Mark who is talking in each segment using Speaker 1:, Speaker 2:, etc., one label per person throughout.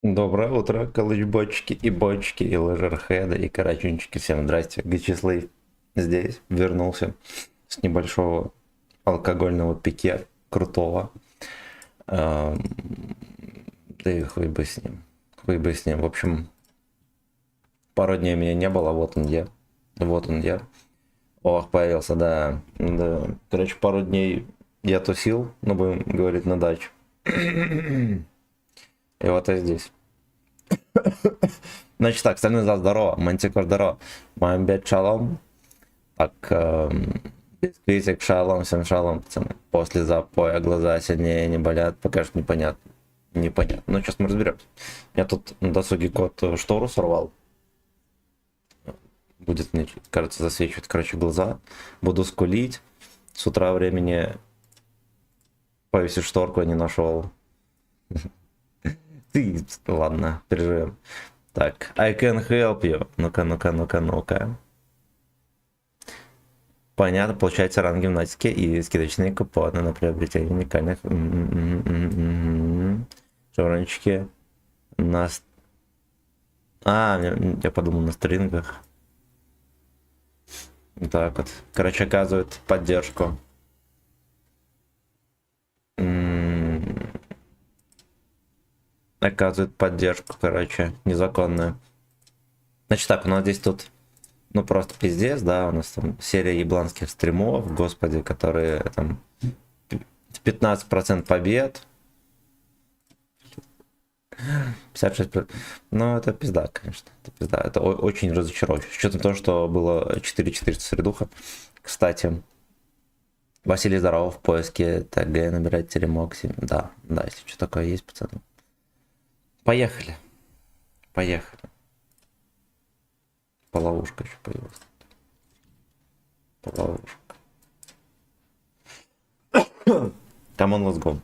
Speaker 1: Доброе утро, колычбочки и бочки, и лажерхеды, и карачунчики. Всем здрасте, Гачислав здесь, вернулся с небольшого алкогольного пике, крутого. Эм, Да и хуй бы с ним, хуй бы с ним. В общем, пару дней меня не было, вот он я. Ох, появился, да, да. Короче, пару дней я тусил, ну, будем говорить, на даче. И вот я здесь. Значит так, остальные зал здорово, Мантикор здорово, Мамбет шалом, так, бисквитик шалом, всем шалом, пацаны. После запоя глаза сильнее не болят, пока что непонятно, непонятно, но сейчас мы разберемся. Я тут на досуге кот штору сорвал, будет мне, кажется, засвечивать, короче, глаза, буду скулить, с утра времени повесить шторку я не нашел. Ты, ладно, переживем. Так, I can help you. Ну-ка. Понятно, получается ранг гимнастики и скидочные купоны на приобретение уникальных шеврончики на... я подумал на стрингах. Так вот. Короче, оказывает поддержку. Оказывает поддержку, короче, незаконную. Значит так, у нас здесь тут, ну просто пиздец, да, у нас там серия ебланских стримов, господи, которые там 15% побед. 56%. Ну, это пизда, конечно. Это пизда. Это очень разочаровывающе. С учетом того, что было 4400 средуха. Кстати, Василий, здорово, в поиске ТГ набирать теремокси. Да, если что такое есть, пацаны. Поехали. Половушка еще появилась. Половушка. Come on, let's go.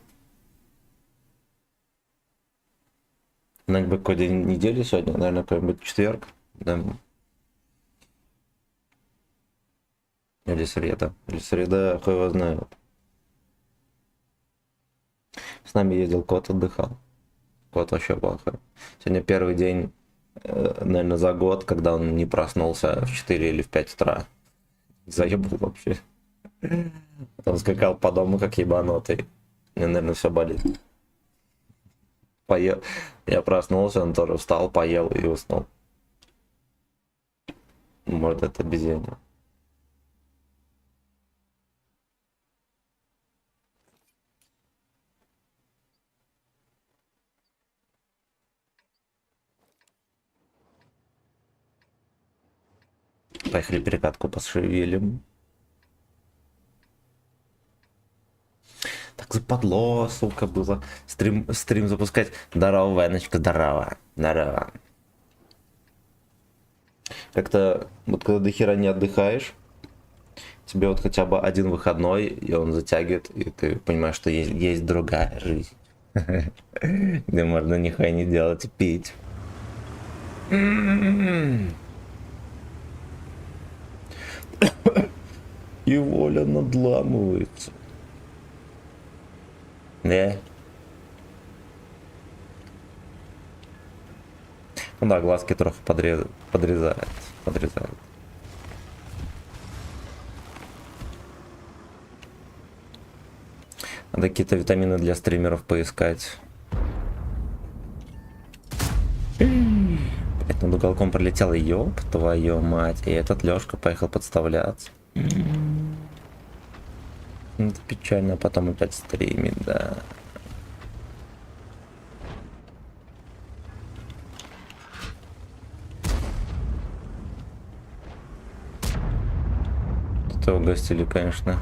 Speaker 1: Наверное, какой день недели сегодня? Наверное, какой-нибудь четверг. Да. Или среда. Хуй его знает. С нами ездил кот, отдыхал. Кот вообще плохой. Сегодня первый день, наверное, за год, когда он не проснулся в 4 или в 5 утра. Заебал вообще. Он скакал по дому, как ебанутый. Мне, наверное, все болит. Поел. Я проснулся, он тоже встал, поел и уснул. Может, это обезьяна. Поехали перекатку пошевелим. Так западло, сука, было стрим запускать. Здорово, Веночка, здорово. Как-то, вот когда до хера не отдыхаешь, тебе вот хотя бы один выходной, и он затягивает, и ты понимаешь, что есть другая жизнь. Где можно нихуя не делать и пить. И воля надламывается. Да. Ну да, глазки трохи подрезают. Надо какие-то витамины для стримеров поискать. Это над уголком пролетел, ёб твою мать. И этот Лёшка поехал подставляться. Это печально, потом опять стримит, да. Тут угостили, конечно.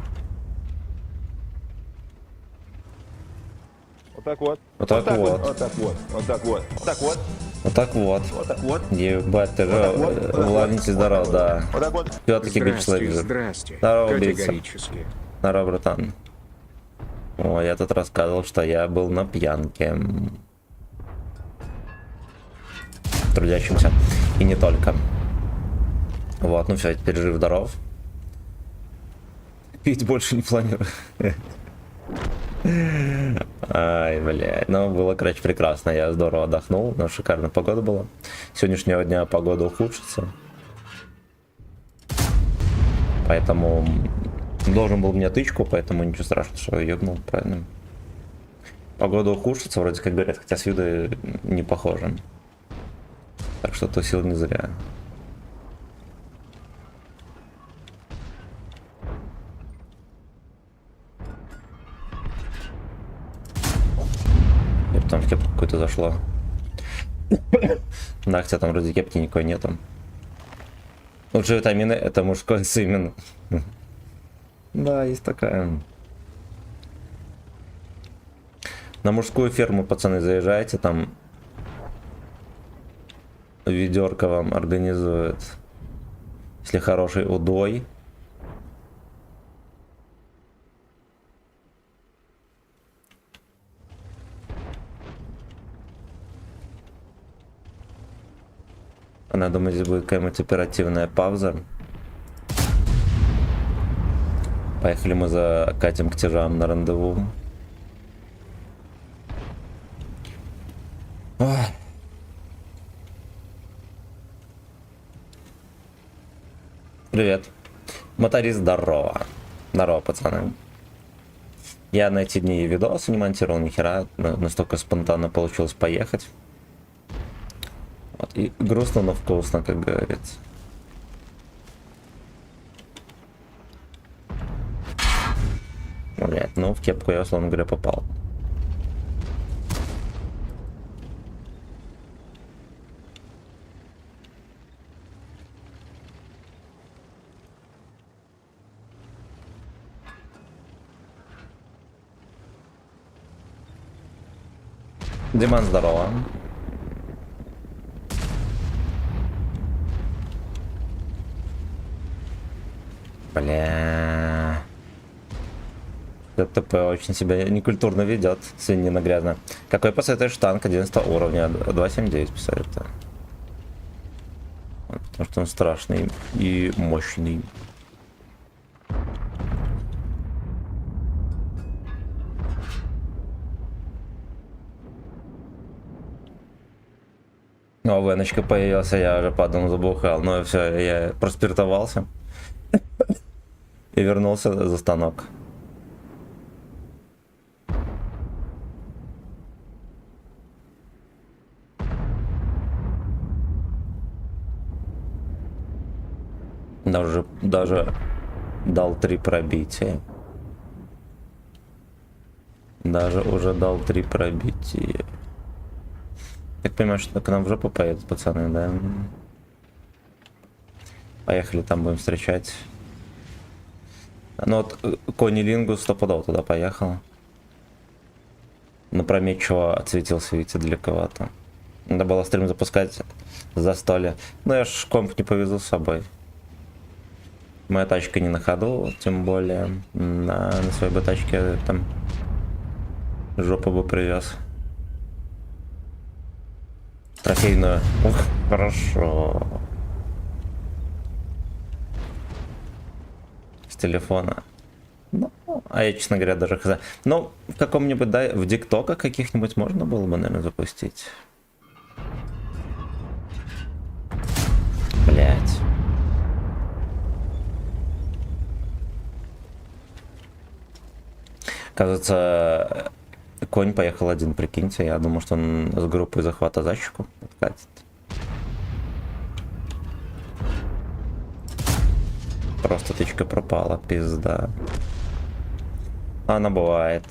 Speaker 2: Вот так вот.
Speaker 1: Вот так вот.
Speaker 2: Вот так вот. Вот так вот. Вот так вот.
Speaker 1: Вот так вот.
Speaker 2: Вот так вот.
Speaker 1: Ебать, ты же ловните здоров, да.
Speaker 2: Вот так вот.
Speaker 1: Все-таки Гачислав.
Speaker 3: Здрасте.
Speaker 1: Здорово, убийца.
Speaker 3: Категорически.
Speaker 1: Здорово, братан. О, я тут рассказывал, что я был на пьянке. Трудящимся. И не только. Вот, ну все, теперь жив здоров. Пить больше не планирую. Ай, блядь. Ну, было, короче, прекрасно. Я здорово отдохнул. Но шикарная погода была. С сегодняшнего дня погода ухудшится. Поэтому должен был мне тычку, поэтому ничего страшного, что я ебнул, правильно. Погода ухудшится, вроде как говорят, хотя с виду не похоже. Так что тусил не зря. И потом в кепку какую-то зашло. Да, хотя там вроде кепки никакой нету. Лучшие витамины — это мужской семен. Да, есть такая. На мужскую ферму, пацаны, заезжайте, там ведерко вам организует. Если хороший удой. Она, думаю, здесь будет какая-нибудь оперативная пауза. Поехали мы закатим к тяжам на рандеву. Ой. Привет. Моторист, здорово. Здорово, пацаны. Я на эти дни видосы не монтировал, ни хера. Настолько спонтанно получилось поехать. Вот. И грустно, но вкусно, как говорится. Блять, ну в кепку я, условно говоря, попал. Диман, здорово. Бля. ТП очень себя некультурно ведет, свинина грязно. Какой посоветуешь танк 11 уровня? 279 посоветую. Потому что он страшный и мощный. О, веночка появился, я уже падом забухал. Ну и все, я проспиртовался. И вернулся за станок. Даже дал 3 пробития. Даже уже дал 3 пробития. Так понимаешь, что к нам в жопу поедут пацаны, да? Поехали, там будем встречать. Ну вот Кони Лингу стопудово туда поехал. Но прометчиво отсветился, видите, далековато. Надо было стрим запускать за столе. Ну я ж комп не повезу с собой. Моя тачка не на ходу, тем более на своей бы тачке там жопу бы привез. Трофейную. Ух, хорошо. С телефона. Ну, а я, честно говоря, даже хз. Ну, в каком-нибудь, да, в диктоках каких-нибудь можно было бы, наверное, запустить. Блять. Кажется, конь поехал один, прикиньте. Я думал, что он с группой захвата защику откатит. Просто тычка пропала, пизда. Она бывает.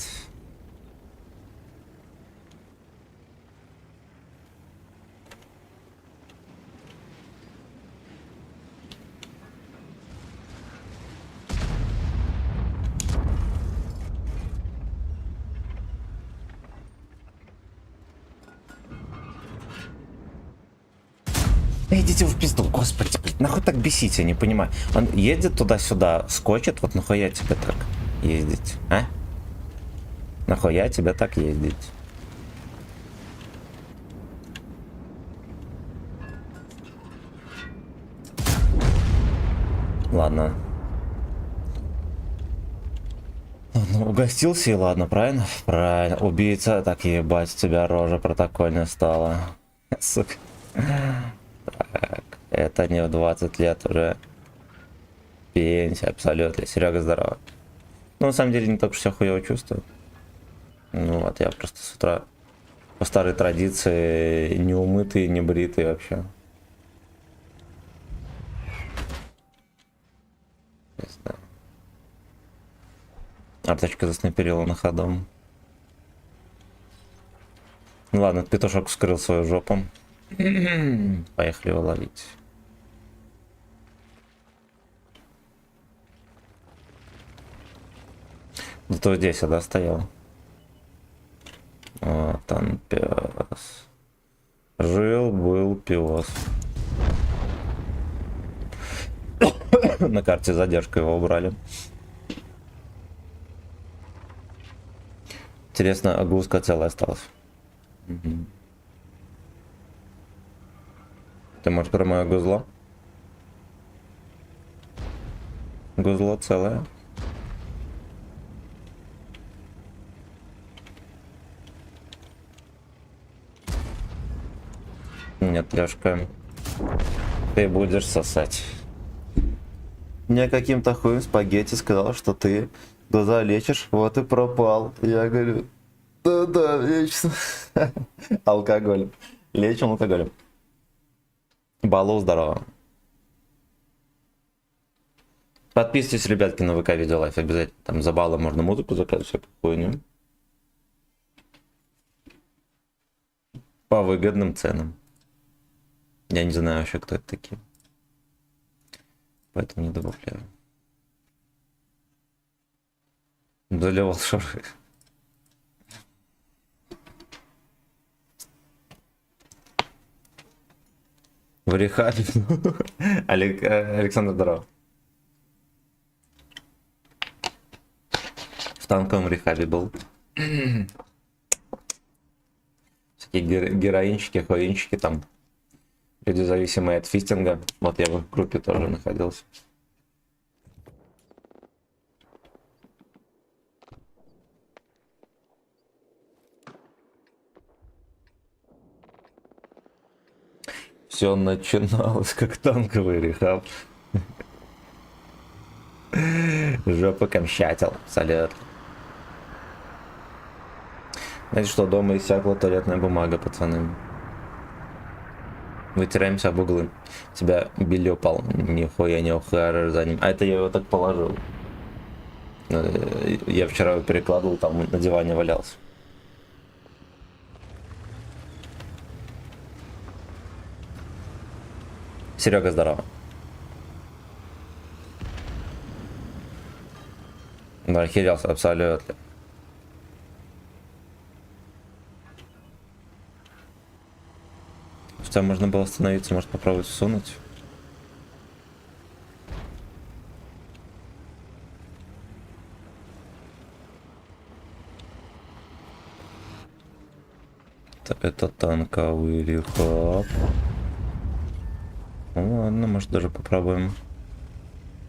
Speaker 1: Да идите в пизду, господи, блядь, нахуй так бесите, я не понимаю. Он едет туда-сюда, скочит, вот нахуя тебе так ездить, а? Нахуя тебе так ездить? Ладно. Ну, угостился и ладно, правильно? Правильно. Убийца, так ебать, у тебя рожа протокольная стала. Сука. Так, это не в 20 лет уже. Пенсия, абсолютно. Серега, здорово. Ну, на самом деле, не так уж все хуево чувствую. Ну вот, я просто с утра по старой традиции не умытый, не бритый вообще. Не знаю. Арточка заснайперила на ходу. Ну ладно, петушок вскрыл свою жопу. Поехали его ловить. Зато здесь, да, стоял. Вот он, пес. Жил-был пес. На карте задержка его убрали. Интересно, огузка целая осталась. Угу. Ты можешь про мое гузло? Гузло целое. Нет, Лёшка, ты будешь сосать. Мне каким-то хуем спагетти сказал, что ты глаза лечишь, вот и пропал. Я говорю, да-да, вечно. Алкоголь. Лечим алкоголем. Балу, здорово. Подписывайтесь, ребятки, на ВК Видео Лайф обязательно. Там за баллы можно музыку заказать, всякую хуйню. По выгодным ценам. Я не знаю вообще, кто это такие. Поэтому не добавляю. Заливал шоры. В рехабе. Александр, здорово. В танковом рехабе был. Всякие героинчики, хуинчики там. Люди, зависимые от фистинга. Вот я в их группе тоже находился. Все начиналось как танковый рехаб. Жопа камщатил. Салют. Знаете что, дома иссякла туалетная бумага, пацаны. Вытираемся об углы. Тебя белье пал. Нихуя не ухаживаешь за ним. А это я его так положил. Я вчера его перекладывал, там на диване валялся. Серега, здорово. Да, охерялся абсолютно. Что можно было остановиться, может попробовать всунуть. Это танковый рехаб. Ну ладно, может даже попробуем.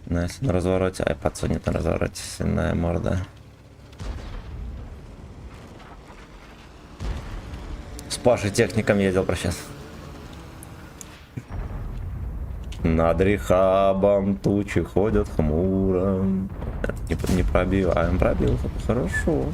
Speaker 1: На, если на развороте. Ай, подсунет на развороте. Сильная морда. С Пашей техником ездил, прощас. Над рехабом тучи ходят хмуро. Не пробиваем, пробил. Хорошо.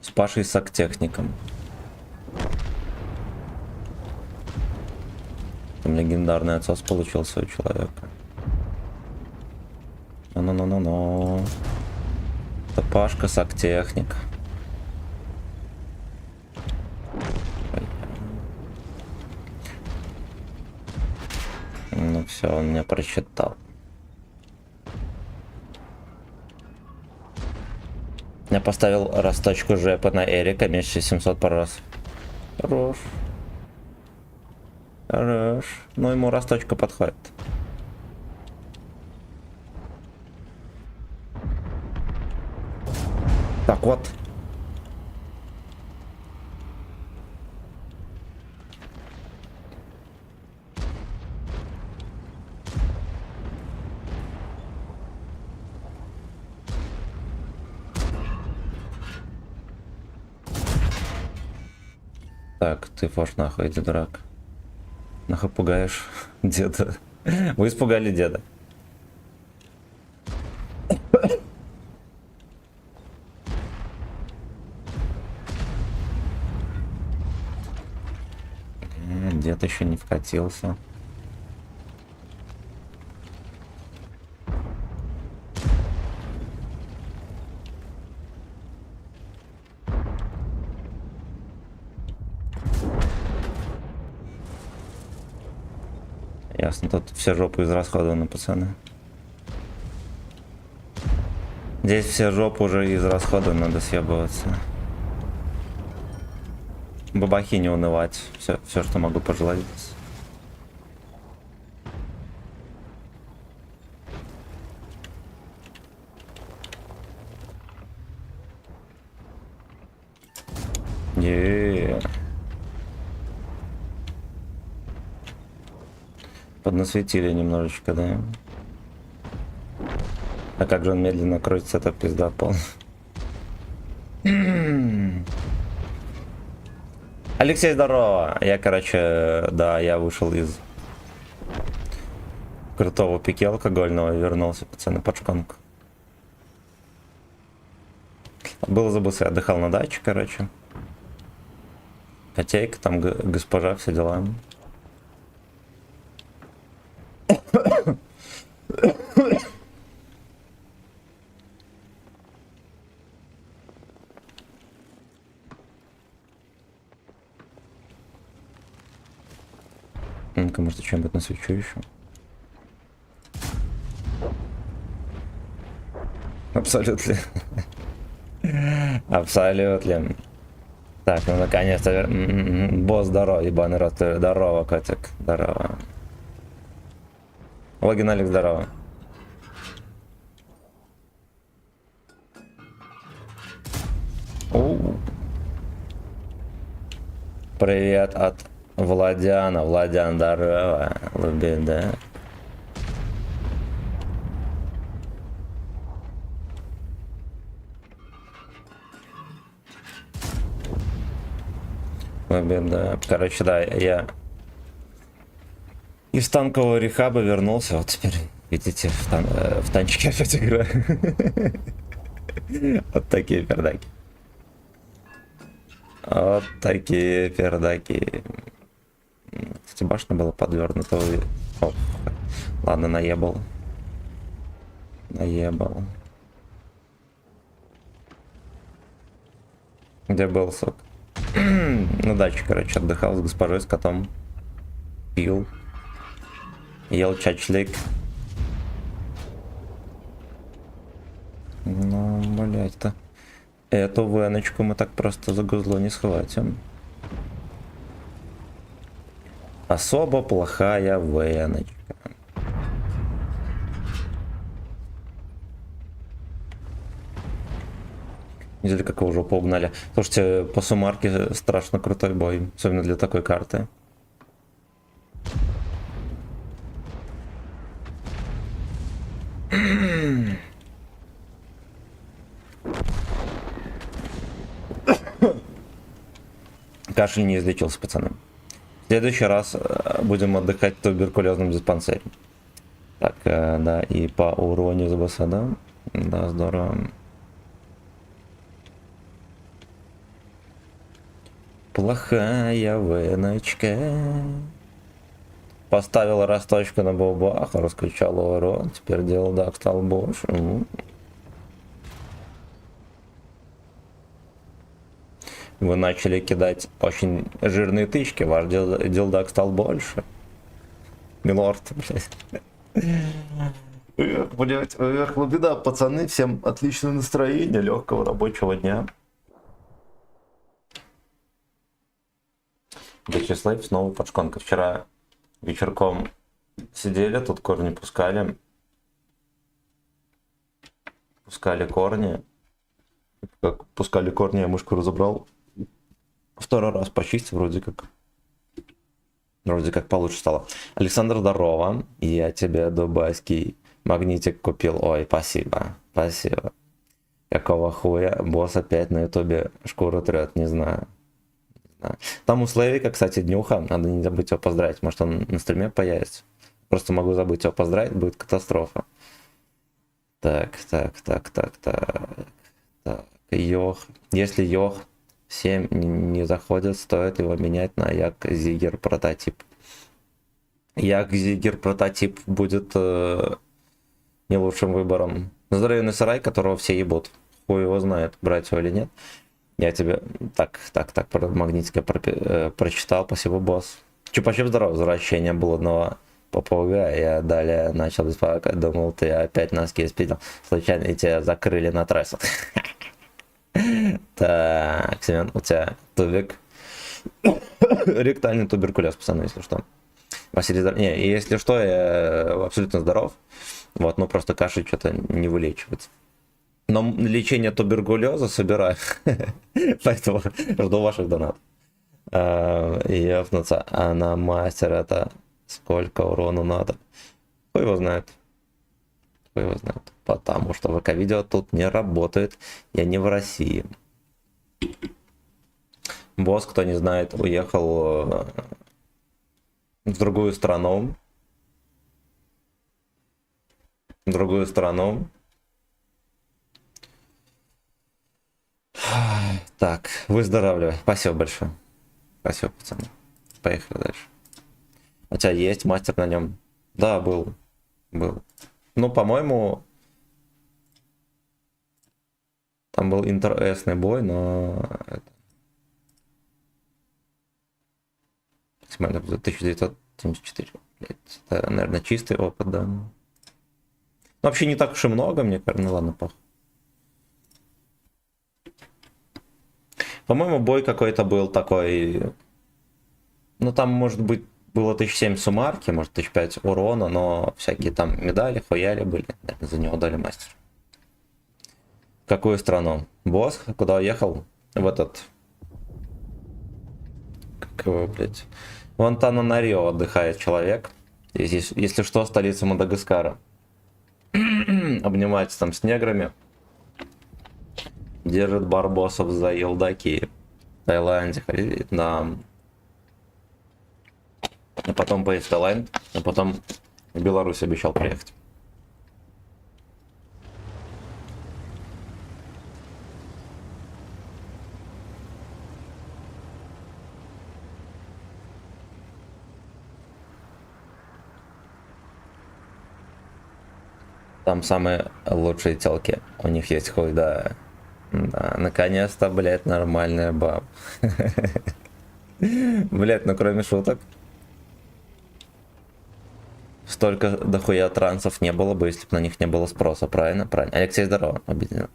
Speaker 1: С Пашей сактехником. Там легендарный отсос получился у человека. Ну-ну-ну-ну-ну. Это Пашка сактехник. Ну все, он меня прочитал. Я поставил расточку ЖП на Эрика, меньше 700 по раз. Хорош. Хорош. Ну ему расточка подходит. Так вот. Так, ты фош нахуй, иди, дурак. Нахуй пугаешь деда. Вы испугали деда. Дед еще не вкатился. Ясно, тут все жопу израсходованы, пацаны. Здесь все жопу уже израсходованы, надо съебываться. Бабахи не унывать. Все, что могу пожелать. Поднасветили немножечко, да? А как же он медленно крутится, это пизда полная. Алексей, здорово! Я, короче, да, я вышел из крутого пике алкогольного и вернулся, пацаны, под шконку. Был забылся, отдыхал на даче, короче. Котейка, там госпожа, все дела. Ну-ка, может, что-нибудь насвечу еще? Абсолютно. Абсолютно. Так, ну наконец-то. Босс, здорово, ебаный рот. Здорово, котик. Здорово. Логин Алекс, здорово. Привет от Владяна. Владян, здорово. Люби, да? Люби, да. Короче, да, я из танкового рехаба вернулся. Вот теперь, видите, в танчике опять играю. Вот такие пердаки. Вот такие пердаки. Кстати, башня была подвернута. О, ладно, наебал. Наебал. Где был сок? На даче, короче, отдыхал с госпожой, с котом. Пил. Ел чачлик. Ну, блять-то. Эту веночку мы так просто за гузло не схватим. Особо плохая веночка. Видели, как его жопу угнали. Слушайте, по сумарке страшно крутой бой. Особенно для такой карты. Кашель не излечился, пацаны. В следующий раз будем отдыхать в туберкулезном диспансере. Так, да, и по уроне за босса, да? Да, здорово. Плохая веночка. Поставил росточку на бабах, раскричал урон. Теперь делал дак стал больше. Вы начали кидать очень жирные тычки, ваш дилдак стал больше. Милорд, блять. Эх, беда, пацаны, всем отличного настроения, легкого рабочего дня. Вячеслав снова под шконкой. Вчера вечерком сидели, тут корни пускали. Пускали корни. Как пускали корни, я мышку разобрал. Второй раз почистил, вроде как получше стало. Александр, здорово. Я тебе дубайский магнитик купил. Ой, спасибо. Спасибо. Какого хуя? Босс опять на ютубе шкуру трет, не знаю. Да. Там у Славика, кстати, днюха, надо не забыть его поздравить, может он на стриме появится. Просто могу забыть его поздравить, будет катастрофа. Так. Йох. Если Йох 7 не заходит, стоит его менять на Як Зигер прототип. Як Зигер прототип будет не лучшим выбором. Здоровенный сарай, которого все ебут. Хуй его знает, брать его или нет. Я тебе так про Магнитское прочитал, спасибо, босс. Чупа-чуп, здорово, возвращение блудного попугая. Я далее начал беспокоить, думал, ты опять носки спидил. Случайно и тебя закрыли на трассах. Так, Семен, у тебя тубик. Ректальный туберкулез, пацаны, если что. Василий здоров. Не, если что, я абсолютно здоров. Вот, ну просто кашель что-то не вылечивается. Но лечение туберкулеза собираю. Поэтому жду ваших донатов. Ефнуться. А на мастер это сколько урону надо? Кто его знает? Кто его знает? Потому что ВК-видео тут не работает. Я не в России. Босс, кто не знает, уехал в другую страну. Так, выздоравливай. Спасибо большое. Спасибо, пацаны. Поехали дальше. У тебя есть мастер на нем? Да, был. Ну, по-моему, там был интересный бой, но... Максимально 1974. Блять, это, наверное, чистый опыт, да. Ну, вообще не так уж и много, мне кажется. Ну ладно, похуй. По-моему, бой какой-то был такой... Ну, там, может быть, было 1007 суммарки, может, 1005 урона, но всякие там медали, хуяли были. Наверное, за него дали мастер. В какую страну? Босс? Куда уехал? В этот... Как его, блядь? В Антананарио отдыхает человек. Если что, столица Мадагаскара. Обнимается там с неграми. Держит барбосов за елдаки. В Таиланде ходит, да. А потом поедет в Таиланд, а потом в Беларусь обещал приехать. Там самые лучшие телки. У них есть хуй, да. Да, наконец-то, блядь, нормальная баб. Блядь, ну кроме шуток. Столько дохуя трансов не было бы, если бы на них не было спроса, правильно? Правильно. Алексей, здорово. Объединил.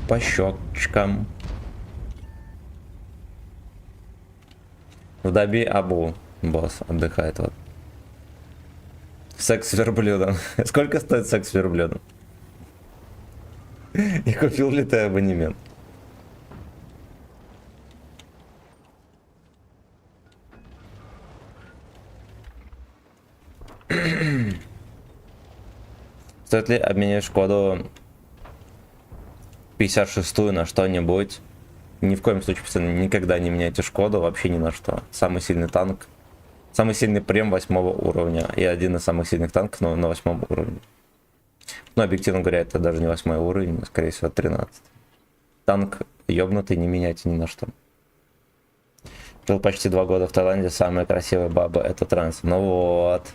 Speaker 1: По щечкам. В Даби Абу босс отдыхает вот. Секс с верблюдом. Сколько стоит секс с верблюдом? И купил ли ты абонемент? Стоит ли обменять Шкоду 56-ю на что-нибудь? Ни в коем случае, пацаны, никогда не меняйте Шкоду вообще ни на что. Самый сильный танк. Самый сильный прем 8 уровня. И один из самых сильных танков, но на 8 уровне. Но объективно говоря, это даже не 8 уровень, а скорее всего 13. Танк ёбнутый, не меняйте ни на что. Жил почти 2 года в Таиланде, самая красивая баба это транс. Ну вот.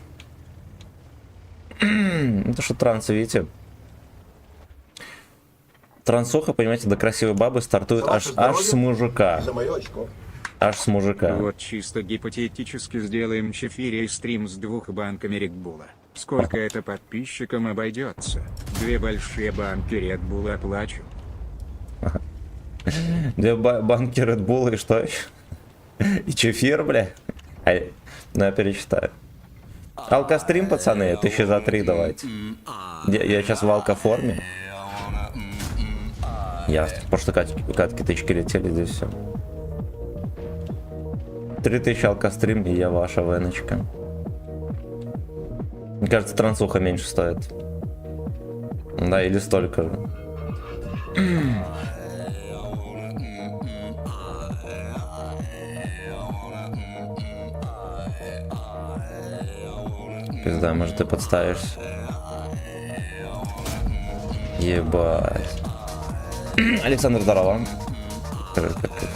Speaker 1: Это что транс, видите? Трансуха, понимаете, до красивой бабы стартует аж с мужика. Аж с мужика.
Speaker 3: Вот чисто гипотетически сделаем чефире и стрим с 2 банками Регбула. Сколько это подписчикам обойдется? 2 большие банки Редбула оплачу.
Speaker 1: 2 банки Red Bull и что еще? И чефир, бля. Ну я перечитаю. Алкострим, пацаны, 1000 за 3 давайте. Я сейчас в алкоформе. Ясно. Просто катки тычки летели, здесь все. 3000 алкострим, и я ваша веночка. Мне кажется, трансуха меньше стоит. Да, или столько же. Пизда, может ты подставишься? Ебать. Александр, здорово. Скажи, как ты?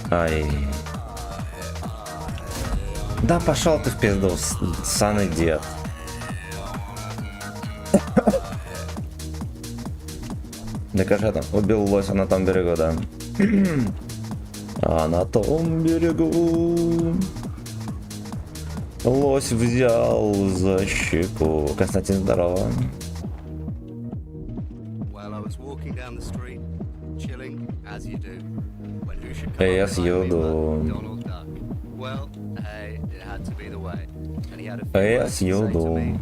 Speaker 1: Ай. Да пошел ты в пизду, ссаный дед. Докажи там, убил лося на том берегу, да. А на том берегу лось взял за щеку. Константин, здорово. Yes, you do. Yes, you do.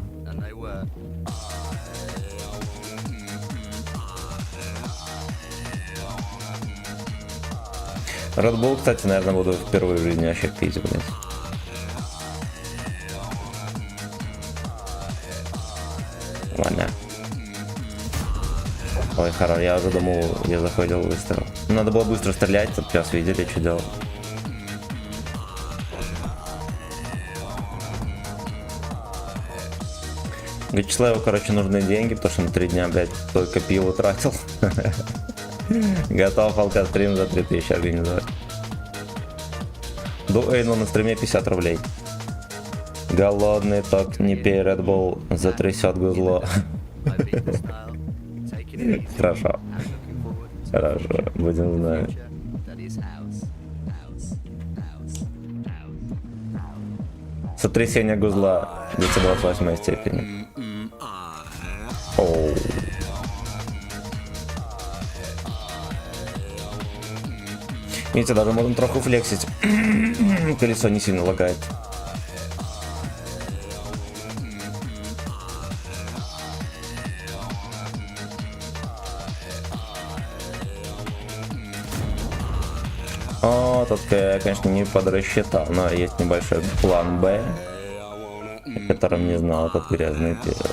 Speaker 1: Red Bull, кстати, наверное, буду впервые в жизни вообще пить, блядь. Ладно. Ой, хорош, я уже думал, я заходил выстрел. Надо было быстро стрелять, тут сейчас видели, что делал. Вячеславу, короче, нужны деньги, потому что на 3 дня, блядь, только пиво тратил. Готов алкострим за 3000 организовать. Дуэйну на стриме 50 рублей. Голодный ток, не пей Red Bull, затрясет гузло. Хорошо. Хорошо, будем знать. Сотрясение гузла до 28 степени. Оу. Видите, даже можно троху флексить. Колесо не сильно лагает. О, тут я, конечно, не подрасчитал, но есть небольшой план Б, о котором не знал этот грязный перец.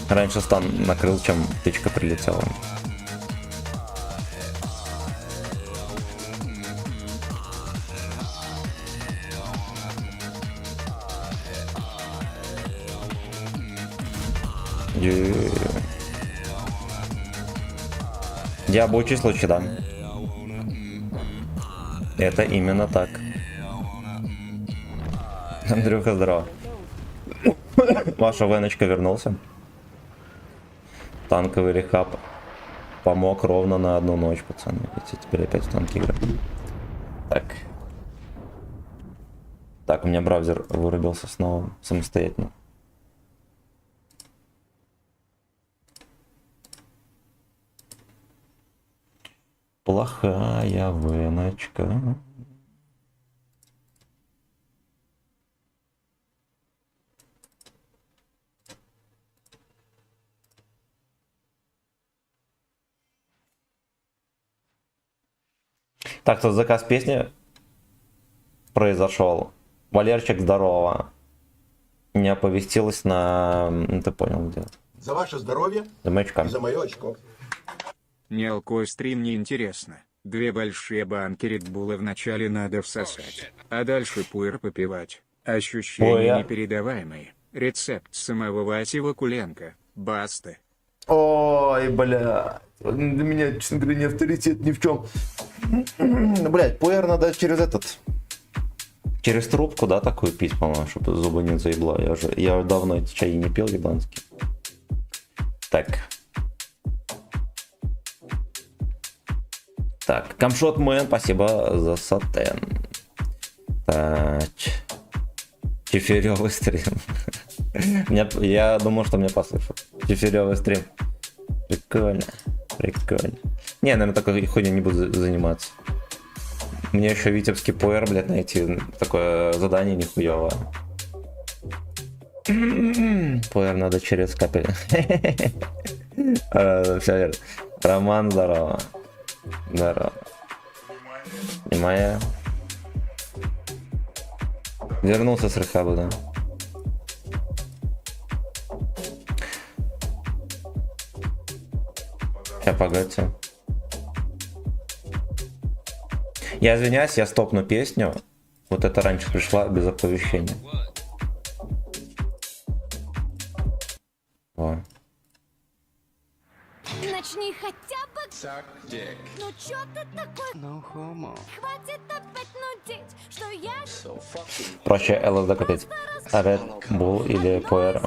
Speaker 1: Раньше стан накрыл, чем птичка прилетела. Рабочий случай, да. Это именно так. Андрюха, здорово. Ваша Веночка вернулся. Танковый рехаб помог ровно на 1 ночь, пацаны. Видите, теперь опять в танки играть. Так. Так, у меня браузер вырубился снова самостоятельно. Плохая Веночка. Так, тут заказ песни произошел. Валерчик, здорово. Не оповестилось на... Ты понял, где.
Speaker 4: За ваше здоровье
Speaker 1: За маячка.
Speaker 4: и за мое очко.
Speaker 3: Не алкой стрим не интересно. 2 большие банки Редбула вначале надо всосать, а дальше пуэр попивать. Ощущения
Speaker 1: Пуэр.
Speaker 3: непередаваемые. Рецепт самого Васи Вакуленко. Басты.
Speaker 1: Ой, бля. Для меня, честно говоря, не авторитет ни в чем. Блять, пуэр надо через этот... Через трубку, да, такую пить, по-моему, чтобы зубы не заебло. Я давно эти чаи не пил, ебанский. Так. Так, Камшот Мэн, спасибо за сатен. Так. Чефирёвый стрим. Я думал, что меня послышат. Чефирёвый стрим. Прикольно. Прикольно. Не, наверное, такой хуйней не буду заниматься. Мне еще витебский пуэр, блядь, найти такое задание нихуевое. Пуэр надо через капель. Все верно. Роман, здорово. Здорово. Внимание. Вернулся с рехаба, да. Сейчас, погодите. Я извиняюсь, я стопну песню. Вот это раньше пришла без оповещения. О.
Speaker 4: Начни хотя бы. Ну чё ты такой? Хватит опять нудить, что я
Speaker 1: Проще ЛСД купить. Red Bull или Puer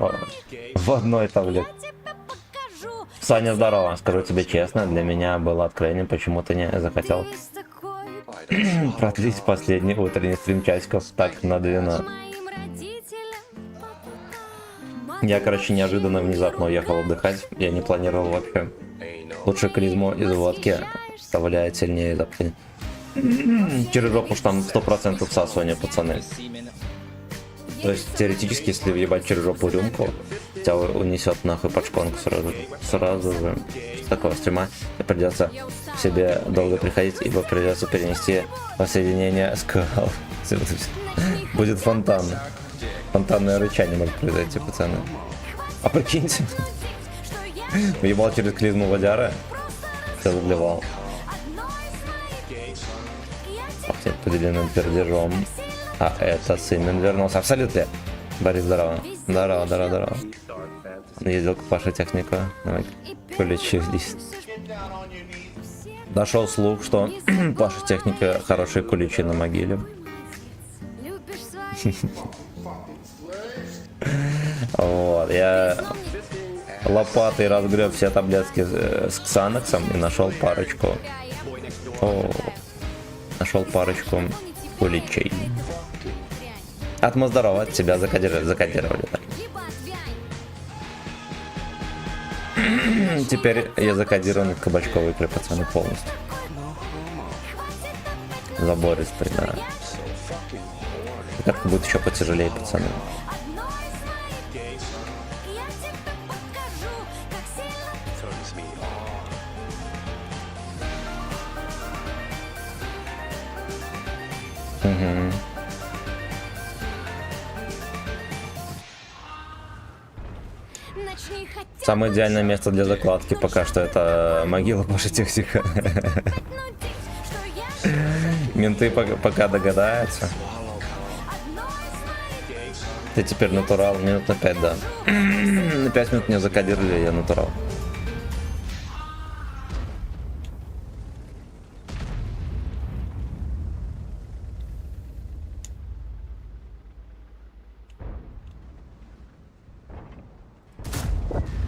Speaker 1: в одной таблетке.
Speaker 4: тебе покажу.
Speaker 1: Саня, здорово. Скажу тебе честно, для меня было откровением, почему ты не захотел
Speaker 4: Есть такой
Speaker 1: продлить последний утренний стрим часиков так на 12.
Speaker 4: моим родителям.
Speaker 1: Я, короче, неожиданно внезапно уехал отдыхать. Я не планировал вообще. Лучше клизму из водки вставляет сильнее запахи. Через жопу ж там 100% всасывания, пацаны. То есть, теоретически, если въебать через жопу рюмку, тебя унесет нахуй под шконку сразу же. С такого стрима и придется себе долго приходить, ибо придется перенести воссоединение скал. Будет фонтан. Фонтанное рычание может произойти, пацаны. А прикиньте, въебал через клизму водяра, все заблевал. Поделенным пердежом. А это сын вернулся. Абсолютно. Борис, здорово. Здорово, здорово, здорово. Ездил к Паше технику. Давай, куличились. Дошел слух, что Паша техника хорошие куличи на могиле.
Speaker 4: Любишь свои.
Speaker 1: Вот, я лопатой разгреб все таблетки с ксаноксом и нашел парочку. Нашел парочку куличей. Атма, здорово, тебя закодировали. Так. Теперь я закодирован в кабачковой игры, пацаны, полностью. Забористый, да. Как-то будет еще потяжелее, пацаны.
Speaker 4: Я тебе покажу, как сильно.
Speaker 1: Угу.
Speaker 4: Начни хотя бы
Speaker 1: Самое идеальное место для закладки пока что это могила Паши Техника.
Speaker 4: нудить, что я
Speaker 1: Менты пока догадаются. Ты теперь натурал, минут на 5, да. На 5 минут мне закодировали, я натурал.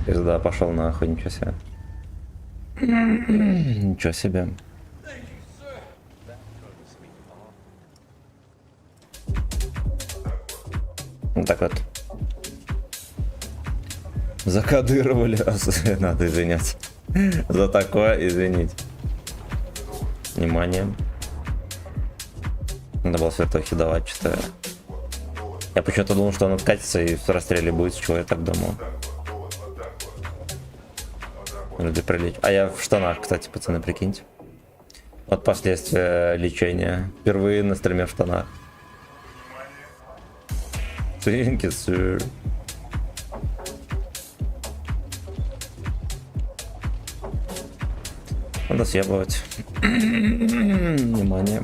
Speaker 1: Пизда, пошел нахуй, ничего себе. Ничего себе. Вот так вот. Закодировали. Надо извиняться. За такое извинить. Внимание. Надо было свертухи давать, что я почему-то думал, что он откатится и в расстреле будет, с чего я так думал. Люди прилечь. А я в штанах, кстати, пацаны, прикиньте. Вот последствия лечения. Впервые на стриме в штанах. Thank you, sir. Надо съебывать. Внимание.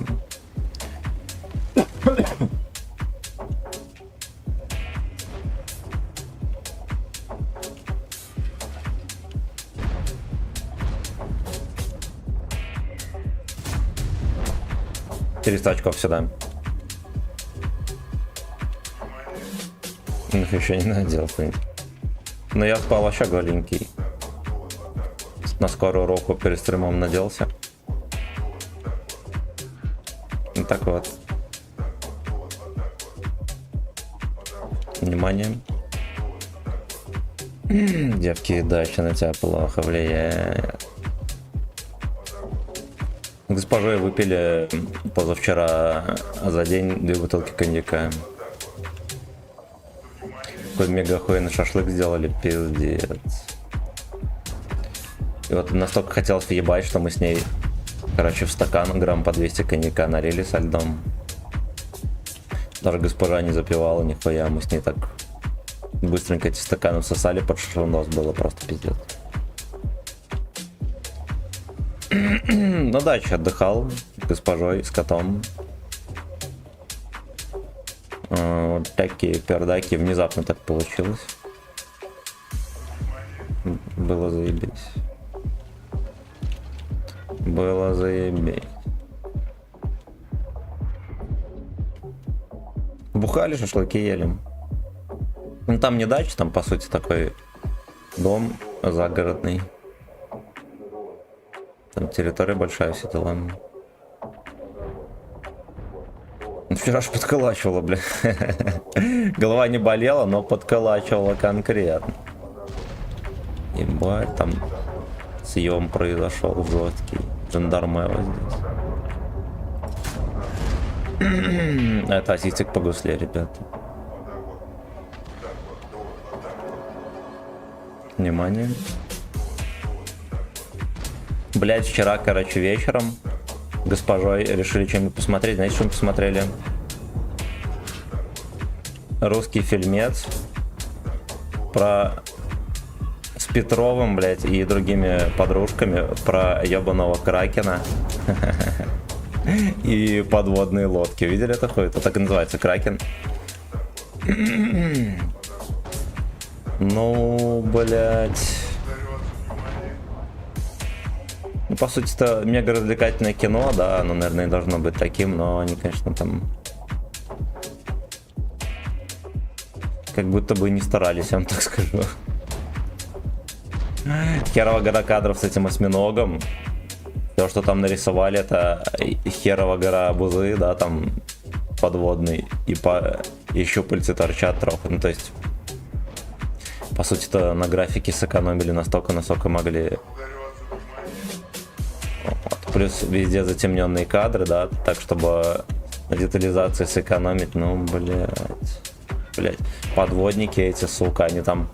Speaker 1: Четыреста очков сюда. Их еще не надел, но я спал вообще голенький. На скорую руку перед стримом наделся. И так вот. Внимание. Девки, дача на тебя плохо влияет. Госпожой выпили позавчера за день 2 бутылки коньяка. такой мега охуенный шашлык сделали, пиздец. И вот настолько хотелось въебать, что мы с ней, короче, в стакан грамм по 200 коньяка налили со льдом. Даже госпожа не запивала нихуя, мы с ней так быстренько эти стаканы всосали под шандос, было просто пиздец. На даче отдыхал с госпожой, с котом. Вот такие пердаки, внезапно так получилось. Было заебись. Было заебись. Бухали, шашлыки ели. Ну там не дача, там по сути такой дом загородный. Там территория большая, все дела. Вчера ж подколачивала, бля. Голова не болела, но подколачивала конкретно. Ебать, там съем произошел жесткий. Жандармева здесь. Это асистик по гусле, ребята. Внимание. Блять, вчера, короче, вечером госпожой решили чем-нибудь посмотреть. Знаете, что мы посмотрели? Русский фильмец про... с Петровым, блять, и другими подружками про ебаного Кракена и подводные лодки. Видели это хуй? Это так и называется, Кракен. Ну, блять. Ну, по сути, это мега развлекательное кино, да, оно, наверное, и должно быть таким, но они, конечно, там как будто бы не старались, я вам так скажу. Херова гора кадров с этим осьминогом. То, что там нарисовали, это херова гора бузы, да, там подводный, и щупальцы торчат трохи, ну, то есть, по сути-то на графике сэкономили настолько, насколько могли. Плюс везде затемненные кадры, да, так чтобы на детализации сэкономить, ну, блять, подводники эти, сука, они там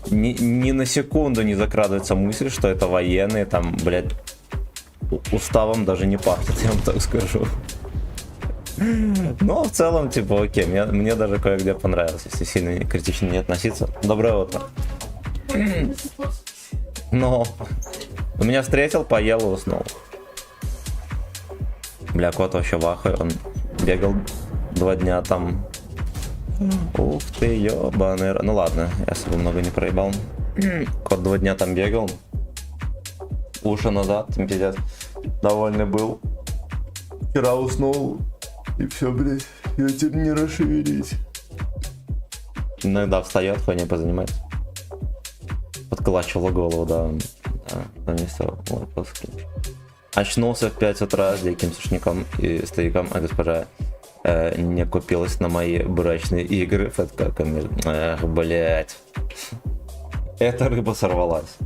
Speaker 1: ни на секунду не закрадывается мысль, что это военные, там, блять, уставом даже не пахнет, я вам так скажу. Но в целом, типа, окей, мне даже кое-где понравилось, если сильно критично не относиться. Доброе утро. Но он меня встретил, поел и уснул. Бля, кот вообще в ахуе, он бегал 2 дня там. Ух ты, ёбаный. Ну ладно, я особо много не проебал. Кот 2 дня там бегал. Уши назад, там пиздец. Довольный был. Вчера уснул. И все, блядь, я теперь не расшевелить. Иногда встает, хуйня позанимается. Подколачивала голову, да. Да, не все. Очнулся в 5 утра с диким сушняком и стояком, а госпожа не купилась на мои брачные игры. Эх, блять. Эта рыба сорвалась.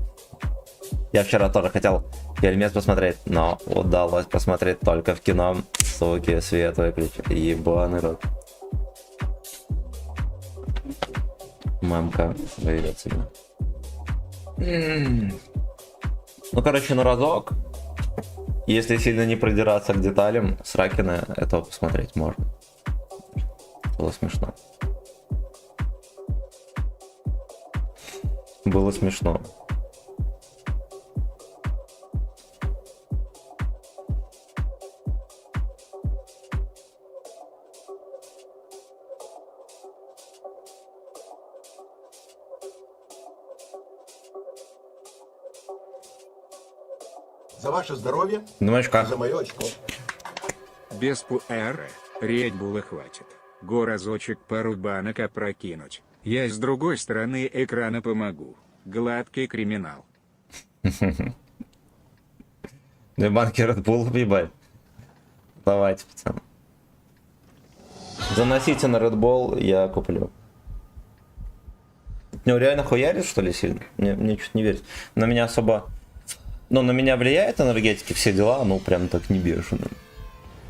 Speaker 1: Я вчера тоже хотел фильмец посмотреть, но удалось посмотреть только в кино. Суки, свет выключи. Ебаный рот. Мамка живет себе. Ну, короче, на разок. Если сильно не продираться к деталям, с Ракена этого посмотреть можно. Было смешно. Было смешно.
Speaker 5: За ваше здоровье,
Speaker 1: Думаешь, как?
Speaker 5: за мое очко.
Speaker 3: Без пуэра, редьбула хватит. Разочек пару банок опрокинуть. Я с другой стороны экрана помогу. Гладкий криминал.
Speaker 1: 2 банки Red Bull, ебать. Давайте, пацаны. Заносите на Red Bull, я куплю. Ну, реально хуярит, что ли, сильно? Мне что-то не верится. На меня особо... Ну, на меня влияет энергетики, все дела, ну, прям так не бешено.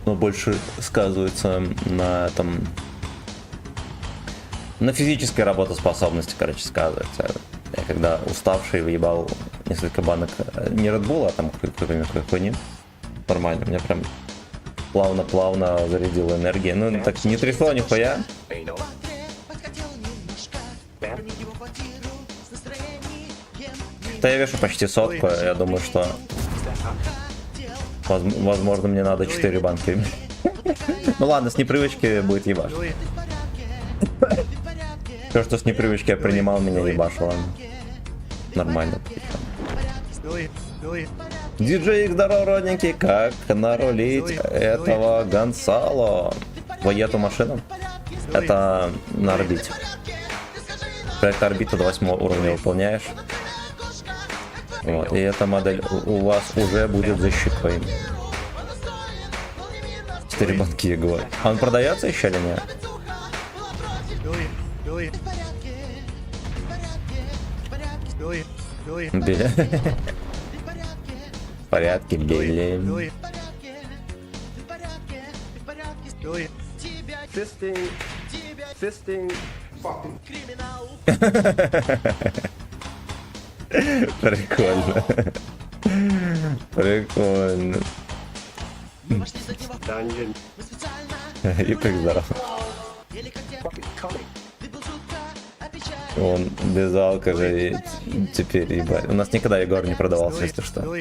Speaker 1: Но больше сказывается на этом... На физической работоспособности, короче, сказывается. Я когда уставший въебал несколько банок не Red Bull, а там какой-нибудь хуйни. Нормально, меня прям плавно зарядила энергия. Ну, так не трясло нихуя. Да я вешу почти 100, я думаю, что возможно мне надо 4 банки. Ну ладно, с непривычки будет ебаш. Все, что с непривычки я принимал, меня ебашило. Нормально. Диджей, здорово, родненький, как нарулить этого Гонсало? В эту машину? Это на орбите. Проект орбита до 8 уровня выполняешь. Вот, и эта модель у вас уже будет за щекой. 4 банки Егор. А он продается еще или нет? Бля. В порядке, бели. Прикольно. Прикольно. И как здорово. Он без алкоголя теперь, ебать. У нас никогда Егор не продавался, если что.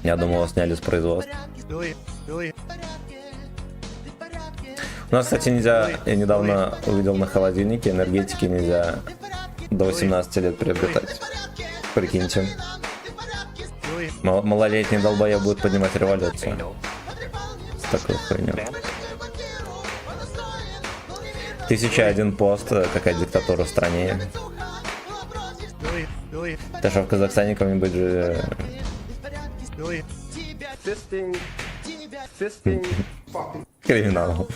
Speaker 1: Я думал, его сняли с производства. У нас, кстати, нельзя, я недавно увидел на холодильнике, энергетики нельзя до 18 лет приобретать. Прикиньте. Малолетний долбоеб будет поднимать революцию. С такой хуйней. 1001 пост, какая диктатура в стране. Ты что, в Казахстане кому-нибудь же... Криминал.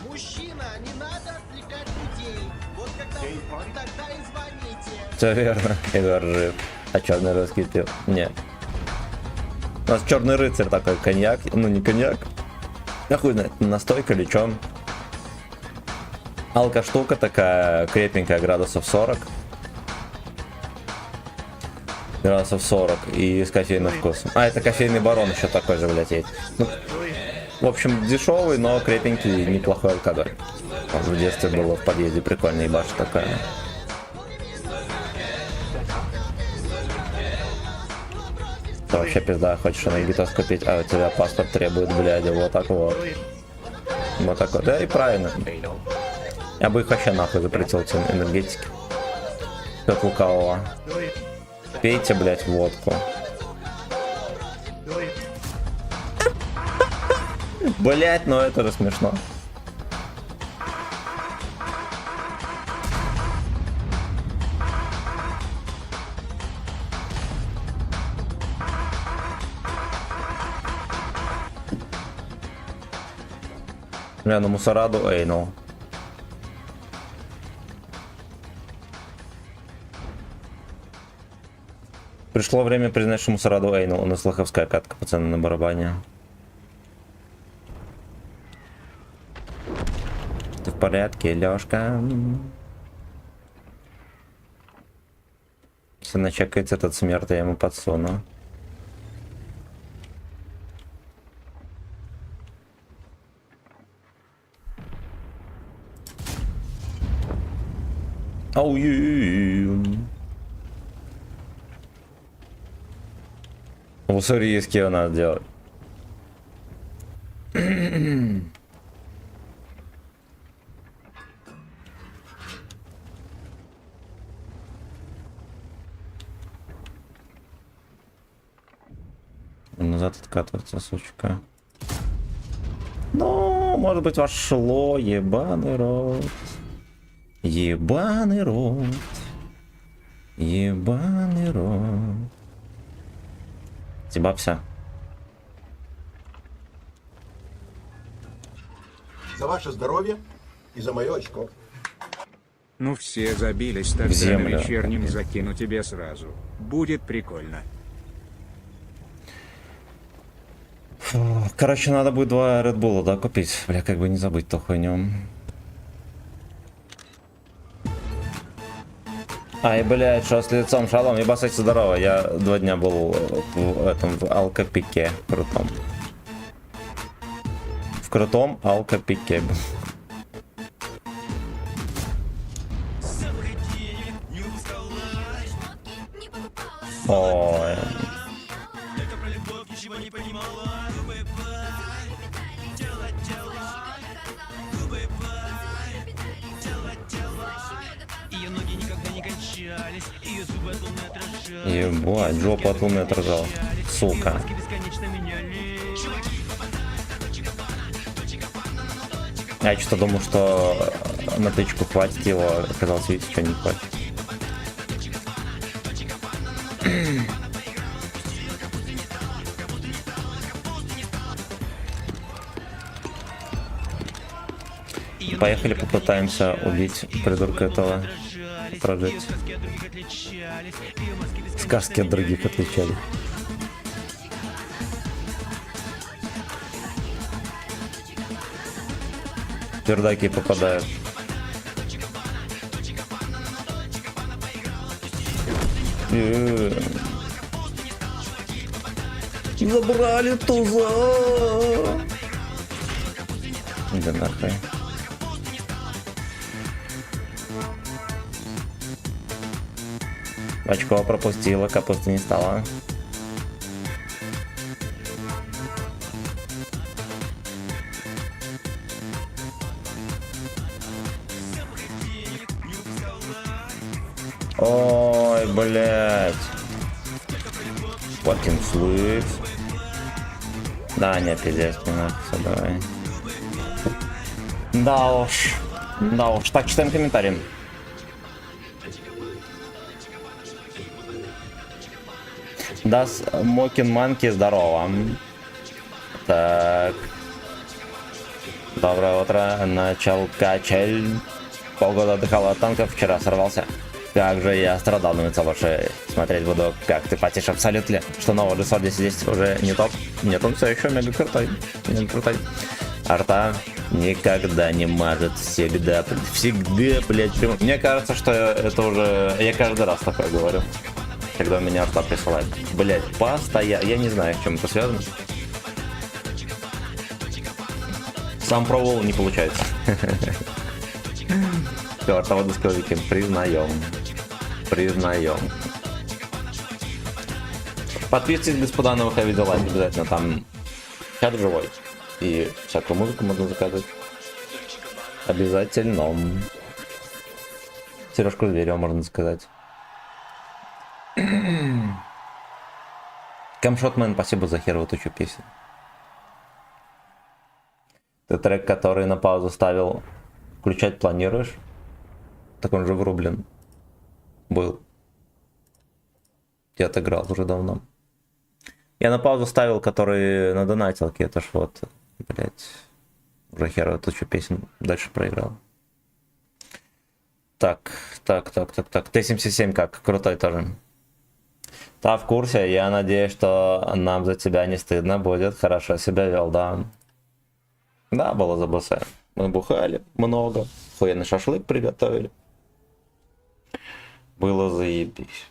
Speaker 5: Мужчина, не надо отвлекать людей. Вот когда тогда и звоните.
Speaker 1: Все верно, Эдуард жив. А черный русский пил? Нет. У нас черный рыцарь такой, коньяк. Ну не коньяк. Я хуй знает, настойка или чё. Алка-штука такая крепенькая, градусов 40. Градусов 40 и с кофейным вкусом. А, это кофейный барон еще такой же, блядь, есть. Ну, в общем, дешевый, но крепенький, неплохой алкоголь. Вот в детстве было в подъезде прикольная ебаша такая. Ты вообще пизда, хочешь на Египет купить, а у тебя паспорт требует, блядь, вот так вот. Вот так вот, да и правильно. Я бы их вообще нахуй запретил, эти энергетики. От лукавого. Пейте, блядь, водку. Блядь, ну это же смешно. Бля, ну мусораду, эй, ну. Пришло время признать, что мусораду эйнул. У нас лоховская катка, пацаны, на барабане. Ты в порядке, Лёшка? Если начекается этот смерть, я ему подсуну. Ау-ю-ю-ю. В уссурийске его надо делать. Назад откатывается, сучка. Ну, может быть, вошло, ебаный рот. Ебаный рот. Ебаный рот. Съебался.
Speaker 6: За ваше здоровье и за мое очко.
Speaker 3: Ну все забились, тогда
Speaker 1: В землю.
Speaker 3: на вечернем закину тебе сразу. Будет прикольно.
Speaker 1: Короче, надо будет 2 Red Bull, да, купить. Бля, как бы не забыть ту хуйню. Ай, блядь, что с лицом? Шалом, ебасать здорово. Я 2 дня был в этом, в алкопике крутом. В крутом алкопике. Ой. Ебать, жопу от луны отражал. Сука. Я что-то думал, что на тычку хватит его, оказалось, видите, что не хватит. Поехали, попытаемся убить придурка этого. Прожить. Сказки от других отличали. Чердаки попадают. Забрали туза. Да нахуй. Очко пропустила, капусты не стало. Ой, блядь. Fucking flip. Да, не, пиздец, не надо, все, давай. Да уж. Да уж. Так, читаем комментарии. Дас Мокин Манки, здорово. Так. Доброе утро. Начал качель. Полгода отдыхал от танков, вчера сорвался. Как же я страдал на лицо больше. Смотреть буду, как ты потишь абсолютно. Что нового Discord 10 уже не топ. Нет, он все еще мега крутой. Мега крутой. Арта никогда не мажет. Всегда, блядь. Мне кажется, что это уже... Я каждый раз такое говорю. Когда меня арта присылает. Блять, постоянно. Я не знаю, с чем это связано. Сам пробовал, не получается. Все, арта водосковики. Признаем. Признаем. Подписывайтесь, господа, на выходе лайк обязательно. Там чат живой. И всякую музыку можно заказать. Обязательно. Сережку зверя можно сказать. Камшотмен, спасибо за херовую тучу песен. Ты трек, который на паузу ставил, включать планируешь? Так он же врублен. Был. Я отыграл уже давно. Я на паузу ставил, который на донатилке. Это ж вот, блять, уже херовую тучу песен. Дальше проиграл. Так. Т-77 как? Крутой тоже. Да, в курсе. Я надеюсь, что нам за тебя не стыдно будет. Хорошо себя вел, да. Да, было за БС. Мы бухали много. Хуйный шашлык приготовили. Было заебись.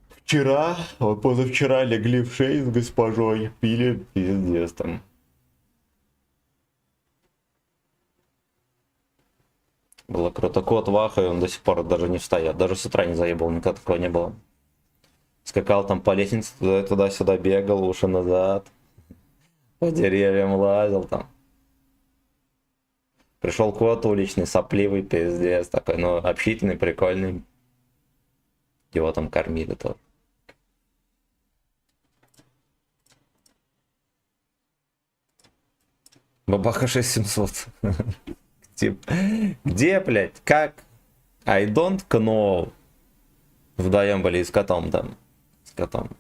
Speaker 1: Вчера, вот позавчера легли в шею с госпожой. Пили пиздец там. Было круто. Кот Ваха, и он до сих пор даже не встает. Даже с утра не заебал, никогда такого не было. Скакал там по лестнице, туда-сюда бегал, уши назад. По деревьям лазил там. Пришел кот уличный, сопливый, пиздец. Такой, ну, общительный, прикольный. Его там кормили тоже. Бабаха 6700. Где, блядь? Как? I don't know. Вдвоем были с котом там. С котом.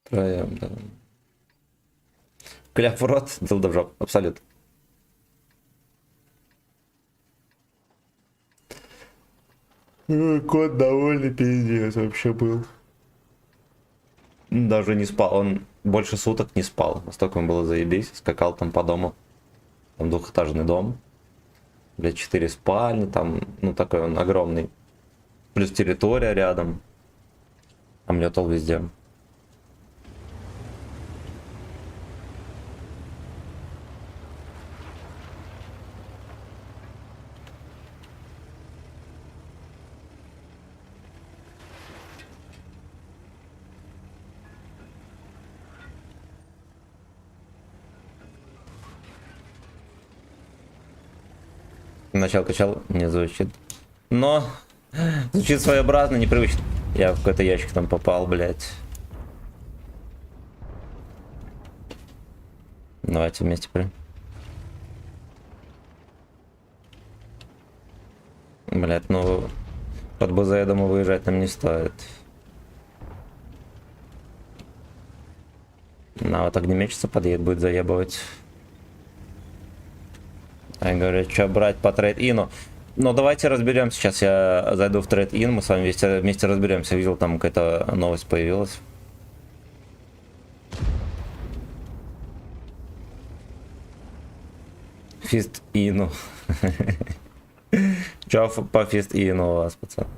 Speaker 1: Втроем, да. Кляп в рот, дилда в жоп. Абсолютно. Кот довольный пиздец вообще был. Даже не спал, он больше суток не спал. Настолько ему было заебись, скакал там по дому. Там двухэтажный дом. Блядь, 4 спальни, там, ну такой он огромный. Плюс территория рядом. Там летал везде. Начал качал, не звучит. Но звучит своеобразно, непривычно. Я в какой-то ящик там попал, блядь. Давайте вместе прям. Блядь, ну под БЗ, я думаю, выезжать нам не стоит. На вот огнеметчица подъедет, будет заебывать. Они говорят, что брать по трейд-ину. Ну, давайте разберем. Сейчас я зайду в трейд-ин, мы с вами вместе разберемся. Видел, там какая-то новость появилась. Фист-ину. Че по фист-ину у вас, пацан?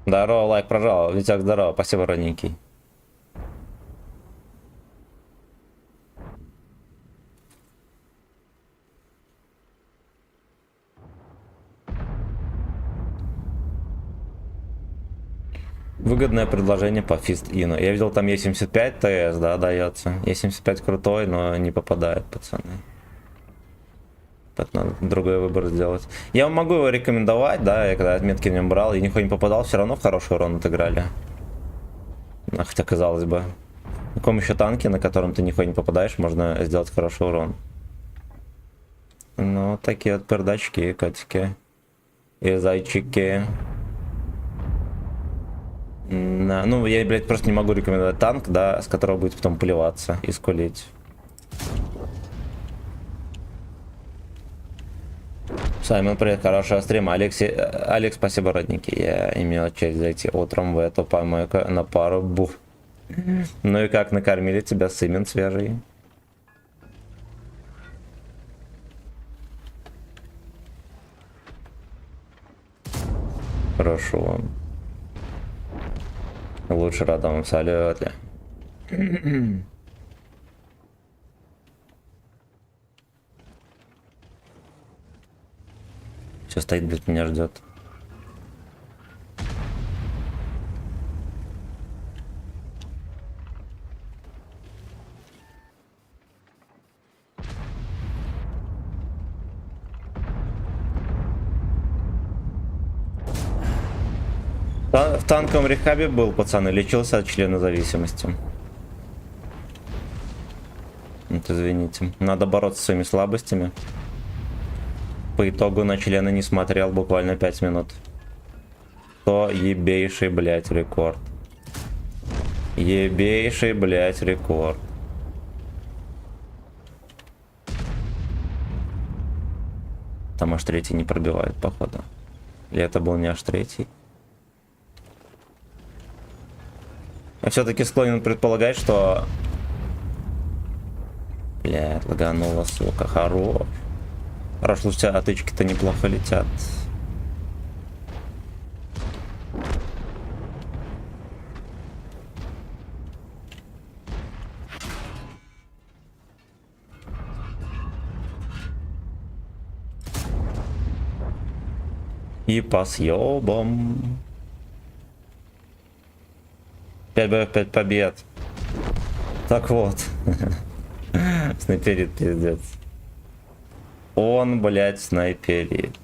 Speaker 1: Здорово, лайк прожал. Витяк, здорово. Спасибо, родненький. Выгодное предложение по фист-ину. Я видел, там Е75 ТС, да, дается. Е75 крутой, но не попадает, пацаны. Так надо другой выбор сделать. Я вам могу его рекомендовать, да, я когда отметки в нем брал, и нихуя не попадал, все равно в хороший урон отыграли. Хотя, казалось бы, в каком еще танке, на котором ты нихуя не попадаешь, можно сделать хороший урон. Ну, такие вот пердачки, котики. И зайчики. Ну, я, блядь, просто не могу рекомендовать танк, да, с которого будет потом плеваться и скулить. Саймон, привет, хорошего стрима. Алекс, спасибо, родненький. Я имел честь зайти утром в эту помойку на пару бух. Ну и как, накормили тебя сымен свежий? Хорошо. Лучше рада вам, салют. Все стоит, блядь, меня ждет. В танковом рехабе был, пацаны, лечился от члена зависимости. Вот, извините. Надо бороться с своими слабостями. По итогу на члена не смотрел буквально 5 минут. То ебейший, блять, рекорд. Ебейший, блять, рекорд. Там аж третий не пробивает, походу. Или это был не аж третий? Я все-таки склонен предполагать, что... Блядь, лаганула, сука, хорош. Хорошо, у тебя отычки-то неплохо летят. И по съебам. 5 боев, 5 побед. Так вот. Снайперит, пиздец. Он, блядь, снайперит.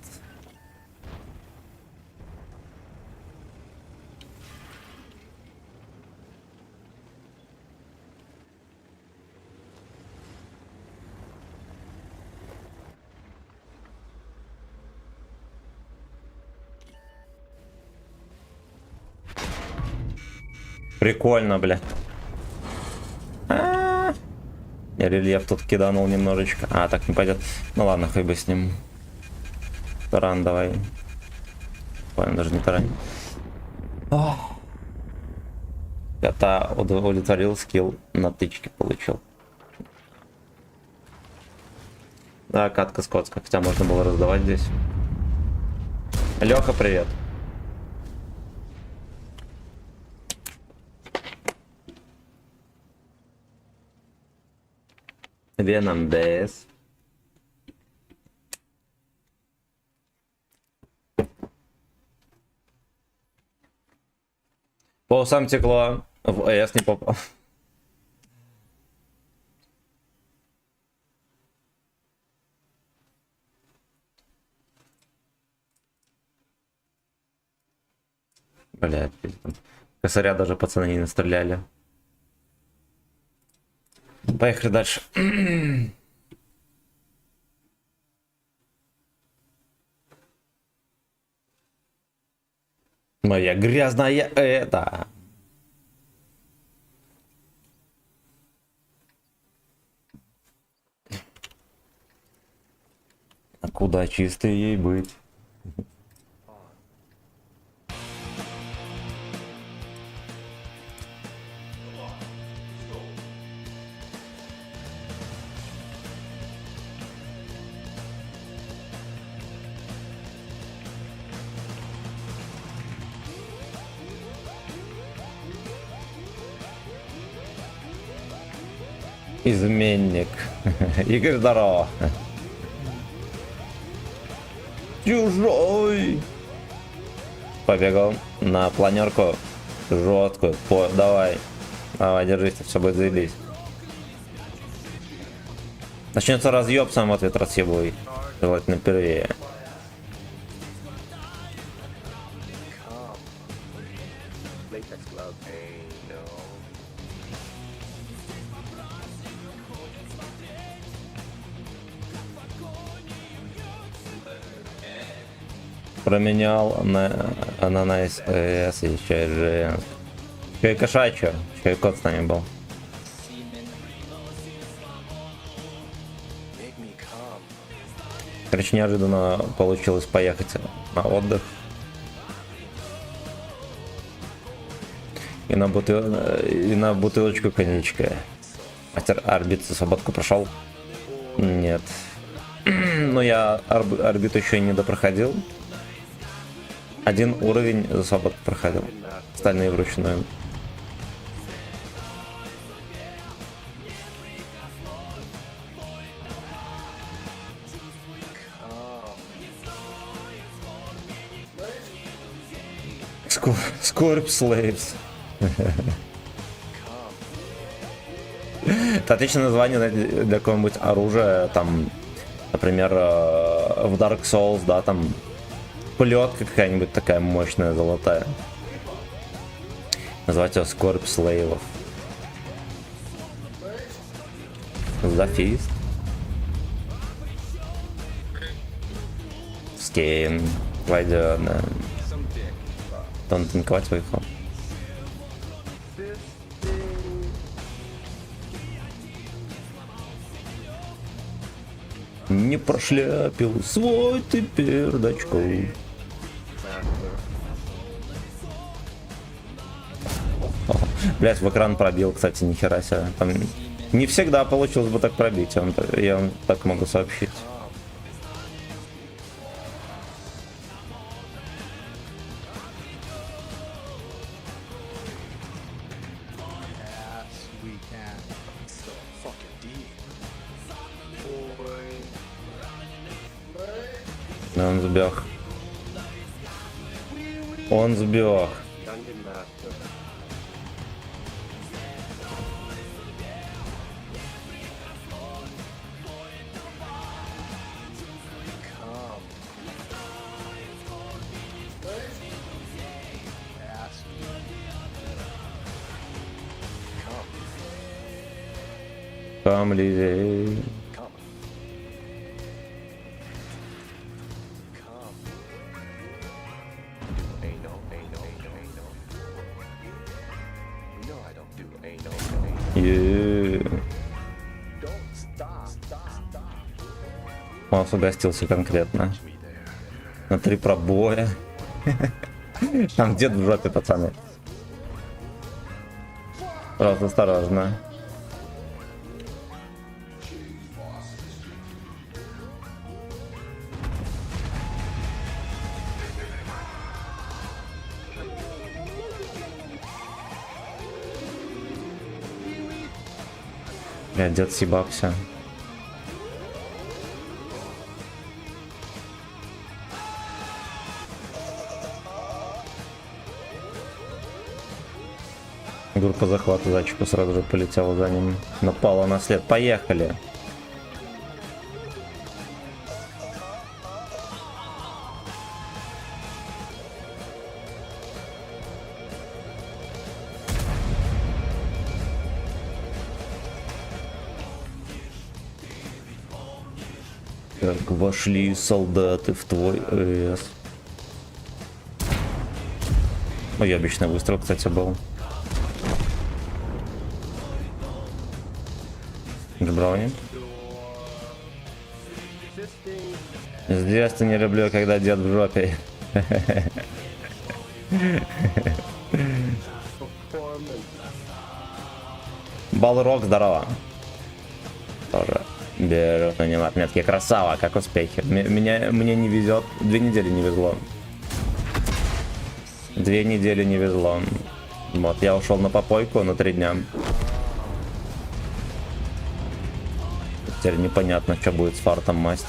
Speaker 1: Прикольно, бля. Я рельеф тут киданул немножечко. А, так не пойдет. Ну ладно, хоть бы с ним. Таран давай. Ладно, даже не таран. Это удовлетворил, скилл на тычке получил. Да, катка скотская, хотя можно было раздавать здесь. Леха, привет. Веном ДС. По усам текло, в ЭС не попал. Блядь, пиздец. Косаря даже пацаны не настреляли. Поехали дальше. Моя грязная это. А куда чистой ей быть? Изменник. Игорь, здорово. Чужой. Побегал на планерку жесткую. Давай. Давай, держись, все будет заебись. Начнется разъеб, сам ответ разъебывай. Желательно первее. Променял на СС еще и женск. Еще и кошачью, еще и кот с нами был. Короче, неожиданно получилось поехать на отдых. И на бутылочку коньячка. Мастер орбит свободку прошел? Нет. Но я орбиту еще и не допроходил. Один уровень за свободку проходил. Остальные вручную. Scorp Slaves. Это отличное название для какого-нибудь оружия, там, например, в Dark Souls, да, там плетка какая-нибудь такая мощная, золотая. Назвать его Scorp Slaves. Зафист. Скейн. Пойдет, да. Он танковать выехал. Не прошляпил свой ты пердачку. Блять, в экран пробил, кстати, нихера себе. Там не всегда получилось бы так пробить, я вам так могу сообщить. Он сбег. Он сбег. Камли. Маус угостился конкретно. На 3 пробоя. Там дед в жопе, пацаны. Просто осторожно. Бля, дед съебался. Группа захвата зайчику сразу же полетела за ним. Напала на след. Поехали. Как вошли солдаты в твой ЭС. Уебищный выстрел, кстати, был. Брауни. С детства не люблю, когда дед в жопе. Балрок, здорово. Тоже беру на него отметки. Красава, как успехи. Мне не везет. 2 недели не везло. 2 недели не везло. Вот, я ушел на попойку на 3 дня. Теперь непонятно, что будет с фартом масти.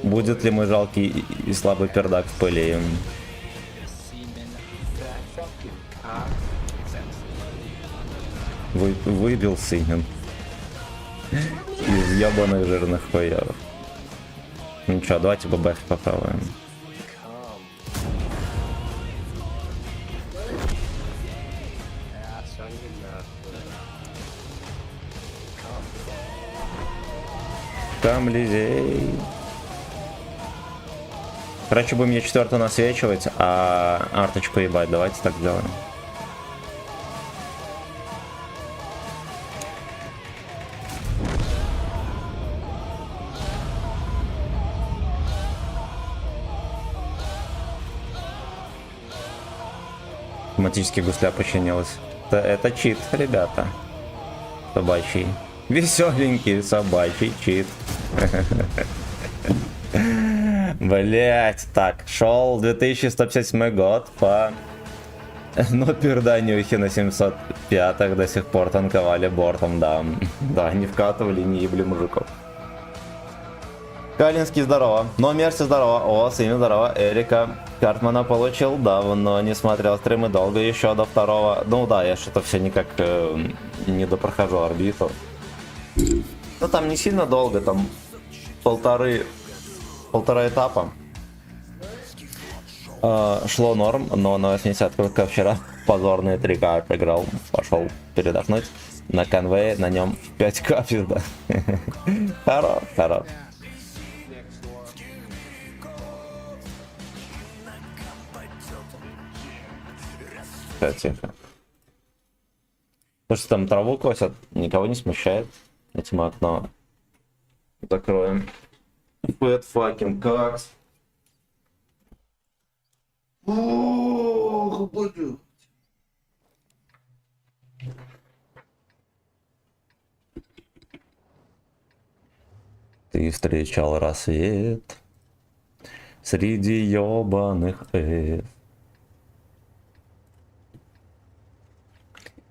Speaker 1: Будет ли мой жалкий и слабый пердак в пыли? Выбил Симен. Из ебаных жирных хуев. Ну что, давайте ББХ попробуем. Там лизей. Короче, будем мне 4-ю насвечивать, а арточку ебать. Давайте так сделаем. Автоматически гусля починилась. Это чит, ребята. Собачий. Веселенький собачий чит. Блять, так, шел 2157 год по перданюхе на 705 до сих пор танковали бортом, да. Да, не вкатывали, не ебли мужиков. Калинский, здорово. Но Мерси, здорово. О, Сыми, здорово. Эрика Картмана получил давно, не смотрел стримы долго, еще до 2-го. Ну да, я что-то все никак не допрохожу орбиту. Ну там не сильно долго, там полтора этапа. Шло норм, но на 80-ку, как вчера, позорные 3К отыграл. Пошел передохнуть на конвее, на нем 5К пизда. Хорош. Тихо. То, что там траву косят, никого не смущает. Этим мы окно закроем. Bad fucking cocks. Ты встречал рассвет среди ёбаных эс.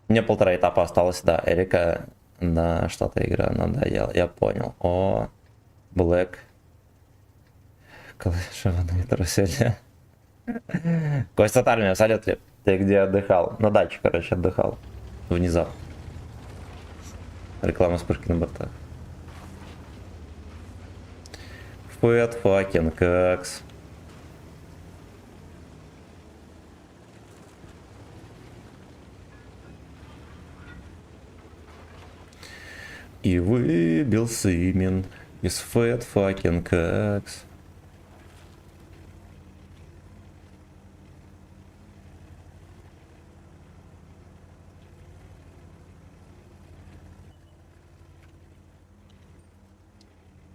Speaker 1: Мне 1,5 этапа осталось, да, Эрика на что-то игра надоела, я понял. О, Блэк. Колышеванные труселя. Костя Тармия, салют, ты где отдыхал? На даче, короче, отдыхал. Внезапно. Реклама вспышки на бортах. Fat fucking cocks. И выбил Симен из Fat fucking cocks.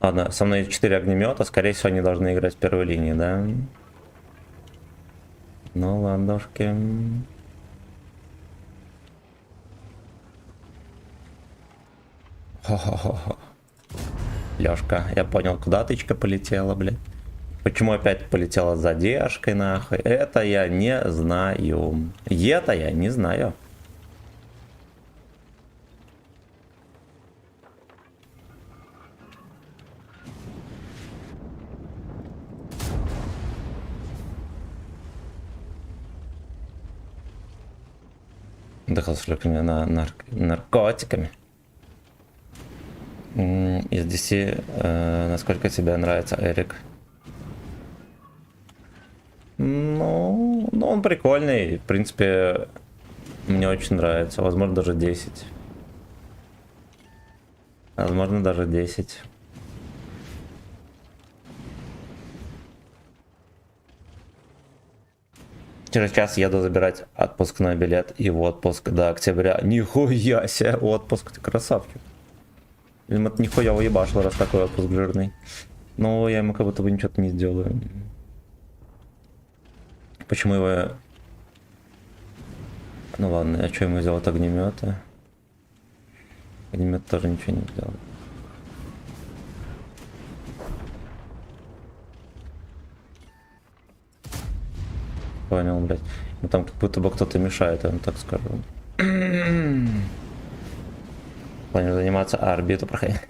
Speaker 1: Ладно, со мной 4 огнемета, скорее всего, они должны играть в первой линии, да? Ну, ладушки. Хо-хо-хо. Лёшка, я понял, куда тычка полетела, блядь. Почему опять полетела с задержкой, нахуй? Это я не знаю. Это я не знаю. Дыхал с легкими наркотиками. Из DC, насколько тебе нравится Эрик? Ну, он прикольный. В принципе, мне очень нравится. Возможно, даже 10. Возможно, даже 10. Через час еду забирать отпускной билет и в отпуск до октября. Нихуя себе отпуск, ты красавчик. Видимо, ты нихуя уебашил, раз такой отпуск жирный. Но я ему как будто бы ничего-то не сделаю. Почему его... Ну ладно, а что ему сделал от огнемета? Огнемет тоже ничего не сделал. Понял, блядь. Ну там как будто бы кто-то мешает, я вам так скажу. Планирую заниматься, а орбиту проходить.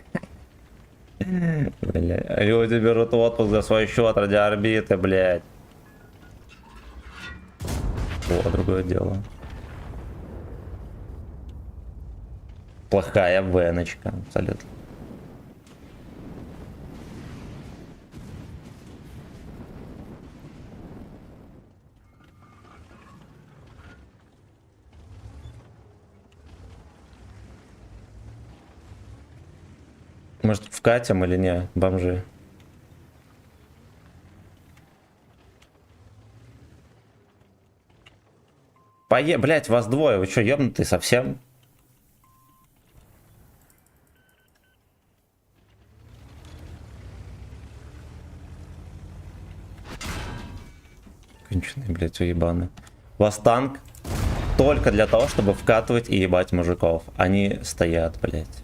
Speaker 1: Блядь. Люди берут отпуск за свой счет ради орбиты, блядь. О, другое дело. Плохая веночка, абсолютно. Может, вкатим или не, бомжи? Блять, вас двое, вы что, ёбнутые совсем? Конченые, блять, уебаны. У вас танк только для того, чтобы вкатывать и ебать мужиков. Они стоят, блять.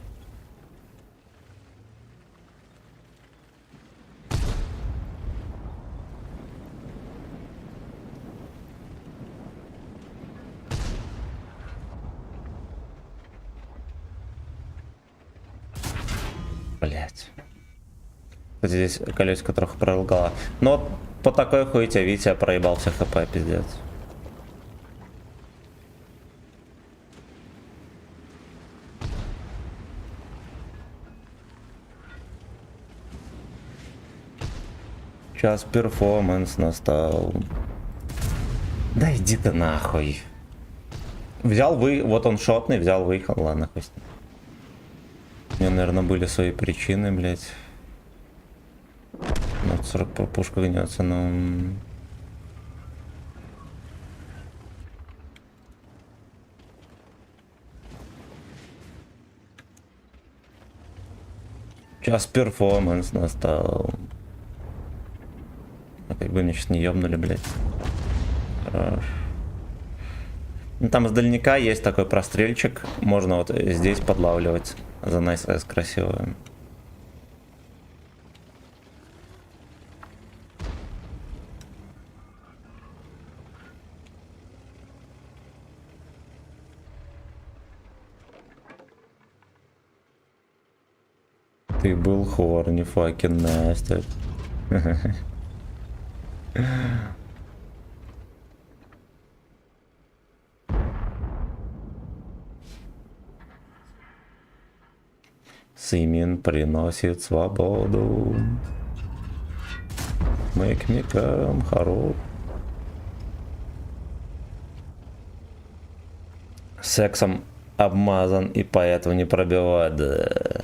Speaker 1: Блять. Кстати, здесь колесико трохи пролгало. Но по такой хуете Витя проебал все хп, пиздец. Сейчас перформанс настал. Да иди ты нахуй. Взял вот он шотный, взял, выехал, ладно, хуй с ним. У меня, наверное, были свои причины, блять. Ну, 40 по пушку гнется, но... Сейчас перформанс настал. А как бы меня сейчас не ёбнули, блять. Хорош. Ну, там с дальника есть такой прострельчик. Можно вот здесь подлавливать. За найс красивую. Ты был хорни, факин Настя. Симин приносит свободу. Make me come хорош. Сексом обмазан и поэтому не пробивает. Да.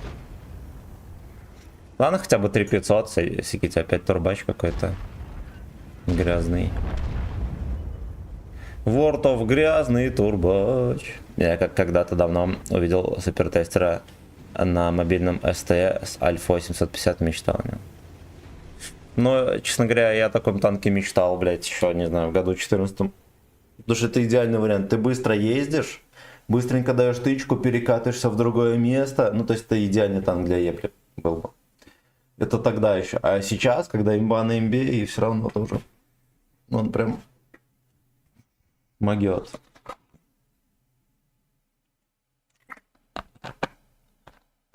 Speaker 1: Ладно, хотя бы 3500, секите опять турбач какой-то грязный. World of грязный турбач. Я как когда-то давно увидел супертестера на мобильном ST с Альфа 850 мечтал. Но, честно говоря, я о таком танке мечтал, блядь, еще, не знаю, в году 14. Потому что это идеальный вариант. Ты быстро ездишь, быстренько даешь тычку, перекатываешься в другое место. Ну, то есть это идеальный танк для епли был бы. Это тогда еще. А сейчас, когда имба на имбе, и все равно тоже. Он прям могет.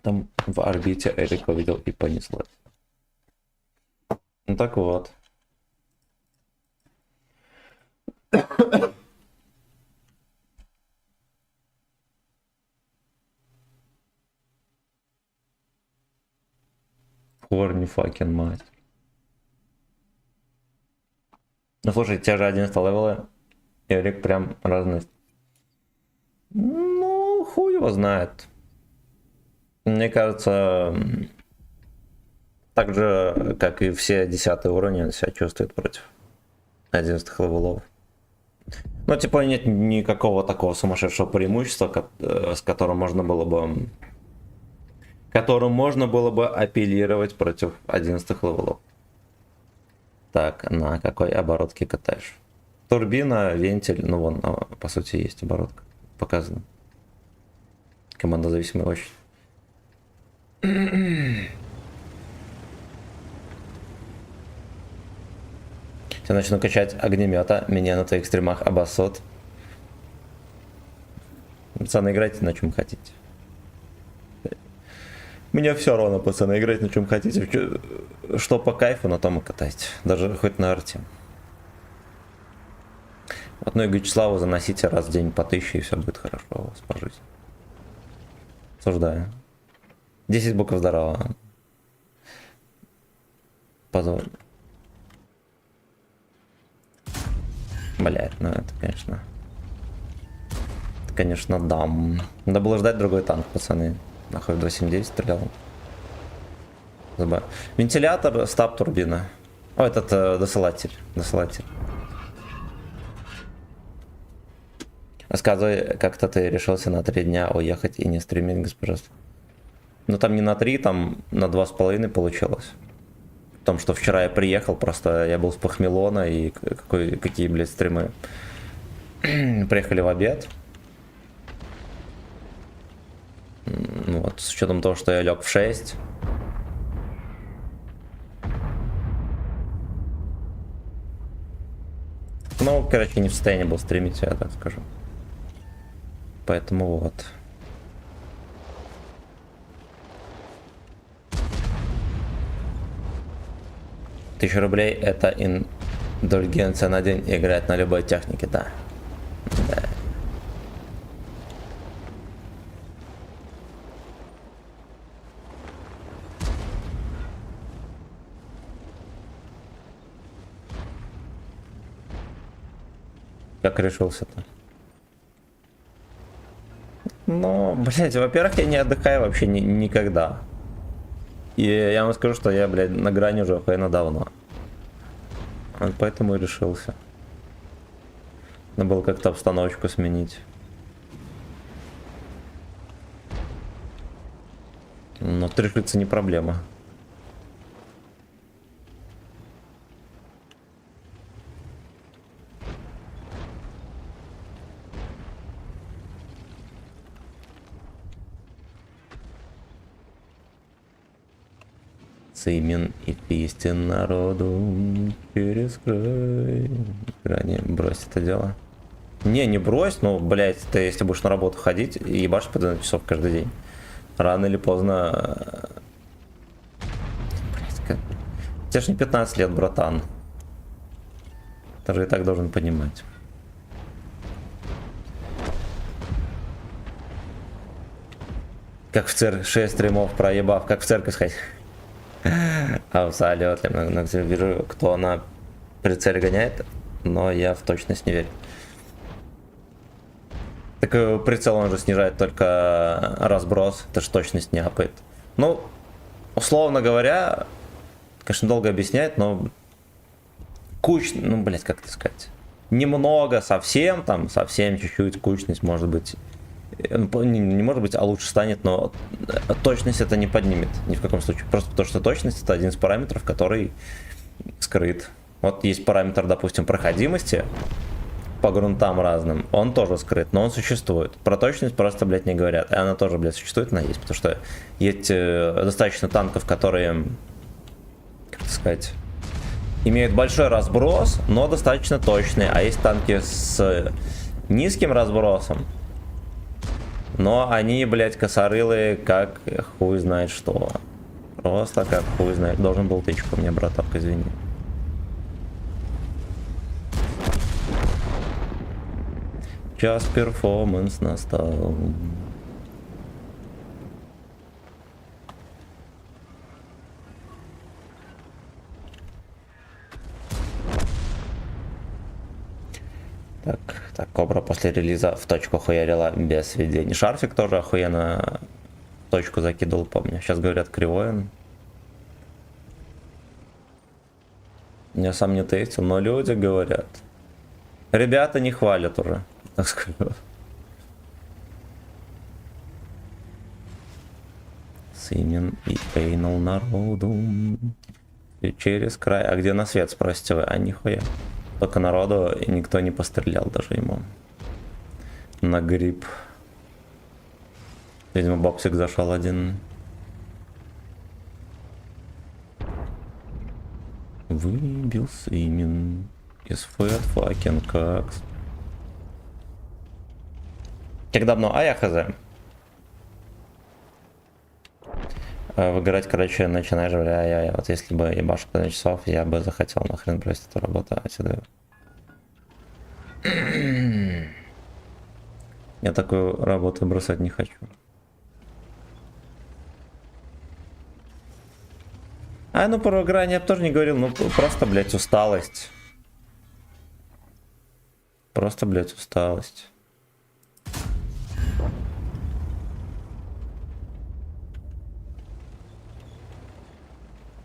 Speaker 1: Там в орбите Эрика увидел и понеслось. Ну так вот. Корни факен мать. Ну слушай, те же 11 левелы, Эрик прям разность. Ну, хуй его знает. Мне кажется, так же, как и все 10 уровни, он себя чувствует против 11 левелов. Ну, типа, нет никакого такого сумасшедшего преимущества, с которым можно было бы... Которым можно было бы апеллировать против 11 левелов. Так, на какой оборотке катаешь? Турбина, вентиль, ну вон, по сути, есть оборотка. Показано. Командозависимая очень. Я начну качать огнемета, меня на твоих стримах обоссут. Пацаны, играйте на чем хотите. Мне все равно, пацаны, играть на чем хотите. Что по кайфу, на том и катайте. Даже хоть на арте. Вот, ну и Вячеславу заносите раз в день по 1000, и все будет хорошо у вас по жизни. Осуждаю. 10 букв здорово. Позволь. Блять, ну это, конечно... Это, конечно, дам. Надо было ждать другой танк, пацаны. Нахуй в 279 стрелял. Забавно. Вентилятор, стаб, турбина. О, этот досылатель. Досылатель. Рассказывай, как-то ты решился на 3 дня уехать и не стримить, госпожа. Ну там не на 3, там на 2,5 получилось. В том, что вчера я приехал, просто я был с похмелона, и какие, блядь, стримы. Приехали в обед. Ну вот, с учетом того, что я лег в 6. Ну, короче, не в состоянии был стримить, я так скажу. Поэтому вот. $1000 это индульгенция на день играть на любой технике, да. Да. Как решился-то? Ну, блядь, во-первых, я не отдыхаю вообще никогда. И я вам скажу, что я, блядь, на грани уже охуенно давно. Вот поэтому и решился. Надо было как-то обстановочку сменить. Но решиться не проблема. Имен и истин народу через край. Грани, брось это дело. Не брось, но, блять, ты если будешь на работу ходить и ебашь по 12 часов каждый день, рано или поздно... Блять, как... Тебе ж не 15 лет, братан. Ты же и так должен понимать. Как в церковь, 6 стримов проебав, как в церковь сходить. Абсолютно. Вижу, кто на прицеле гоняет, но я в точность не верю. Так прицел он же снижает только разброс, это же точность не апает. Ну, условно говоря, конечно, долго объяснять, но кучность, ну, блять, как это сказать, немного, совсем, там, совсем чуть-чуть кучность может быть Не может быть, а лучше станет, но точность это не поднимет ни в каком случае. Просто потому что точность это один из параметров, который скрыт. Вот есть параметр, допустим, проходимости по грунтам разным, он тоже скрыт, но он существует. Про точность просто, блядь, не говорят. И она тоже, блядь, существует, она есть, потому что есть достаточно танков, которые, как это сказать, имеют большой разброс, но достаточно точные. А есть танки с низким разбросом, но они, блядь, косорылые, как хуй знает что. Просто как хуй знает. Должен был тычку мне, браток, извини. Час перформанс настал. Так, Кобра после релиза в точку хуярила без сведений. Шарфик тоже охуенно в точку закидывал, помню. Сейчас говорят кривой он. Я сам не тестил, но люди говорят. Ребята не хвалят уже, так скажу. Симен и Эйнал народу. И через край. А где на свет, спросите вы? А нихуя. Только народу, и никто не пострелял даже ему. На гриб. Видимо, боксик зашел один. Выбил Симен из фэт-факинг какс. Как давно? А я хз. Выиграть, короче, начинаешь, бля, вот если бы ебашил 15 часов, я бы захотел нахрен бросить эту работу отсюда. Я такую работу бросать не хочу. Ну про играние я бы тоже не говорил, ну просто, блядь, усталость. Просто, блядь, усталость.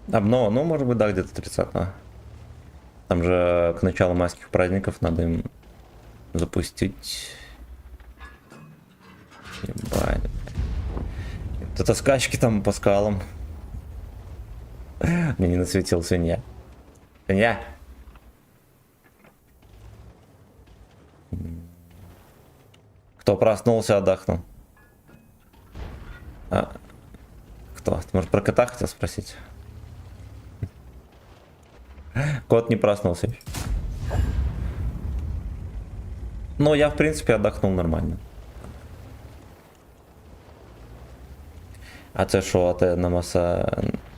Speaker 1: Давно, ну, может быть, да, где-то 30-го. Там же к началу майских праздников надо им запустить. Ебать. Это скачки там по скалам. Мне не насветил свинья. Свинья! Кто проснулся, отдохнул. Кто? Ты, может, про кота хотел спросить? Кот не проснулся еще. Но я, в принципе, отдохнул нормально. А ты шо, ты на массаж...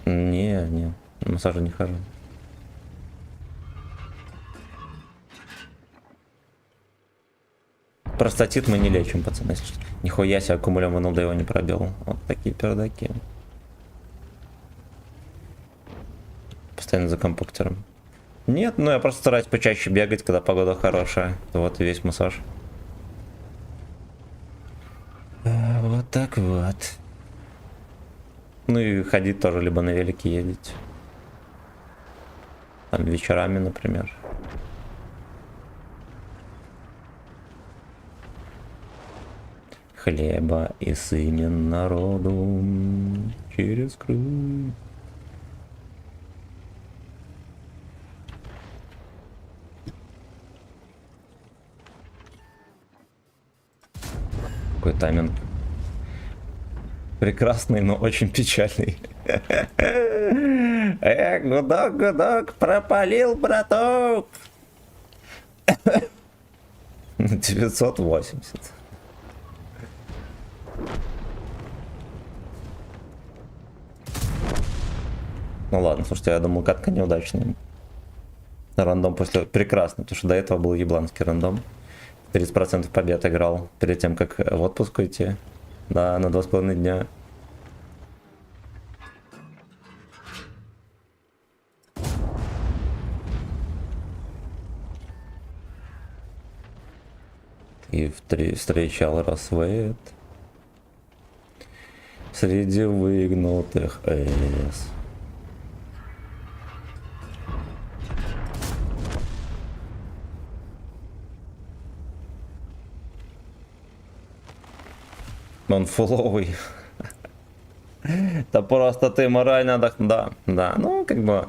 Speaker 1: Не, на массаже не хожу. Простатит мы не лечим, пацаны. Нихуя себе, аккумулем НЛД его не пробил. Вот такие пердаки. Постоянно за компьютером. Нет, ну я просто стараюсь почаще бегать, когда погода хорошая. Вот и весь массаж. Вот так вот. Ну и ходить тоже, либо на велике ездить. Там вечерами, например. Хлеба и сымен народу через край. Какой тайминг. Прекрасный, но очень печальный. Гудок, пропалил, браток. 980. Ну ладно, слушайте, я думал, катка неудачная. Рандом после... Прекрасно, потому что до этого был ебланский рандом. 30% побед играл перед тем, как в отпуск уйти. Да, на 2,5 дня. И встречал рассвет среди выгнутых эс. Он фуловый. Да просто ты морально да, ну как бы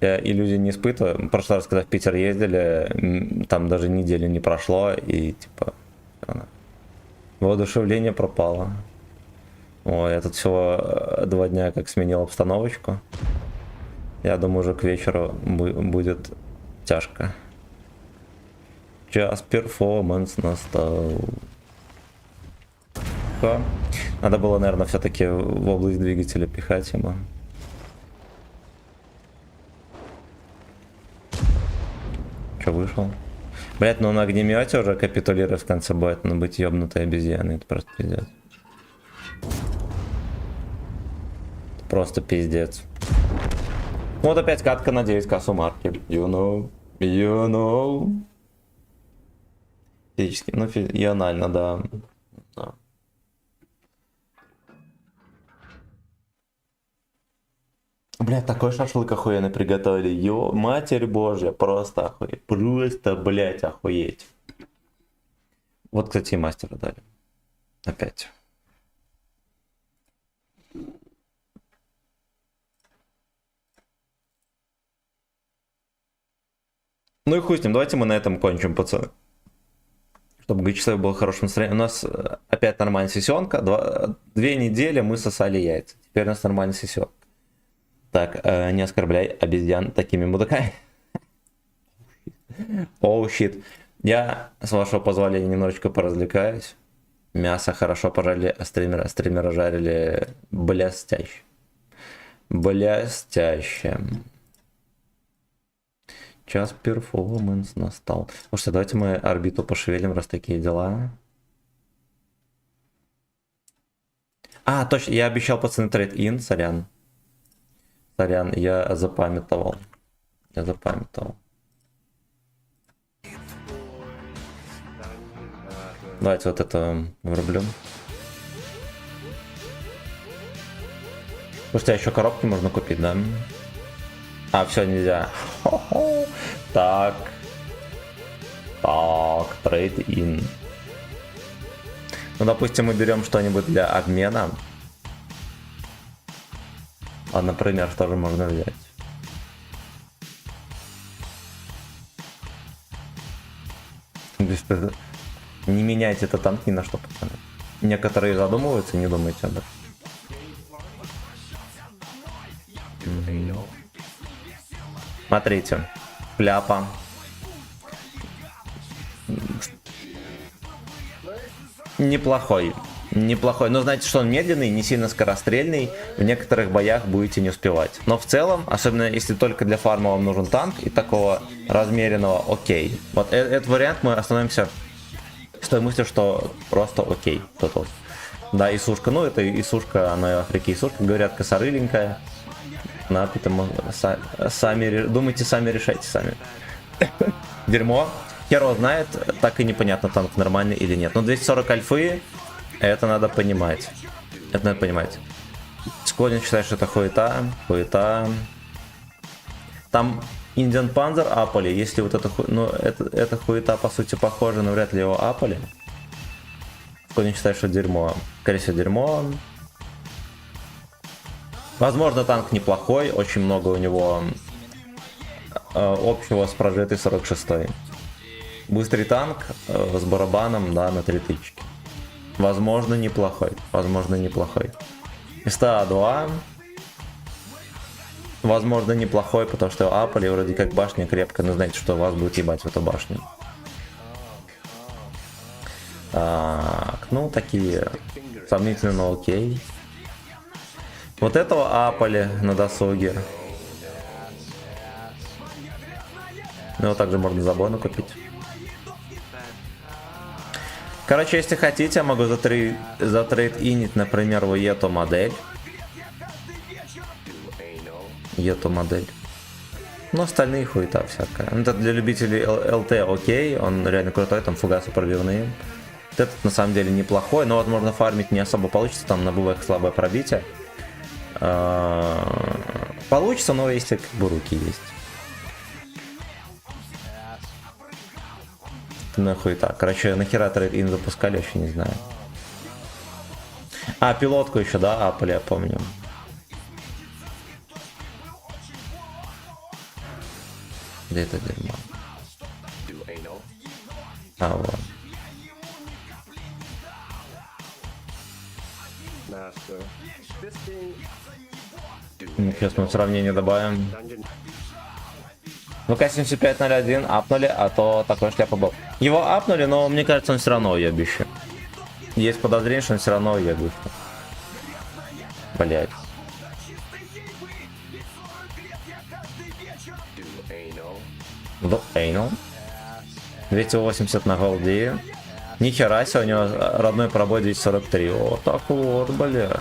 Speaker 1: я иллюзий не испытываю. В прошлый раз, когда в Питер ездили, там даже недели не прошло, и типа воодушевление пропало. Ой, я тут всего 2 дня как сменил обстановочку. Я думаю, уже к вечеру будет тяжко. Час перформанс настал. Надо было, наверное, все-таки в область двигателя пихать ему. Че, вышел? Блять, ну на огнемете уже капитулировать в конце будет, но быть ёбнутой обезьяной, это просто пиздец. Просто пиздец. Вот опять катка на 9к марки. You know. Физически, ну и анально, да. Блядь, такой шашлык охуенный приготовили. Ё, матерь божья, просто охуеть. Просто, блядь, охуеть. Вот, кстати, и мастера дали. Опять. Ну и хуй с ним, давайте мы на этом кончим, пацаны. Чтобы ГЧС было хорошее настроение. У нас опять нормальная сессионка. 2 недели мы сосали яйца. Теперь у нас нормальная сессионка. Так, не оскорбляй обезьян такими мудаками. Оу, щит. Я, с вашего позволения, немножечко поразвлекаюсь. Мясо хорошо пожарили, а стримера жарили блестяще. Блестяще. Час перформанс настал. Слушайте, давайте мы орбиту пошевелим, раз такие дела. А, точно, я обещал пацаны трейд-ин, сорян. Сорян, я запамятовал. Давайте вот это врублю. Слушайте, а еще коробки можно купить, да? А, все, нельзя. Хо-хо. Так, трейд-ин. Ну, допустим, мы берем что-нибудь для обмена. А, например, что же можно взять? Не меняйте этот танк ни на что, пацаны. Некоторые задумываются, не думайте об этом. Смотрите, пляпа. Неплохой. Но знаете, что он медленный, не сильно скорострельный. В некоторых боях будете не успевать. Но в целом, особенно если только для фарма вам нужен танк и такого размеренного, окей. Вот этот вариант мы остановимся с той мыслью, что просто окей. Тут. Да, Исушка. Ну, это Исушка, она и в Африке Исушка. Говорят, косорыленькая. На, поэтому думайте сами, решайте сами. Дерьмо. Хер его знает, так и непонятно, танк нормальный или нет. Но 240 альфы, это надо понимать. Склонен считать, что это хуета. Там Indian Panzer апали, если вот это эта хуета по сути похожа, но вряд ли его апали. Склонен считать, что дерьмо. Скорее всего, дерьмо. Возможно, танк неплохой, очень много у него общего с прожитой 46-й. Быстрый танк с барабаном, да, на 3 тычки. Возможно, неплохой. СТА-2. Возможно, неплохой, потому что апали вроде как башня крепкая, но знаете, что вас будет ебать в эту башню. Так, ну, такие сомнительно, но окей. Вот этого апали на досуге. Ну, также можно забойно купить. Короче, если хотите, я могу затрейд-инить, например, в эту модель. Но остальные хуета всякая. Это для любителей ЛТ окей, он реально крутой, там фугасы пробивные. Этот на самом деле неплохой, но возможно фармить не особо получится, там на БВХ слабое пробитие. Получится, но если как бы руки есть. Нахуй так. Короче, нахера трейд-ин запускали, вообще не знаю. А, пилотку еще, да, Apple, я помню. Где это дерьмо? А, вот. Сейчас мы сравнение добавим. ВК-7501 апнули, а то такой шляпа был. Его апнули, но мне кажется, он все равно уебище. Есть подозрение, что он все равно уебище. Блять. Do anal. 280 на голде. Нихера себе, у него родной пробой 243. Вот так вот, бля.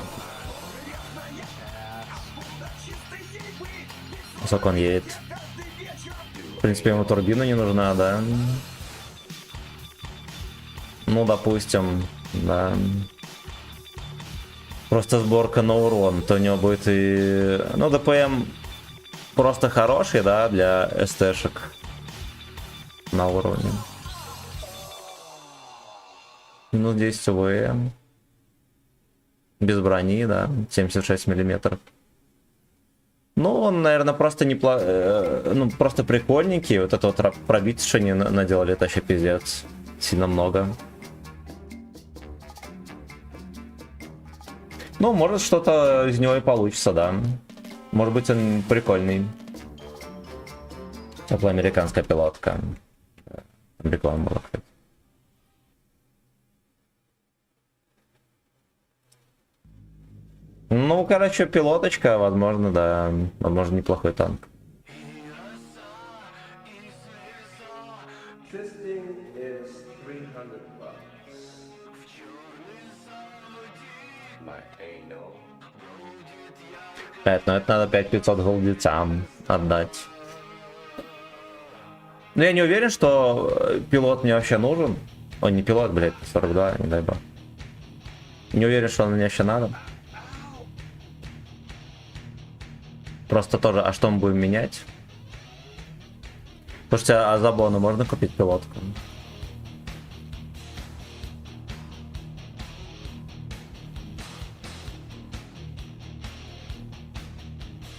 Speaker 1: Сколько он едет? В принципе, ему турбина не нужна, да? Ну, допустим, да. Просто сборка на урон, то у него будет и... Ну, ДПМ просто хороший, да, для СТ-шек на уровне. Ну, здесь УВМ. Без брони, да, 76 миллиметров. Ну, он, наверное, просто ну, просто прикольненький. Вот это вот пробить, что они наделали, это вообще пиздец. Сильно много. Ну, может, что-то из него и получится, да. Может быть, он прикольный. Теплая американская пилотка. Реклама была, кстати. Ну, короче, пилоточка, возможно, да. Возможно, неплохой танк. Опять, ну это надо 5500 голдицам отдать. Но я не уверен, что пилот мне вообще нужен. Ой, не пилот, блядь, 42, не дай бог. Не уверен, что он мне вообще надо. Просто тоже, а что мы будем менять? Слушайте, а за бону можно купить пилотку?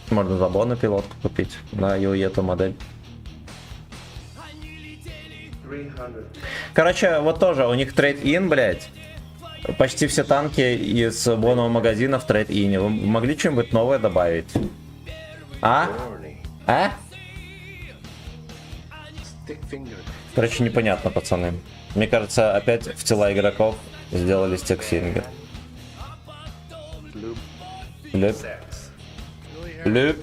Speaker 1: Можно за бону пилотку купить, да, и эту модель. Короче, вот тоже у них трейд-ин, блядь. Почти все танки из бонового магазина в трейд-ине. Вы могли что-нибудь новое добавить? А? А? Короче, непонятно, пацаны. Мне кажется, опять в тела игроков сделали стикфингер. Люб. Люб.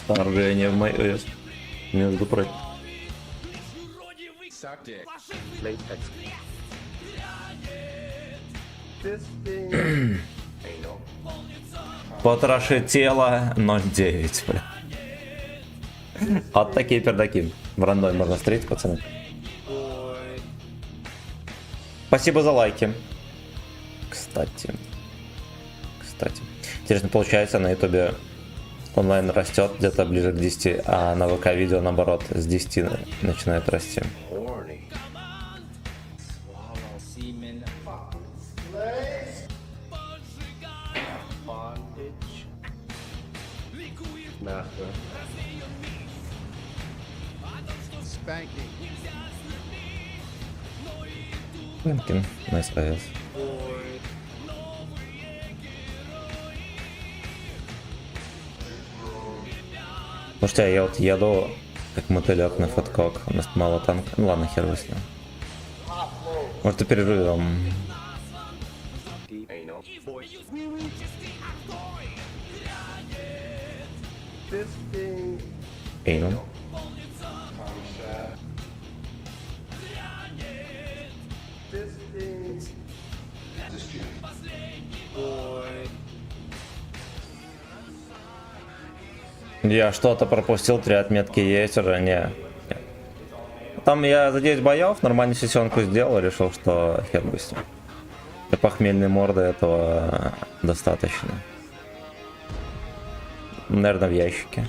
Speaker 1: Вторжение в мой ОС. Между прочим. Потроши тело 0.9, бля. Вот такие пердаки. В рандоме можно встретить, пацаны. Спасибо за лайки. Кстати. Интересно, получается, на ютубе онлайн растет где-то ближе к 10, а на ВК видео наоборот с 10 начинает расти. Пенкин, на СКС. Слушайте, я вот еду как мотылек на фоткок. У нас мало танка. Ну ладно, хер с ним. Может, и переживем. Эйну. Я что-то пропустил, 3 отметки есть уже, не. Там я за 9 боев нормальную сессионку сделал, решил, что хер бы с ним. Для похмельной морды этого достаточно. Наверное, в ящике.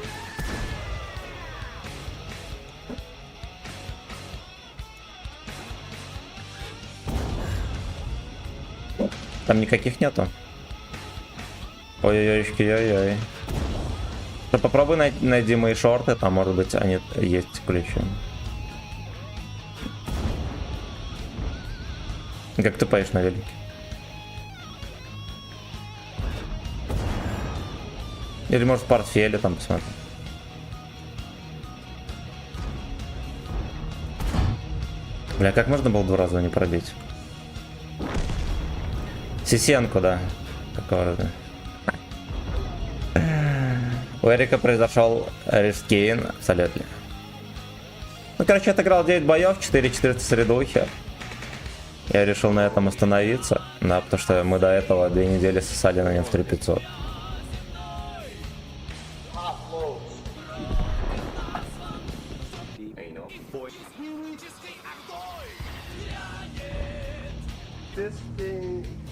Speaker 1: Там никаких нету. Ой-ой-ой, ой-ой. Попробуй найди мои шорты, там может быть они есть ключи. Как ты поешь на велике? Или может в портфеле там посмотри. Бля, как можно было 2 раза не пробить? Сисенко, да. Такого рода. У Эрика произошел рискейн, абсолютно. Ну, короче, я отыграл 9 боев, 4-14 средухи. Я решил на этом остановиться, да, потому что мы до этого 2 недели сосали на нем в 3500.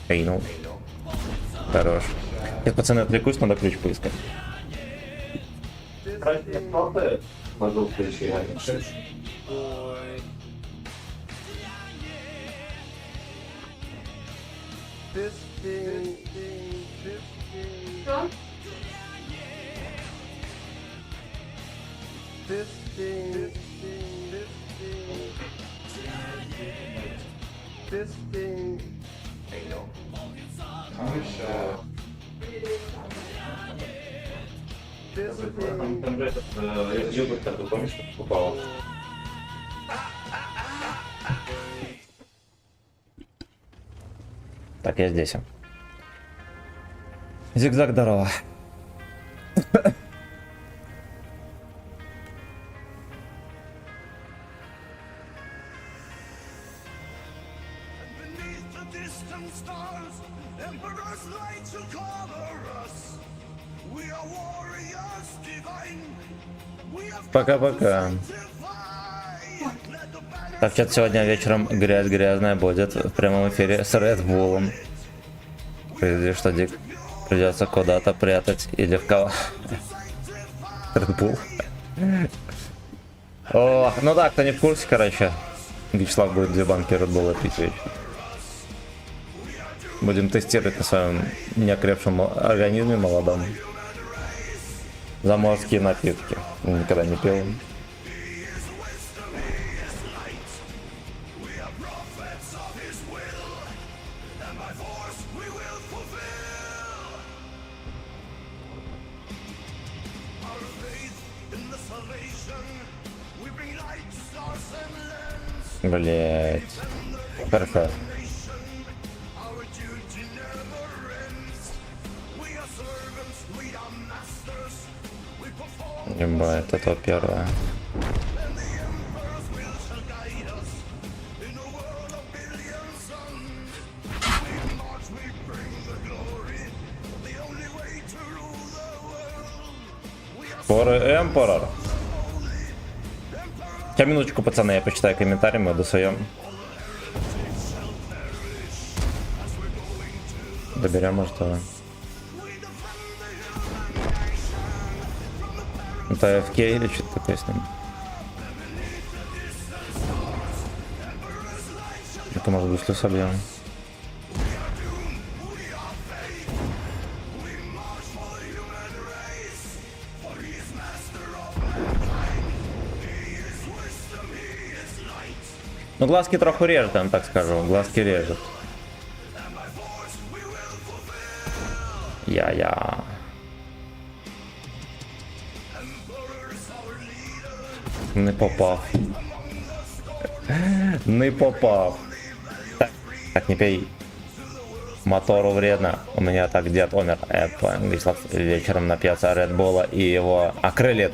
Speaker 1: Эй, ну. Хорош. Сейчас, пацаны, отвлекусь, надо ключ поискать. Так, я здесь. Зигзаг здорово. Пока-пока. Так, что-то сегодня вечером грязная будет в прямом эфире с Red Bull'ом. Или что, Дик? Придется куда-то прятать или в кого? Red Bull. О, ну да, кто не в курсе, короче. Вячеслав будет 2 банки Red Bull пить вечером. Будем тестировать на своем неокрепшем организме молодом. Заморские напитки. Никогда не пил. Блять. Хорошо. Ебать, это первое. Эмперор. Сейчас минуточку, пацаны, я почитаю комментарии, мы досоем. Доберем, может, его. Это АФК или что-то такое с ним? Это может быть слюс объем. Ну, глазки трохи режет, я вам так скажу. Глазки режет. Я. Не попав. Не попав. Так, не пей. Мотору вредно. У меня так дед умер. Вячеслав вечером напьется Red Bull и его окрылит.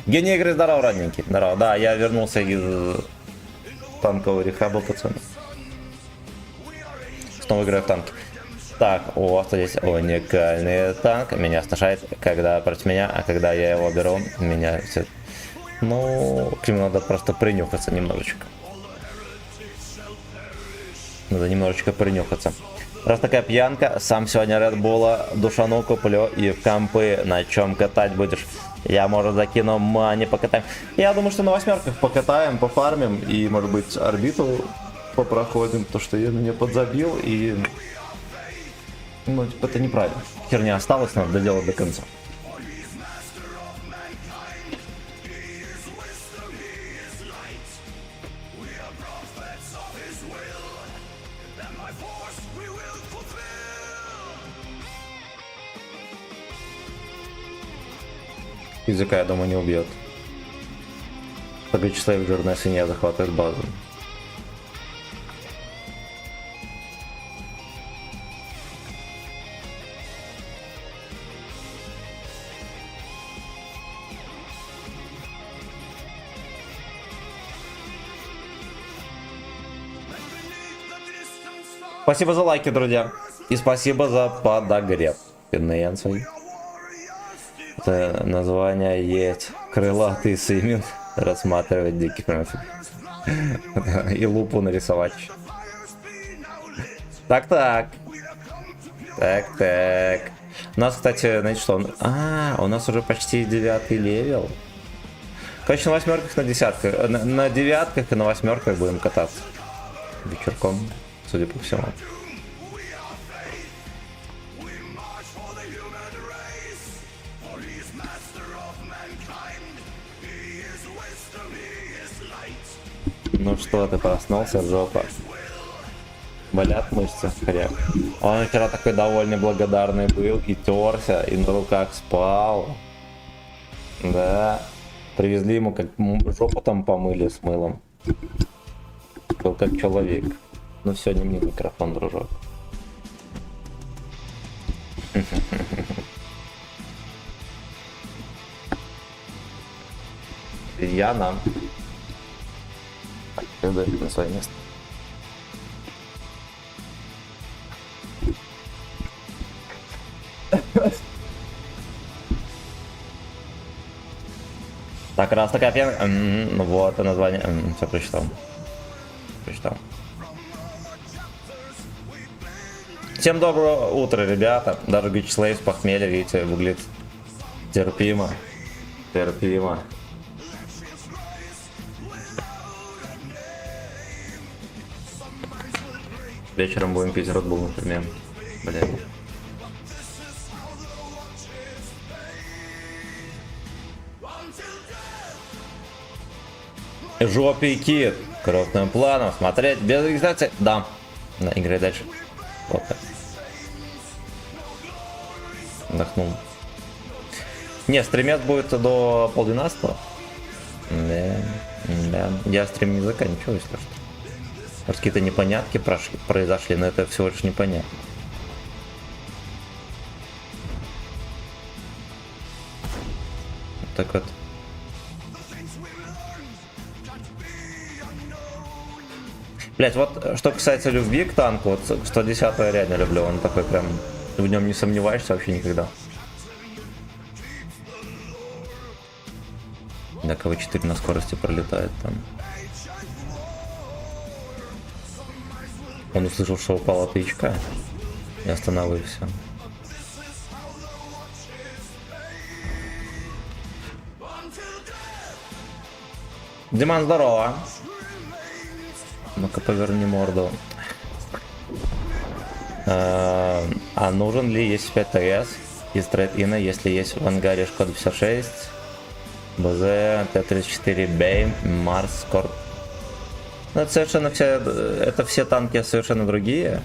Speaker 1: Гений игры, здорово, родненький. Здорово. Да, я вернулся из танкового рехаба, пацаны. Снова играю в танки. Так, о, здесь уникальный танк. Меня сношает, когда против меня, а когда я его беру, меня все... Ну, к нему надо просто принюхаться немножечко. Надо немножечко принюхаться. Раз такая пьянка, сам сегодня Red Bull душану куплю и в компы, на чем катать будешь. Я, может, закину мани покатаем. Я думаю, что на 8-ках покатаем, пофармим и, может быть, орбиту попроходим, то что я на нее подзабил и... Ну, типа, это неправильно. Херня осталась, надо доделать до конца. Языка, я думаю, не убьет. Только числа в жирная свинья захватывает базу. Спасибо за лайки, друзья. И спасибо за подогрев. Пененций. Это название есть. Крылатый сымин. Рассматривать дикий профиль. И лупу нарисовать. Так. У нас, кстати, знаете что? У нас уже почти 9-й левел. Короче, на восьмерках, на десятках. На девятках и на восьмерках будем кататься. Вечерком, судя по всему. Ну что, ты проснулся, жопа? Болят мышцы? Хряк. Он вчера такой довольный, благодарный был, и терся, и на руках спал. Да. Привезли ему, как жопу там помыли с мылом. Был как человек. Ну все, не мне микрофон, дружок. Я нам. На свое место. Так, раз такая пенка. Ну вот, название. Все прочитал. Всем доброго утра, ребята. Даже Гичслейв с похмелья, видите, выглядит терпимо. Вечером будем пить Red Bull, например. Блин. Жопий кит. Крупным планом. Смотреть без регистрации. Да. Играй дальше. Вот так. Вдохнул. Не, стримец будет до 11:30. Да. Я стрим не заканчиваю, если что. Может, какие-то непонятки произошли, но это всего лишь непонятно. Так вот. Блять, вот что касается любви к танку, вот 110 я реально люблю, он такой прям, в нем не сомневаешься вообще никогда. Да, КВ-4 на скорости пролетает там. Он услышал, что упала тычка и остановился. Диман, здорово. Ну-ка, поверни морду. А нужен ли есть 5 ТС из трейд-ина, если есть в ангаре Шкода 56, БЗ, Т-34, Бейм, Марс, Скорп? Ну, это совершенно это все танки совершенно другие.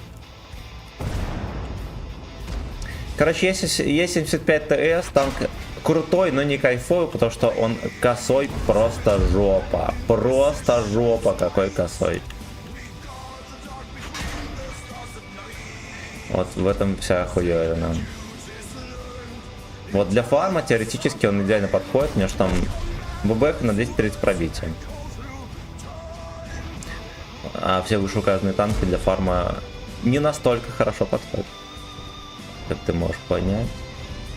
Speaker 1: Короче, Е75 ТС танк крутой, но не кайфовый, потому что он косой просто жопа. Просто жопа какой косой. Вот в этом вся хуёвина. Вот для фарма теоретически он идеально подходит, у меня же там ББХ на 230 пробития. А все вышеуказанные танки для фарма не настолько хорошо подходят. Как ты можешь понять.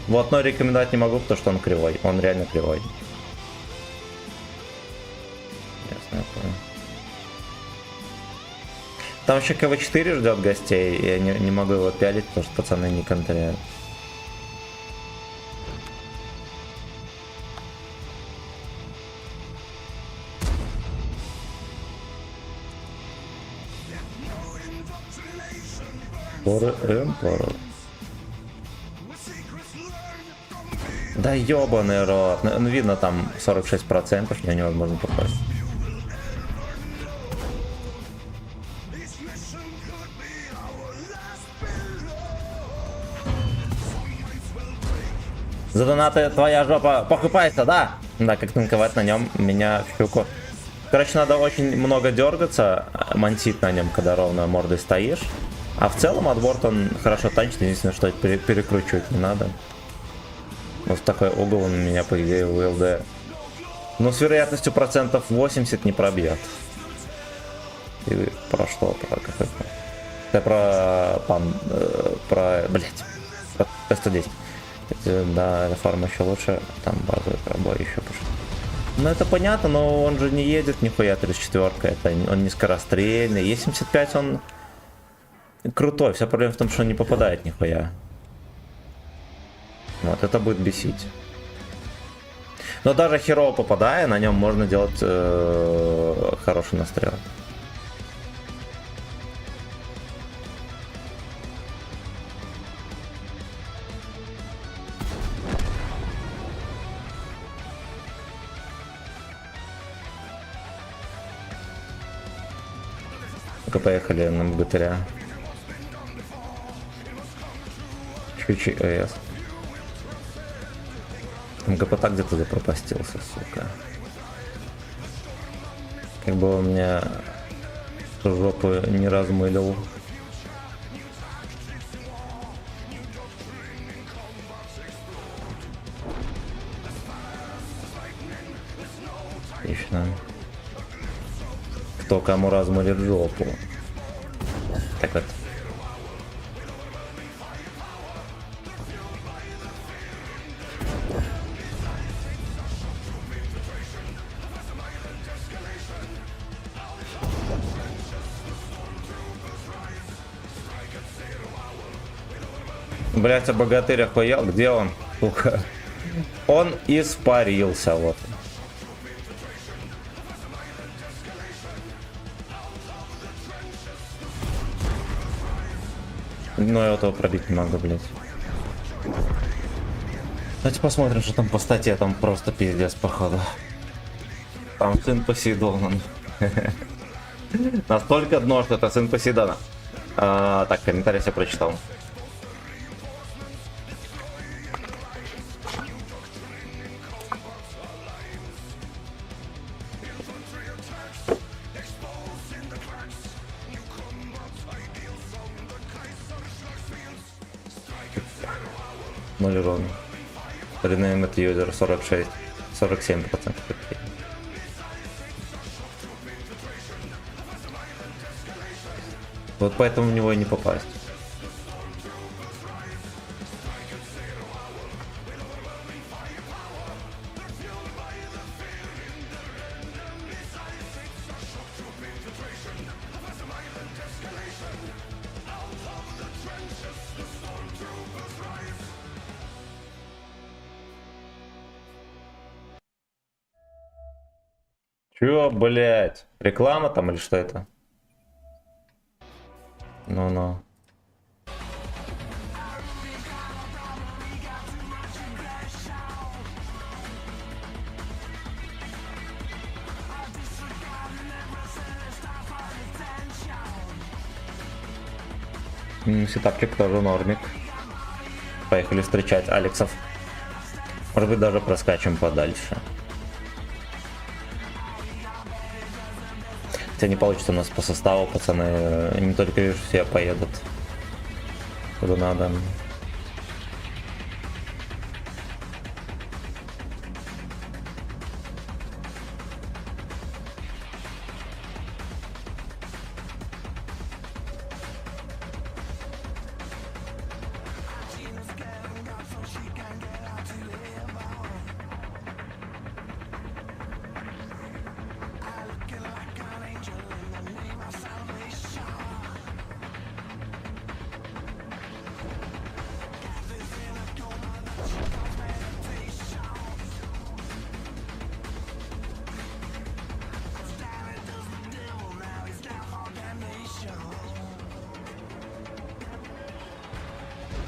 Speaker 1: Вот, но рекомендовать не могу, потому что он кривой. Он реально кривой. Ясно, я понял. Там еще КВ-4 ждет гостей, и я не могу его пялить, потому что пацаны не контролируют. Emperor. Да ёбаный рот. Ну, видно, там 46%, в него невозможно попасть. За донаты твоя жопа покупается, да? Да, как танковать на нем меня в щуку. Короче, надо очень много дергаться, мансить на нем, когда ровно мордой стоишь. А в целом отборт он хорошо танчит, единственное, что перекручивать не надо. Вот в такой угол он меня, по идее, в ЛД. Но с вероятностью процентов 80 не пробьет. И про что? Про какой-то... Это про... Блять. Про Т-110. Да, реформа еще лучше. Там базовый пробой еще пошел. Ну это понятно, но он же не едет нихуя 34-ка. Это он не скорострельный. Е75 он крутой. Вся проблема в том, что он не попадает нихуя. Вот, это будет бесить. Но даже херово попадая, на нем можно делать хороший настрел. Ну-ка, поехали на богатыря. Чуть-чуть АЭС. МГП где-то запропастился, сука. Как бы он меня жопу не размылил. Отлично. Кто кому размылит жопу. Так вот. Блять, а богатырь охуел? Где он? Сука. Он испарился, вот. Но я этого пробить не могу, блять. Давайте посмотрим, что там по статье. Там просто пиздец, походу. Там сын Посейдона. Настолько дно, что это сын Посейдона. Так, комментарий я прочитал. Ноль ровно. Rename user 46, 47%. Вот поэтому в него и не попасть. Чё, блять? Реклама там или что это? Ну-ну. Сетапчик тоже нормик. Поехали встречать Алексов. Может быть, даже проскачем подальше. Хотя не получится у нас по составу, пацаны. Не только лишь все поедут куда надо.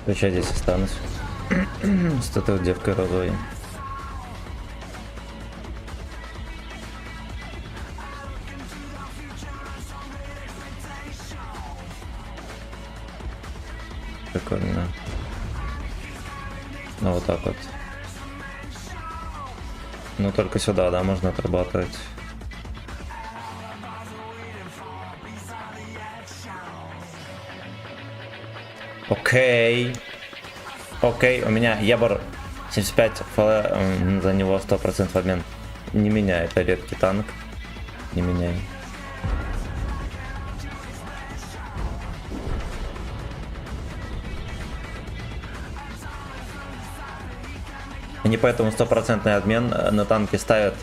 Speaker 1: Сейчас здесь останусь. С этой вот девкой розовой. Прикольно. Ну вот так вот. Ну только сюда, да, можно отрабатывать. Окей. Окей, у меня Ебор 75 ФЛ, за него 100% обмен. Не меняй, это редкий танк. Не меняй. Они поэтому 100% обмен на танки ставят,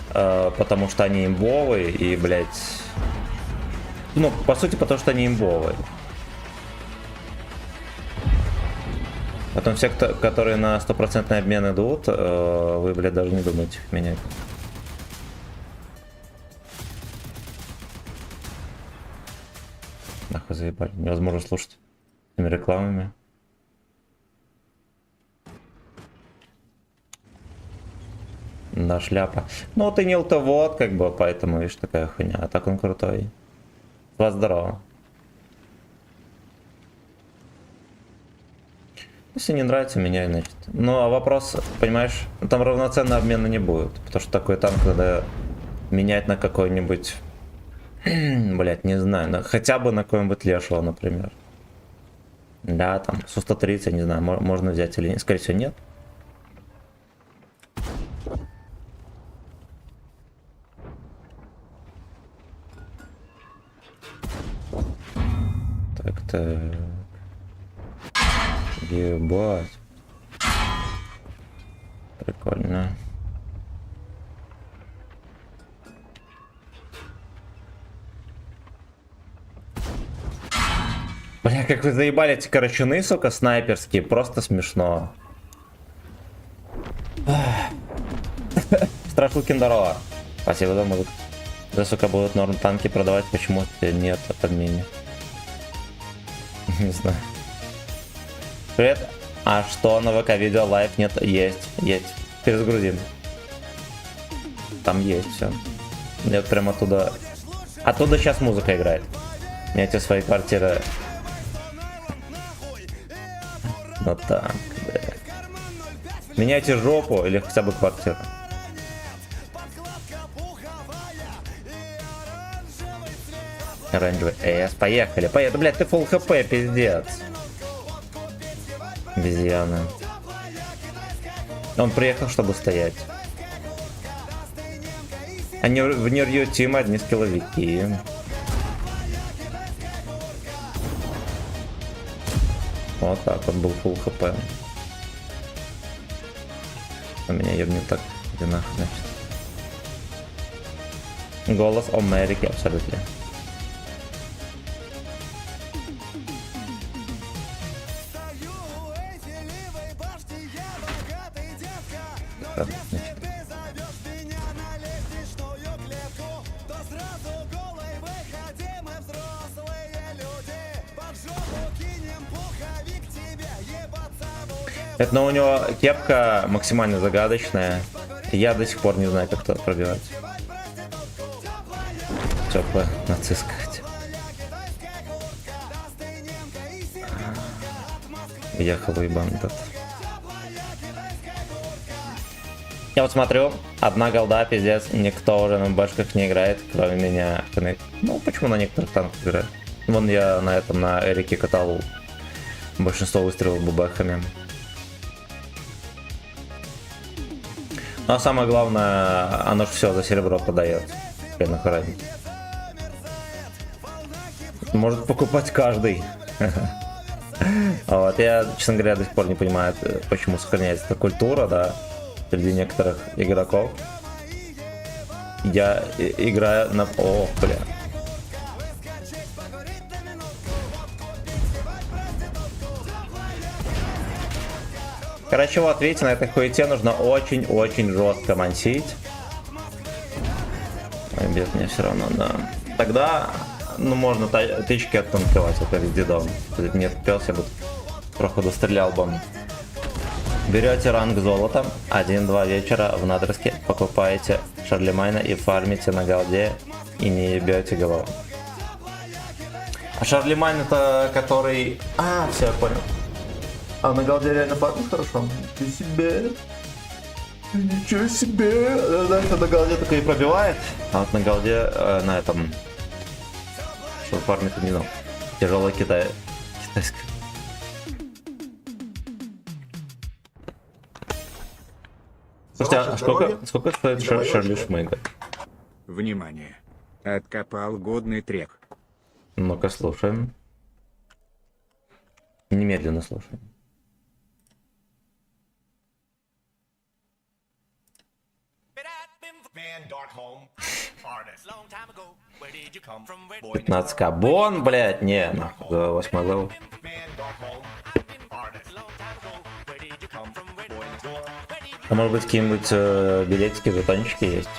Speaker 1: потому что они имбовые и, блять. Ну, по сути, потому что они имбовые. Потом все, которые на 100% обмен идут, вы, блядь, даже не думаете их менять. Нахуй заебали. Невозможно слушать этими рекламами. Да, шляпа. Ну, ты не лтовод, как бы, поэтому, видишь, такая хуйня. А так он крутой. С вас здорово. Если не нравится, меняй, значит. Ну, а вопрос, понимаешь, там равноценного обмена не будет. Потому что такой танк надо менять на какой-нибудь... Блять, не знаю. Хотя бы на какой-нибудь Лешего, например. Да, там, Су-130, не знаю, можно взять или нет. Скорее всего, нет. Так-то... Ебать. Прикольно. Бля, как вы заебали эти карачуны, сука, снайперские. Просто смешно. Страшилкин, здорово. Спасибо за музыку. Да, сука, будут норм танки продавать, почему-то нет в подмене. Не знаю. Привет. А что на ВК видео лайв нет? Есть. Перезагрузим. Там есть все. Нет, прям оттуда. Оттуда сейчас музыка играет. Меняйте свои квартиры. Ну так, да. Меняйте жопу или хотя бы квартиру. Оранжевый эс, поехали. Блядь, ты фулл хп, пиздец. Обезьяна. Он приехал, чтобы стоять. Они в Нью Тим одни скилловики. Вот так вот был фулл хп. У меня ебнет так. Где нахуй, значит. Голос Америки, абсолютно. Это, но у него кепка максимально загадочная. Я до сих пор не знаю, как это пробивать. Теплая нацистская. Ехал ебан этот. Я вот смотрю, одна голда, пиздец, никто уже на башках не играет, кроме меня. Ну, почему на некоторых танках играет? Вон я на этом, на Эрике катал большинство выстрелов бубахами. Ну, а самое главное, оно же все за серебро продает. Нахуй. Может покупать каждый. Вот, я, честно говоря, до сих пор не понимаю, почему сохраняется эта культура, да, среди некоторых игроков. Я играю на... О, бля. Короче, вот, видите, на этой хуете нужно очень-очень жестко мансить. Без меня все равно, да. Тогда, ну, можно тычки оттанковать, это везде дом. Нет, пес я буду Проходу стрелял бомб. Берете ранг золота, 1-2 вечера в Надроске, покупаете Шарлемайна и фармите на голде и не ебете голову. А Шарлемайн это который... А, все, я понял. А на голде реально фармит хорошо? Ничего себе. Ничего себе. Знаешь, на голде только и пробивает, а вот на голде, на этом... Что фармит, не знаю. Тяжелая китайская. Слушайте, а сколько стоит Шарли Шмыга?
Speaker 3: Внимание! Откопал годный трек.
Speaker 1: Ну-ка, слушаем. Немедленно слушаем.
Speaker 7: From
Speaker 1: 15к. Бон, блядь, не, нахуй, за 8 левел. А может быть какие-нибудь билетики, жетончики есть?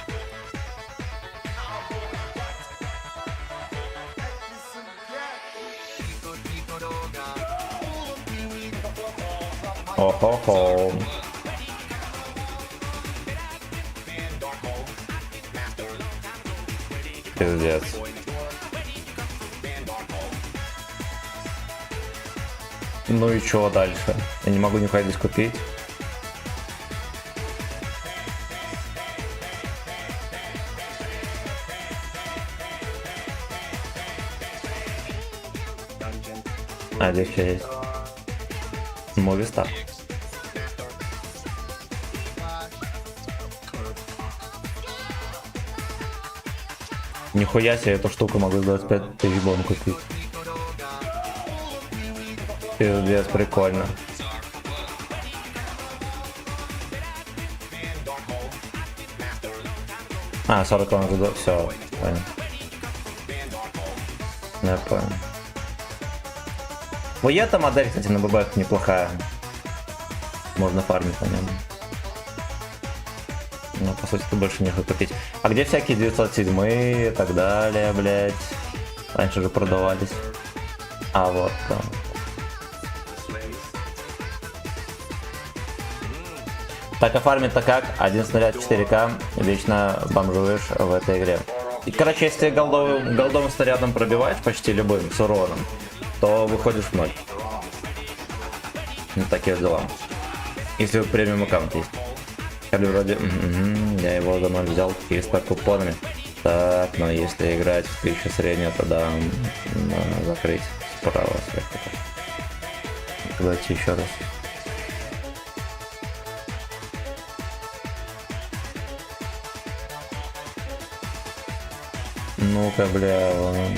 Speaker 1: О-хо-хо. Пиздец. Ну и чё дальше? Я не могу нихуя здесь купить. А, здесь еще есть. Movistar. Нихуя себе, эту штуку могу за 25 тысяч бон купить. Пиздец, прикольно. А, 40 он за... Все, понял. Я понял. Вот эта модель, кстати, на ББ неплохая. Можно фармить по нему. Но по сути больше нехуй купить. А где всякие 907 и так далее, блять? Раньше же продавались. А вот там. Так, а фармить-то как? Один снаряд 4К, вечно бомжуешь в этой игре. И, короче, если голдовым снарядом пробиваешь почти любым с уроном, то выходишь в ноль. Ну, такие дела. Если премиум аккаунт есть. Или вроде, я его за 0 взял чисто купонами. Так, но если играть в 1000 среднего, тогда надо закрыть справа сверху. Давайте еще раз. Ну-ка, бля, вон.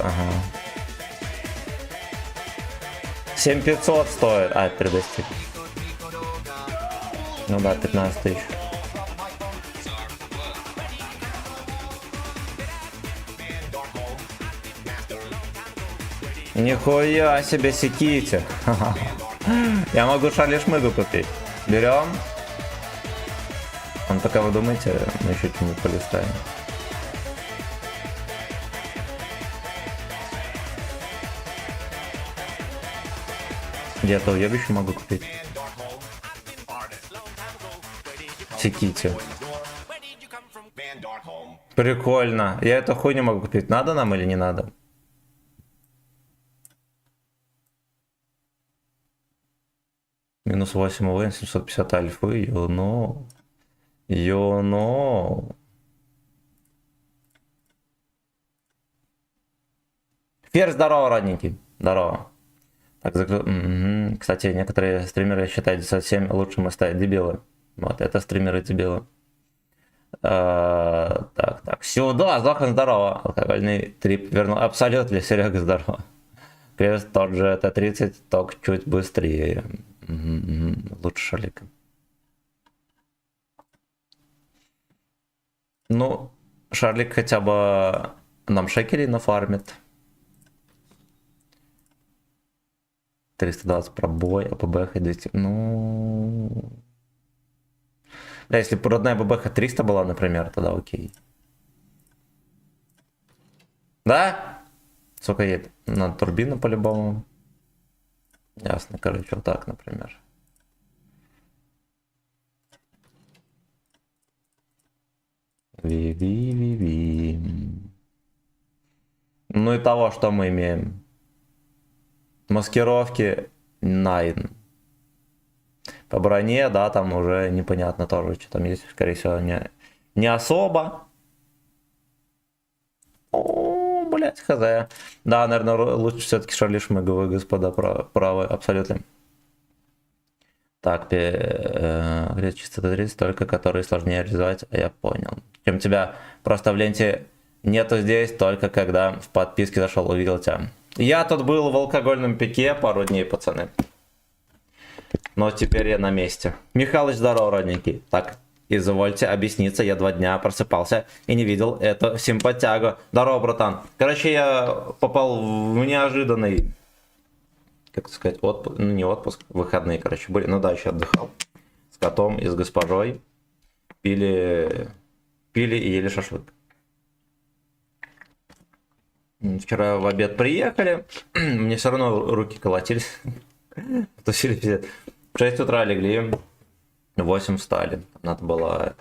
Speaker 1: Ага. 7500 стоит. А, передостиг. Ну да, 15 тысяч. Нихуя себе секите. Я могу Шарли Шмыгу купить. Берем. Ну, пока вы думаете, мы еще что-нибудь полистаем. Где-то уебище могу купить. Секите. Прикольно. Я эту хуйню могу купить. Надо нам или не надо? Минус 8 ОВН, 750 альфы. Йоно. Йоно. Фер, здорово, родненький. Здорово. Так, кстати, некоторые стримеры считают 97 лучшим из дебилы. Вот, это стримеры дебилы. Так, сюда, Зохан, здорово. Алкогольный трип вернул. Абсолютно, Серега, здорово. Крест тот же, Т-30, только чуть быстрее. Лучше Шарлика. Ну, Шарлик хотя бы нам шекелей нафармит. 320 пробой, а ПБХ 200. Ну... Да, если бы родная ББХ 300 была, например, тогда окей. Да? Сука, едет. Надо турбину по-любому. Ясно, короче, вот так, например. Ви-ви-ви-ви. Ну и того, что мы имеем. Маскировки 9. По броне, да, там уже непонятно тоже, что там есть, скорее всего, не особо. О, блять, хз. Да, наверное, лучше все-таки Шарли Шмыга, вы, господа, правы, абсолютно. Так, чисто 30, только которые сложнее реализовать, я понял. Чем тебя просто в ленте нету здесь, только когда в подписке зашел, увидел тебя. Я тут был в алкогольном пике пару дней, пацаны. Но теперь я на месте. Михалыч, здорово, родненький. Так, извольте объясниться, я 2 дня просыпался и не видел эту симпатягу. Здорово, братан. Короче, я попал в неожиданный, как сказать, отпуск, ну не отпуск, выходные, короче, были. Ну да, еще отдыхал. С котом и с госпожой. Пили и ели шашлык. Вчера в обед приехали, мне все равно руки колотились. Тусили пиздец. В 6 утра легли, в 8 встали. Надо было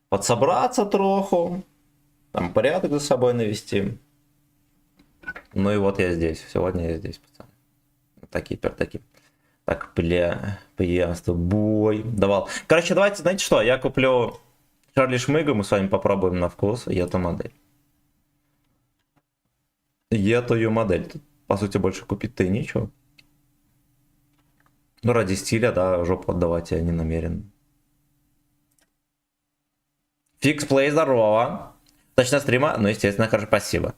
Speaker 1: подсобраться троху, там порядок за собой навести. Ну и вот я здесь, сегодня я здесь, пацаны. Такие пердаки. Так, пьянство, бой, давал. Короче, давайте, знаете что, я куплю Шарли Шмыга, мы с вами попробуем на вкус, и эту модель. И эту ее модель. Тут, по сути, больше купить-то и нечего. Ну, ради стиля, да, жопу отдавать я не намерен. Фиксплей, здорово. Точно стрима, ну, естественно, хорошо, спасибо.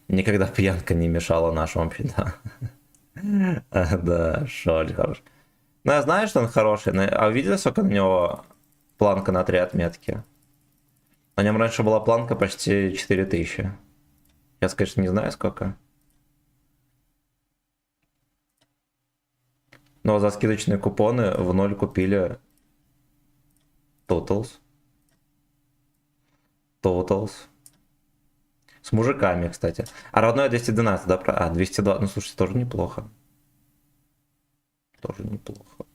Speaker 1: Никогда пьянка не мешала нашему, вообще, да. Да, Шоль хорош. Ну, я знаю, что он хороший, а видели, сколько на него планка на 3 отметки? На нем раньше была планка почти 4000. Сейчас, конечно, не знаю, сколько. Но за скидочные купоны в 0 купили Totals. С мужиками, кстати. А родное 212, да? А, 202. Ну, слушайте, тоже неплохо. Тоже неплохо.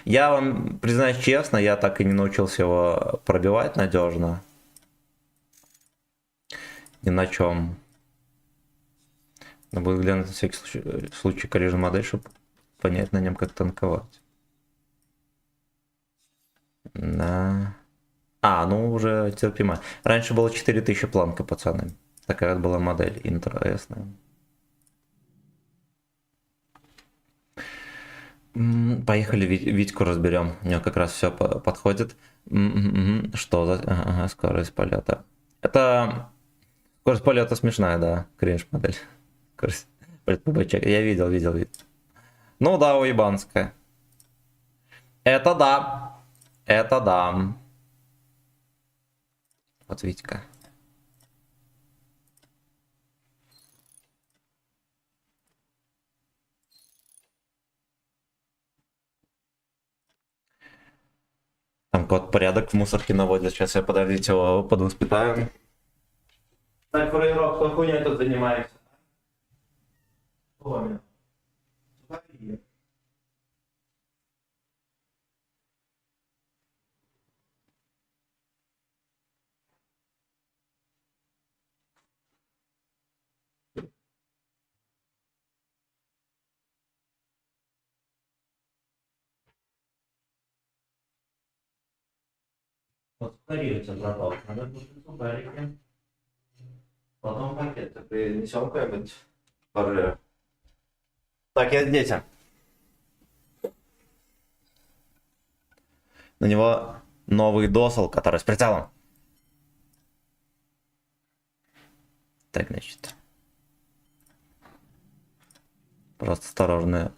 Speaker 1: Я вам признаюсь честно, я так и не научился его пробивать надежно. Ни на чем. Но буду глянуть на всякий случай коллижн модель, чтобы понять на нем, как танковать. Да. А, ну уже терпимо. Раньше было 4000 планка, пацаны. Такая вот была модель интересная. Поехали, Витьку разберем. У него как раз все подходит. Что за... Ага, скорость полета. Это... Скорость полета смешная, да. Кринж модель. Скорость полета ПБЧ. Я видел. Ну да, уебанская. Это да. Это да. Вот Витька. Там кот порядок в мусорке наводит. Сейчас я, подождите, его подвоспитаю. Так, фрейрок, кто хуйней тут занимается? Кто меня? Вот сухариться, браток. Надо будет сухарики. Потом пакет. Принесем какой-нибудь пожрем. Так, я дети. На него новый досл, который с прицелом. Так, значит. Просто осторожно.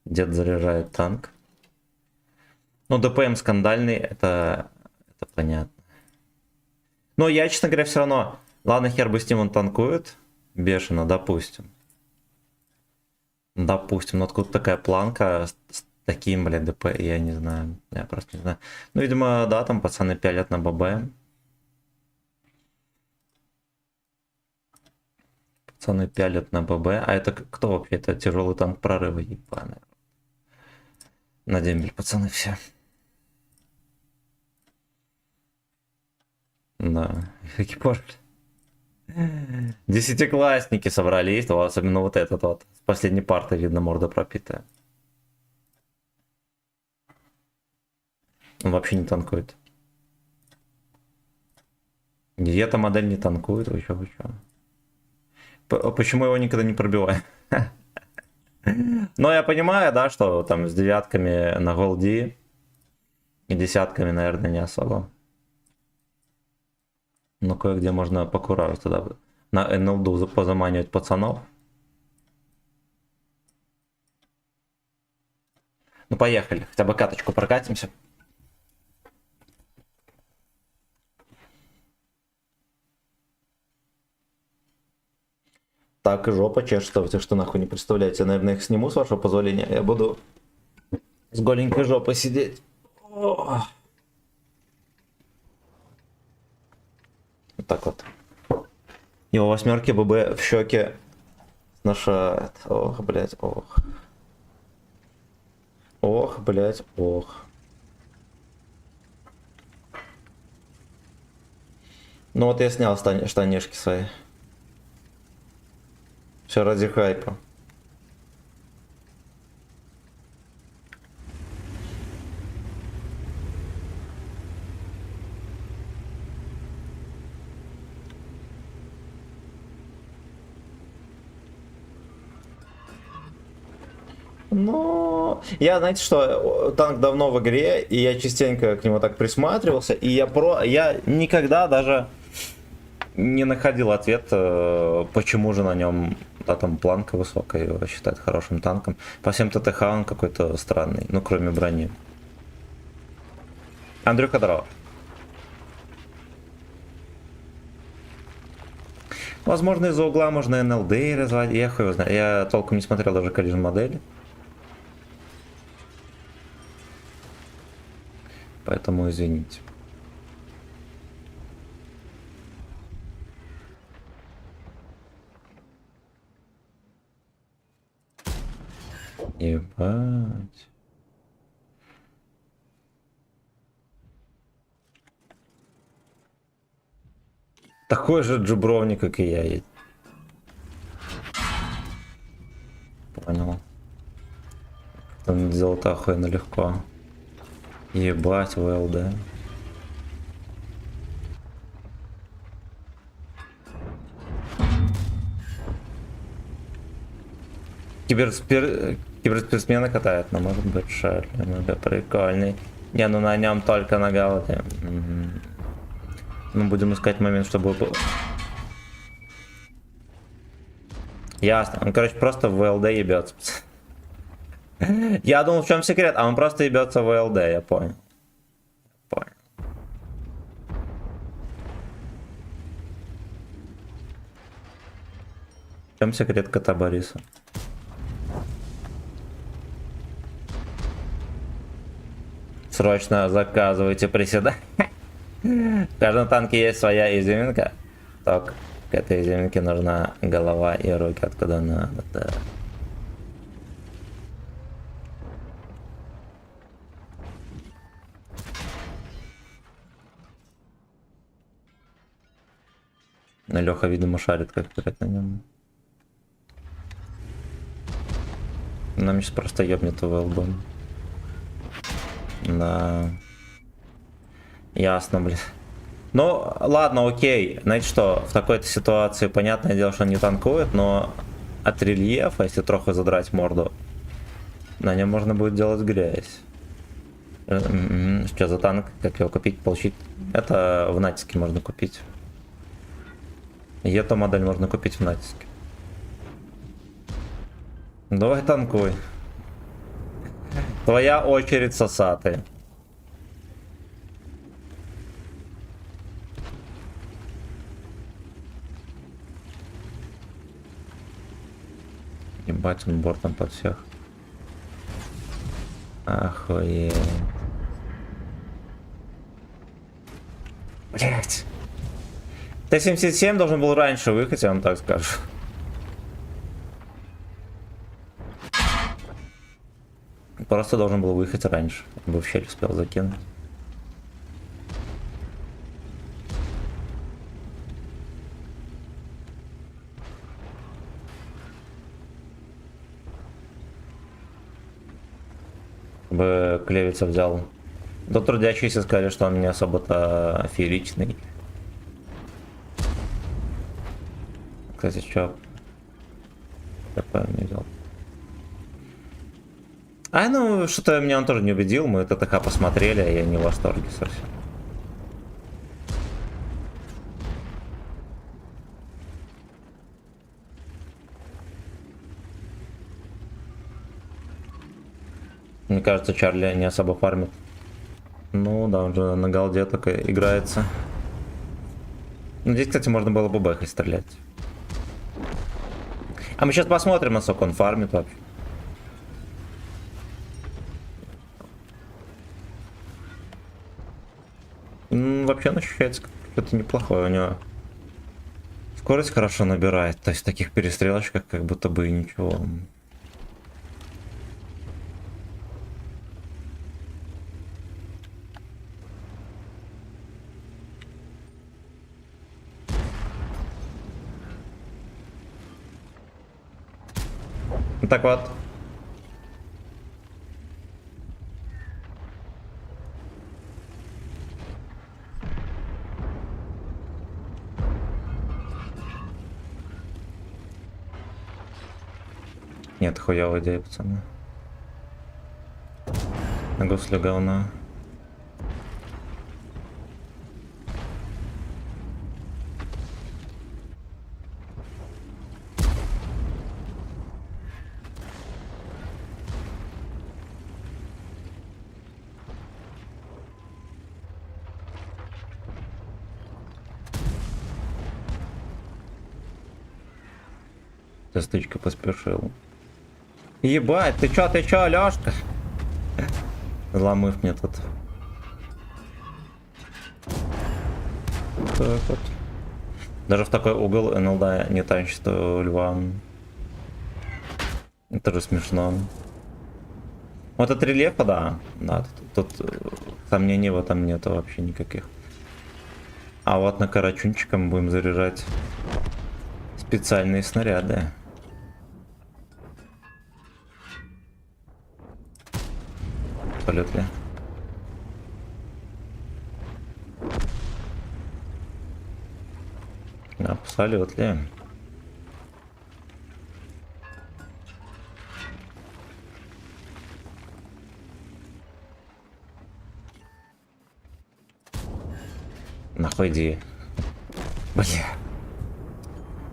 Speaker 1: Дед заряжает танк. Ну, ДПМ скандальный, это понятно. Но я, честно говоря, все равно... Ладно, хер бы с ним он танкует. Бешено, допустим. Допустим, но откуда такая планка с таким, блядь, ДП, я не знаю. Я просто не знаю. Ну, видимо, да, там пацаны пялят на ББ. Пацаны пялят на ББ. А это кто вообще? Это тяжелый танк прорыва, ебаный. На дембель, пацаны, все. Да, экипаж. Десятиклассники собрались, то особенно вот этот вот. С последней парты видно, морда пропитая. Он вообще не танкует. И эта модель не танкует, вы чё? Почему его никогда не пробиваю? Но я понимаю, да, что там с девятками на голди и десятками, наверное, не особо. Но кое-где можно покуражить туда. На НЛДу позаманивать пацанов. Ну поехали, хотя бы каточку прокатимся. Так и жопа чешется в этих штанах, вы не представляете. Наверное, их сниму, с вашего позволения. Я буду с голенькой жопой сидеть. О. Вот так вот. Его восьмерки ББ в щеке сношает. Ох, блять, ох. Ох, блять, ох. Ну вот я снял штанишки свои. Все ради хайпа. Но я, знаете что, танк давно в игре, и я частенько к нему так присматривался, и я никогда даже не находил ответ, почему же на нем, да, там планка высокая, его считают хорошим танком. По всем ТТХ он какой-то странный, ну кроме брони. Андрюха, здорово. Возможно, из-за угла можно НЛД разводить, я хуй его знаю. Я толком не смотрел даже коллижн модели. Поэтому извините. Ебать. Такой же джубровник, как и я. Понял. Он сделал это охуенно легко. Ебать, ВЛД. Киберспортсмена катает, но может быть шар, много прикольный. Не, ну на нем только на галде. Угу. Мы будем искать момент, чтобы... Ясно, он, короче, просто в ВЛД ебется. Я думал, в чем секрет, а он просто ебется в ВЛД, я понял. Понял. В чем секрет кота Бориса? Срочно заказывайте приседания. В каждом танке есть своя изюминка. Так, к этой изюминке нужна голова и руки, откуда надо. Да. Но Леха, видимо, шарит, как играть на нем. Нам сейчас просто ебнет в ЛБ. Да. Ясно, блин. Ну, ладно, окей. Знаете что, в такой-то ситуации, понятное дело, что он не танкует, но от рельефа, если трохи задрать морду, на нем можно будет делать грязь. Что за танк? Как его купить, получить? Это в натиске можно купить. И эту модель можно купить в натиске. Давай танкуй. Твоя очередь, сосатый. Ебать, он бортом под всех. Охуеть. Блять. Т-77 должен был раньше выехать, я вам так скажу. Просто должен был выехать раньше, бы в щель успел закинуть. Бы Клевица взял. Да трудящиеся сказали, что он не особо-то фееричный. Кстати, что? Такое не взял. А ну, что-то меня он тоже не убедил. Мы ТТХ посмотрели, а я не в восторге совсем. Мне кажется, Чарли не особо фармит. Ну да, он же на голде только играется. Ну, здесь, кстати, можно было бы бэхой стрелять. А мы сейчас посмотрим, насколько он фармит вообще. Вообще он ощущается как-то неплохой. У него скорость хорошо набирает. То есть в таких перестрелочках как будто бы и ничего. Так вот. Нет, хуёвая идея, пацаны. На гусле говна. Ты стычка поспешил. Ебать, ты чё, Лёшка? Зломыв мне тут. Так вот. Даже в такой угол НЛД не танчит льва. Это же смешно. Вот от рельефа, да. Да, тут сомнений в этом нету вообще никаких. А вот на карачунчика мы будем заряжать специальные снаряды. Абсолютно. Абсолютно. Нахуй иди. Бля.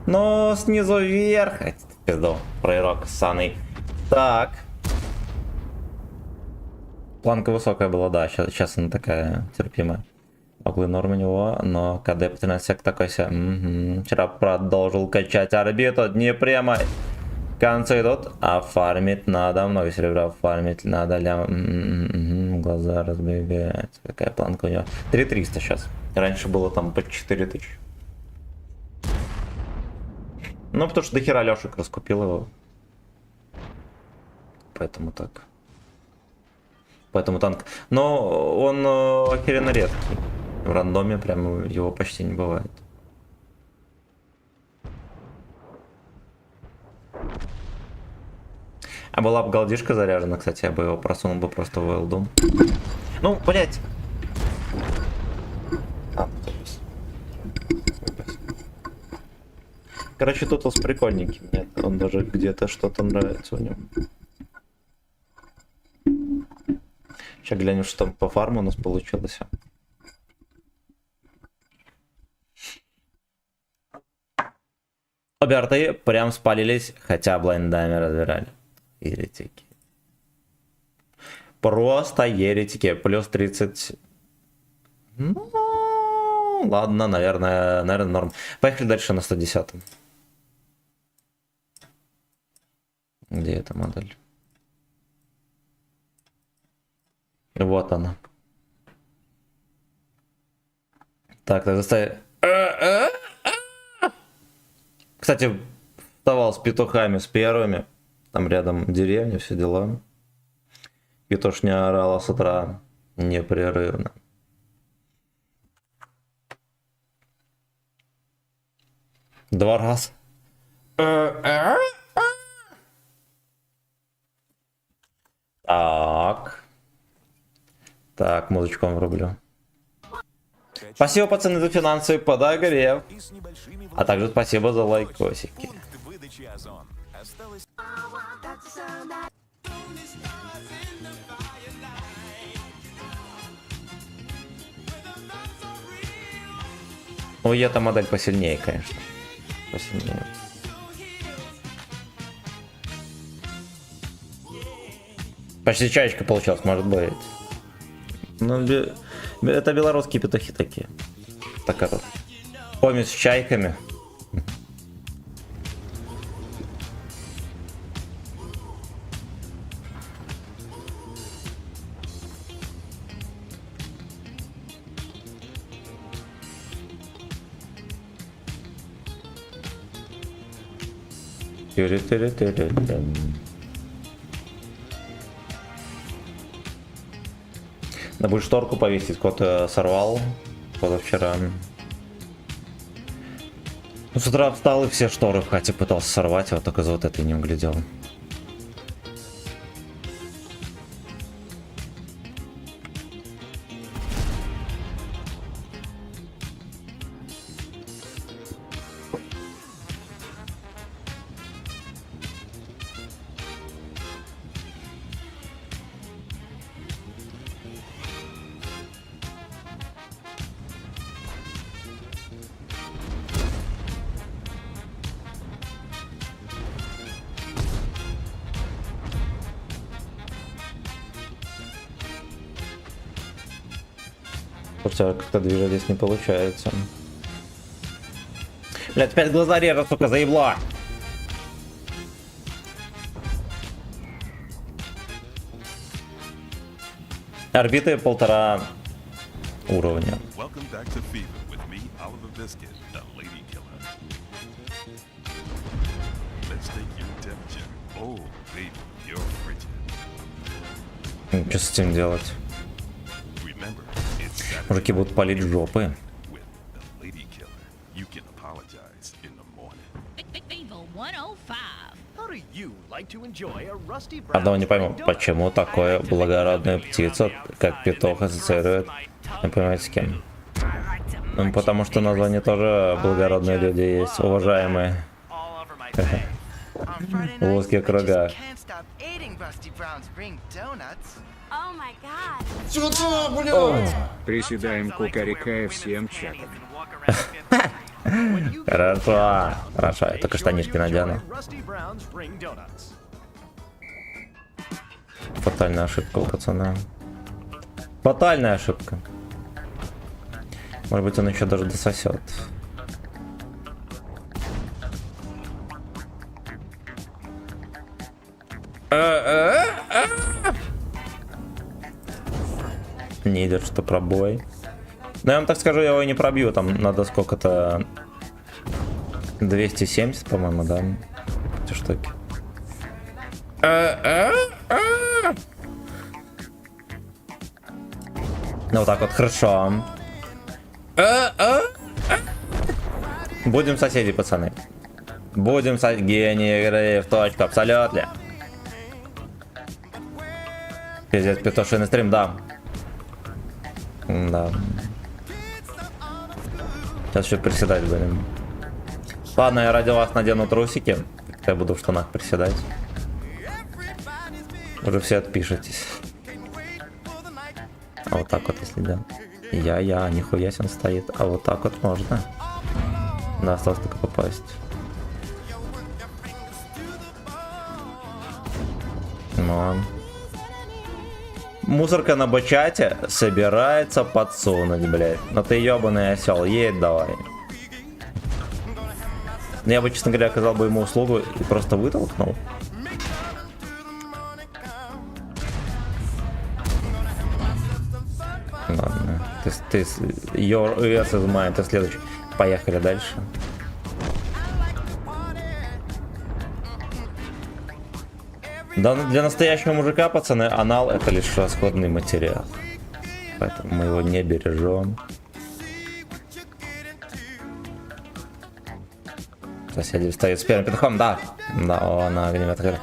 Speaker 1: Но снизу вверх. Пизду. Пророк ссаный. Так. Планка высокая была, да, сейчас она такая терпимая. Углы норм у него, но КД по 13 сек такой себе. Вчера продолжил качать орбиту, не прямо. Концы идут, а фармить надо, много серебра фармить надо. Глаза разбегаются. Какая планка у него? 3300 сейчас. Раньше было там по 4000. Ну, потому что дохера Лешек раскупил его. Поэтому так. Поэтому танк. Но он охеренно редкий. В рандоме прям его почти не бывает. А была бы голдишка заряжена, кстати, я бы его просунул бы просто в элду. Ну, блять. Короче, тут он с прикольненьким. Нет, он даже где-то что-то нравится у него. Сейчас глянем, что там по фарму у нас получилось. Обе арты прям спалились, хотя блайндами разбирали. Еретики. Просто еретики. Плюс 30. Ну, ладно, наверное норм. Поехали дальше на 110. Где эта модель? Вот она. Так, заставим. Кстати, вставал с петухами, с первыми. Там рядом деревня, все дела. Петушня орала с утра непрерывно. Два раза. Так. Так, музычку вам врублю. Спасибо, пацаны, за финансовый подогрев. А также спасибо за лайкосики. Ну, эта модель посильнее, конечно. Посильнее. Почти чаечка получилась, может быть. Ну, это белорусские петухи такие. Так это. Помесь с чайками. Да будет шторку повесить, кот сорвал позавчера. Ну, с утра встал и все шторы в хате пытался сорвать, а вот только за вот это не углядел. Хотя как-то движение не получается. Блядь, опять глаза режет, сука, заебло! Орбиты 1,5 уровня. Что с этим делать? Мужики будут палить жопы. Одного не пойму, почему такое благородную птицу, как петух, ассоциирует, не понимаете, с кем? Ну, потому что на зоне тоже благородные люди есть, уважаемые. В узких кругах.
Speaker 4: Oh my god.
Speaker 3: Приседаем кукарекая всем чатом.
Speaker 1: Хорошо, хорошо, я только штанишки надену. Фатальная ошибка у пацана. Фатальная ошибка. Может быть, он еще даже дососет. Не идет, что пробой. Но я вам так скажу, я его не пробью. Там надо сколько-то 270, по-моему, да? Эти штуки. Ну вот так вот, хорошо. Будем соседи, пацаны. Будем гении игры в точку, абсолютно. Пиздец, петушиный стрим, да. Да. Сейчас еще приседать будем. Ладно, я ради вас надену трусики. Я буду в штанах приседать. Уже все отпишитесь. А вот так вот, если да. Я, нихуя себе он стоит. А вот так вот можно. Да, осталось только попасть. Ну. Мусорка на бачате собирается подсунуть, блядь. Но ты ебаный осел, едь давай. Я бы, честно говоря, оказал бы ему услугу и просто вытолкнул. Ладно. Ты your ass is mine, ты следующий. Поехали дальше. Да, для настоящего мужика, пацаны, анал это лишь расходный материал. Поэтому мы его не бережем. Соседи встают с первым петухом, да. Да, о, на огнеметах.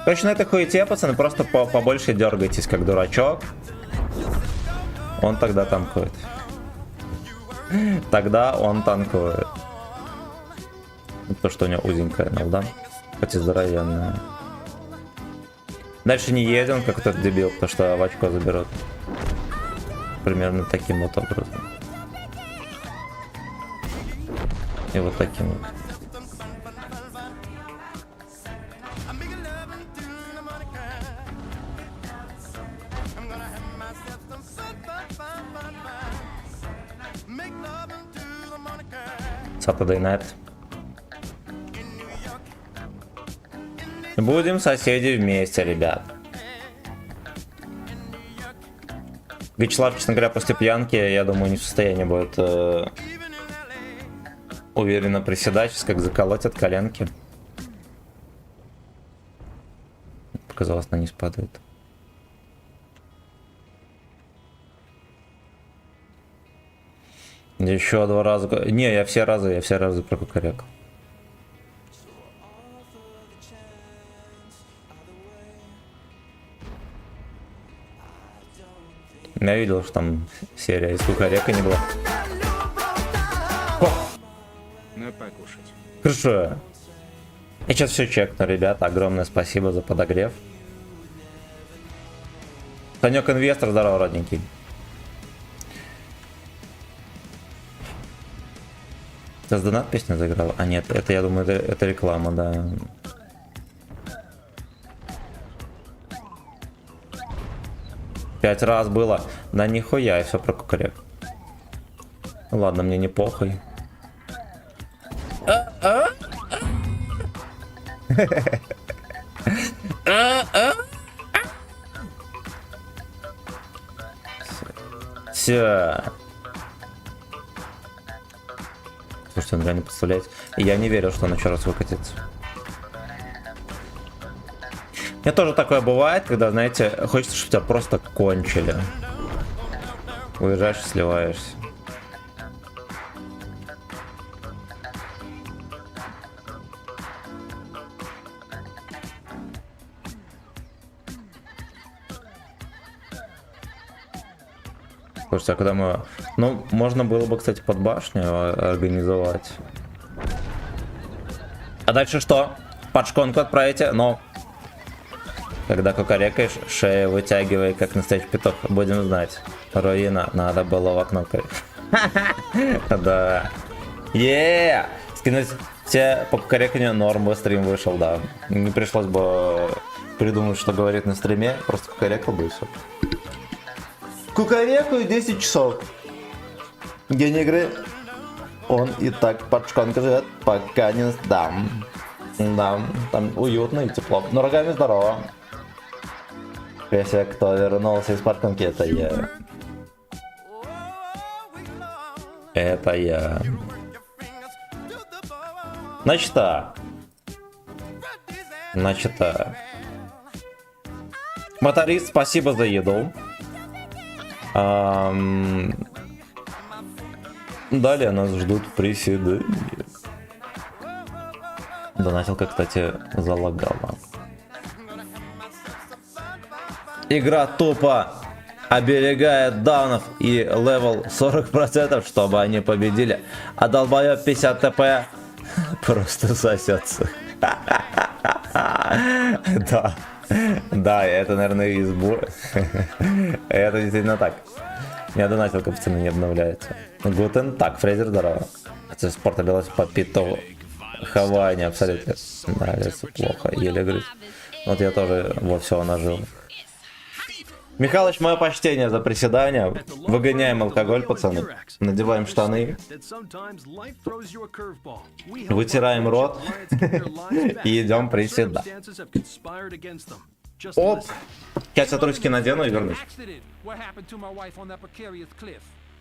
Speaker 1: Короче, на этой хуете, пацаны, просто побольше дергайтесь, как дурачок. Он тогда танкует. Тогда он танкует. То, что у него узенькая нолда, хоть и здоровенная. Дальше не едем, как этот дебил, потому что в очко заберут. Примерно таким вот образом. И вот таким вот. Saturday Night. Будем соседи вместе, ребят. Вячеслав, честно говоря, после пьянки, я думаю, не в состоянии будет уверенно приседать, сейчас как заколотят коленки. Показалось, на низ падает. Еще 2 раза. Не, я все разы прокукарекал. Я видел, что там серия из кукарека не была.
Speaker 3: На покушать.
Speaker 1: Хорошо. Я сейчас все чекну, ребята. Огромное спасибо за подогрев. Санек инвестор, здорово, родненький. Сейчас донат песня заиграла? А нет, это, я думаю, это реклама, да. Пять раз было. Да нихуя, я все про кукарек. Ну ладно, мне не похуй. Все. Слушайте, он реально подставляет. Я не верил, что он еще раз выкатится. Мне тоже такое бывает, когда, знаете, хочется, чтобы тебя просто кончили. Уезжаешь и сливаешься. Слушайте, а когда мы... Ну, можно было бы, кстати, под башню организовать. А дальше что? Под шконку отправите? Но... Когда кукарекаешь, шею вытягивай, как настоящий петух. Будем знать. Руина, надо было в окно. Да. Скинуть все по кукареканию, норм, стрим вышел, да. Не пришлось бы придумать, что говорит на стриме. Просто кукарекал бы и все. Кукарекаю 10 часов. День игры. Он и так под шконкой живет, пока не сдам. Да, там уютно и тепло. Но рогами здорово. Если кто вернулся из парконки, это я. Это я. Значит, моторист, спасибо за еду. Далее нас ждут приседания. Донатилка, кстати, залагала. Игра тупо оберегает даунов и левел 40%, чтобы они победили. А долбоёб 50 ТП просто сосется. Да. Да, это, наверное, избу. Это действительно так. У меня донатилка, пацаны, не обновляется. Гутен. Так, Фрейзер, здорово. Хотя спорт обелась по питу. Хавайне, абсолютно. Нравится плохо, еле грыз. Вот я тоже во все нажил. Михалыч, мое почтение за приседания. Выгоняем алкоголь, пацаны. Надеваем штаны. Вытираем рот. И идем приседать. Оп! Сейчас я трусики надену и вернусь.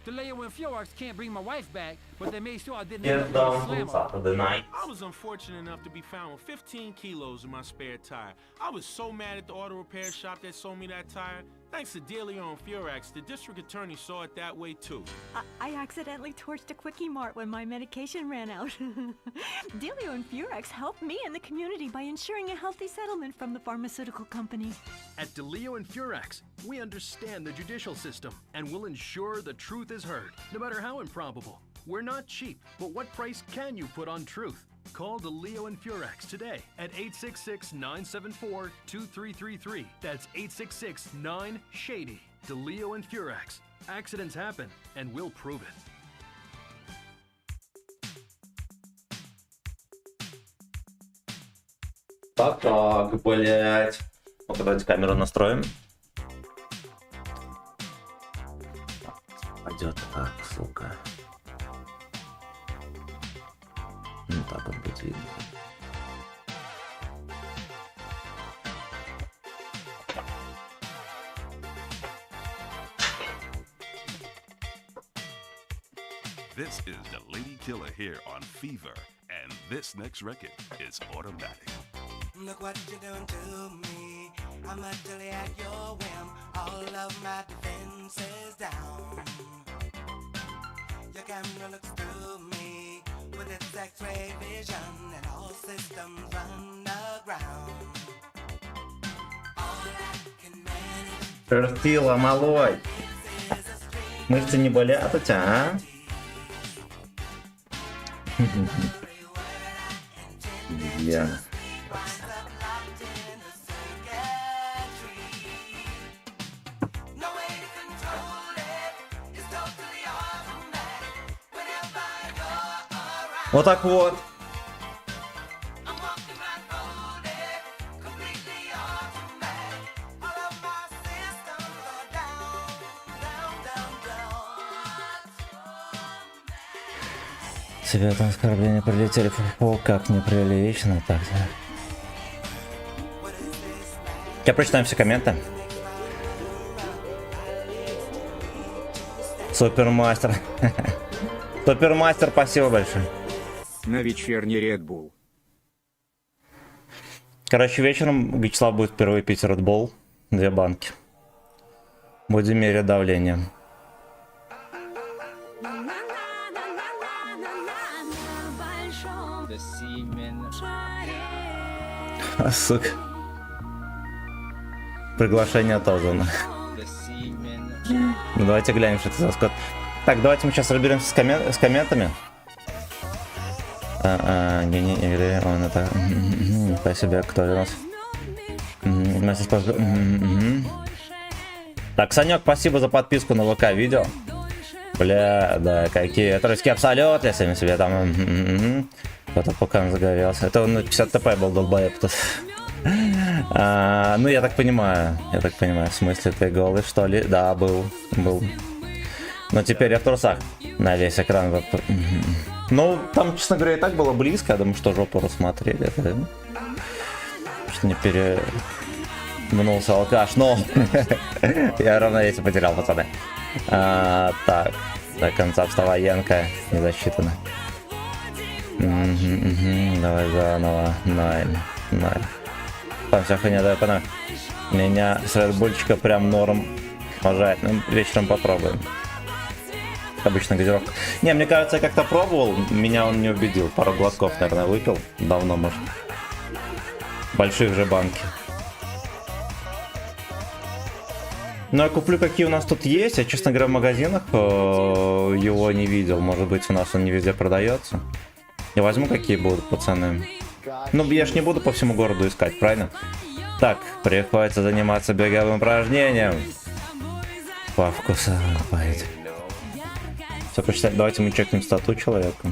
Speaker 7: DeLeo and Fiorax can't bring my wife back, but they made sure I didn't
Speaker 1: Get
Speaker 7: end up
Speaker 1: down
Speaker 7: slam
Speaker 1: to
Speaker 7: her.
Speaker 1: Saturday night.
Speaker 8: I was unfortunate enough to be found with 15 kilos in my spare tire. I was so mad at the auto repair shop that sold me that tire. Thanks to Delio and Fiorax, the district attorney saw it that way too.
Speaker 9: I accidentally torched a Quickie Mart when my medication ran out. Delio and Fiorax helped me and the community by ensuring a healthy settlement from the pharmaceutical company.
Speaker 10: At DeLeo and Fiorax, we understand the judicial system and will ensure the truth is heard, no matter how improbable. We're not cheap, but what price can you put on truth? Call DeLeo and Fiorax today at 866-974-2333. That's 866-9-SHADY. DeLeo and Fiorax. Accidents happen, and we'll prove it.
Speaker 1: Так, блять. Ну-ка, давайте камеру настроим. Пойдет так, сука. Ну так он будет видно.
Speaker 11: This is the Lady Killer here on Fever, and this next record is Automatic.
Speaker 5: Look what you're doing to me. I'm utterly at your whim. All of my defenses down. Your camera looks through me with its X-ray vision, and all systems run aground. All I can manage
Speaker 1: Шерстила, малой.
Speaker 5: is a string
Speaker 1: Мышцы не болят у тебя, а? Я.
Speaker 5: locked in the circuitry. No way to control it. It's totally automatic. Whenever you're around,
Speaker 1: Вот так вот.
Speaker 5: I'm walking right folded. Completely automatic. All of my systems are down, down, down, down.
Speaker 1: Тебе оскорбления прилетели, фу, как неприлично так-то. Я прочитаем все комменты. Супермастер. Супермастер, спасибо большое.
Speaker 3: На вечерний Red Bull.
Speaker 1: Короче, вечером Вячеслав будет впервые пить Red Bull. 2 банки. Будем мерять давление.
Speaker 4: На большом шаре.
Speaker 1: Сука. Приглашение отозвано. Ну давайте глянем, что это за скот. Так, давайте мы сейчас разберемся с комментами. Не, он это... По себе, кто у нас? Так, Санек, спасибо за подписку на ВК видео. Бля, да, какие русский абсолют, если себе там... Кто-то пока загорелся. Это он 50 ТП был, долбоеб тут. Ну, я так понимаю, в смысле, ты голый, что ли? Да, был. Но теперь я в трусах на весь экран. Ну, там, честно говоря, и так было близко, я думаю, что жопу рассмотрели. Что не перемнулся алкаш, но я равновесие потерял, пацаны. Так, до конца вставаенка не засчитано. Давай заново. 0. Там вся хуйня, давай пана. Меня с редбульчика прям норм уважает. Ну, вечером попробуем. Обычно газировка. Не, мне кажется, я как-то пробовал, меня он не убедил. Пару глотков, наверное, выпил. Давно, может. Больших же банки. Ну, я куплю, какие у нас тут есть. Я, честно говоря, в магазинах его не видел. Может быть, у нас он не везде продается. Я возьму, какие будут, пацаны. Ну, я ж не буду по всему городу искать, правильно? Так, приходится заниматься беговым упражнением. По вкусу пойдет. Все, почитать. Давайте мы чекнем стату человека.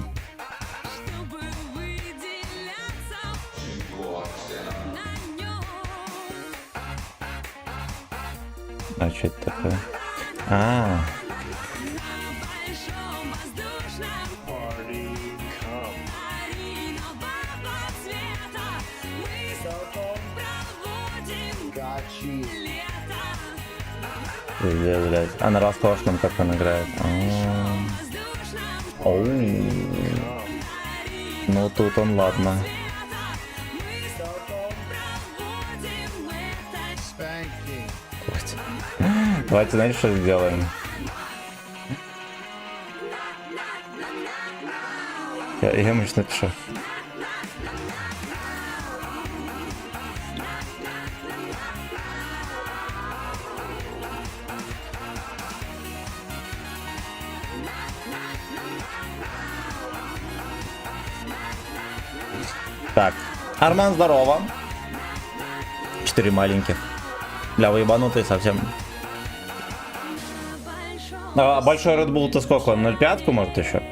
Speaker 1: А что это такое? Пиздец, блядь. А на роскошном как он играет. Оу. Ну тут он, ладно. Давайте, знаете, что сделаем? Я ему сейчас напишу. Так, Арман, здорово. 4 маленьких. Бля, вы ебанутые совсем. А большой Red Bull-то сколько? 0,5 может еще?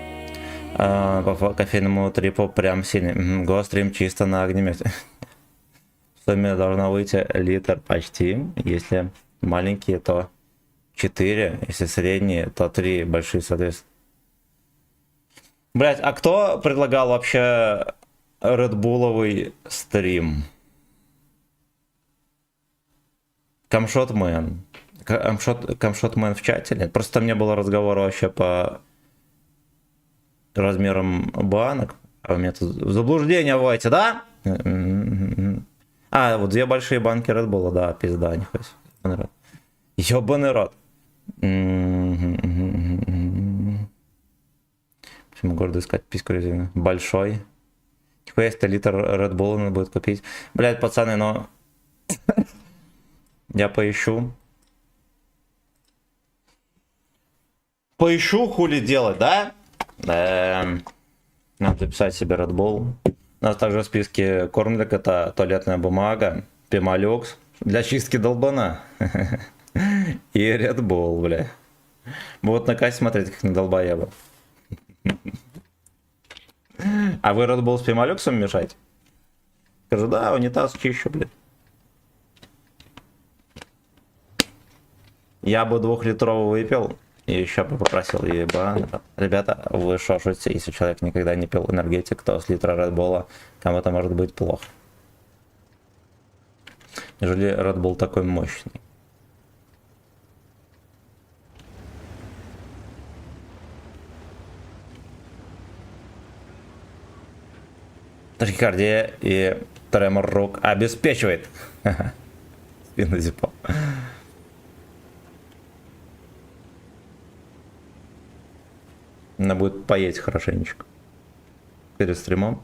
Speaker 1: По кофейному трипу прям сильный. Гострим чисто на огнемете. В сумме должно выйти литр почти. Если маленькие, то 4. Если средние, то 3. Большие, соответственно. Блять, а кто предлагал вообще редбуловый стрим? Камшотмен. Камшотмен в чате? Нет, просто там не было разговора вообще по размерам банок. А у меня тут в заблуждение вводите, да? А, вот 2 большие банки Red Bull, да, пизда, нихуя себе. Ёбаный рот. Почему гордо искать письку резину? Большой. Нихуя, если литр Red Bull надо будет купить. Блядь, пацаны, но... Я поищу. Поищу, хули делать, да? Надо записать себе Red Bull. У нас также в списке корм для кота, туалетная бумага, Пемолюкс для чистки долбана. И Red Bull, бля. Вот на кассе смотреть, как на долбоеба. А вы Red Bull с Пемолюксом мешаете? Скажу, да, унитаз чищу, блядь. Я бы 2-литровый выпил и еще бы попросил, ебан. Ребята, вы шошите, если человек никогда не пил энергетик, то с литра Red Bull кому-то может быть плохо. Нежели Red Bull такой мощный. Тахикардия и тремор рук обеспечивает. Спину зипал. Надо будет поесть хорошенечко перед стримом.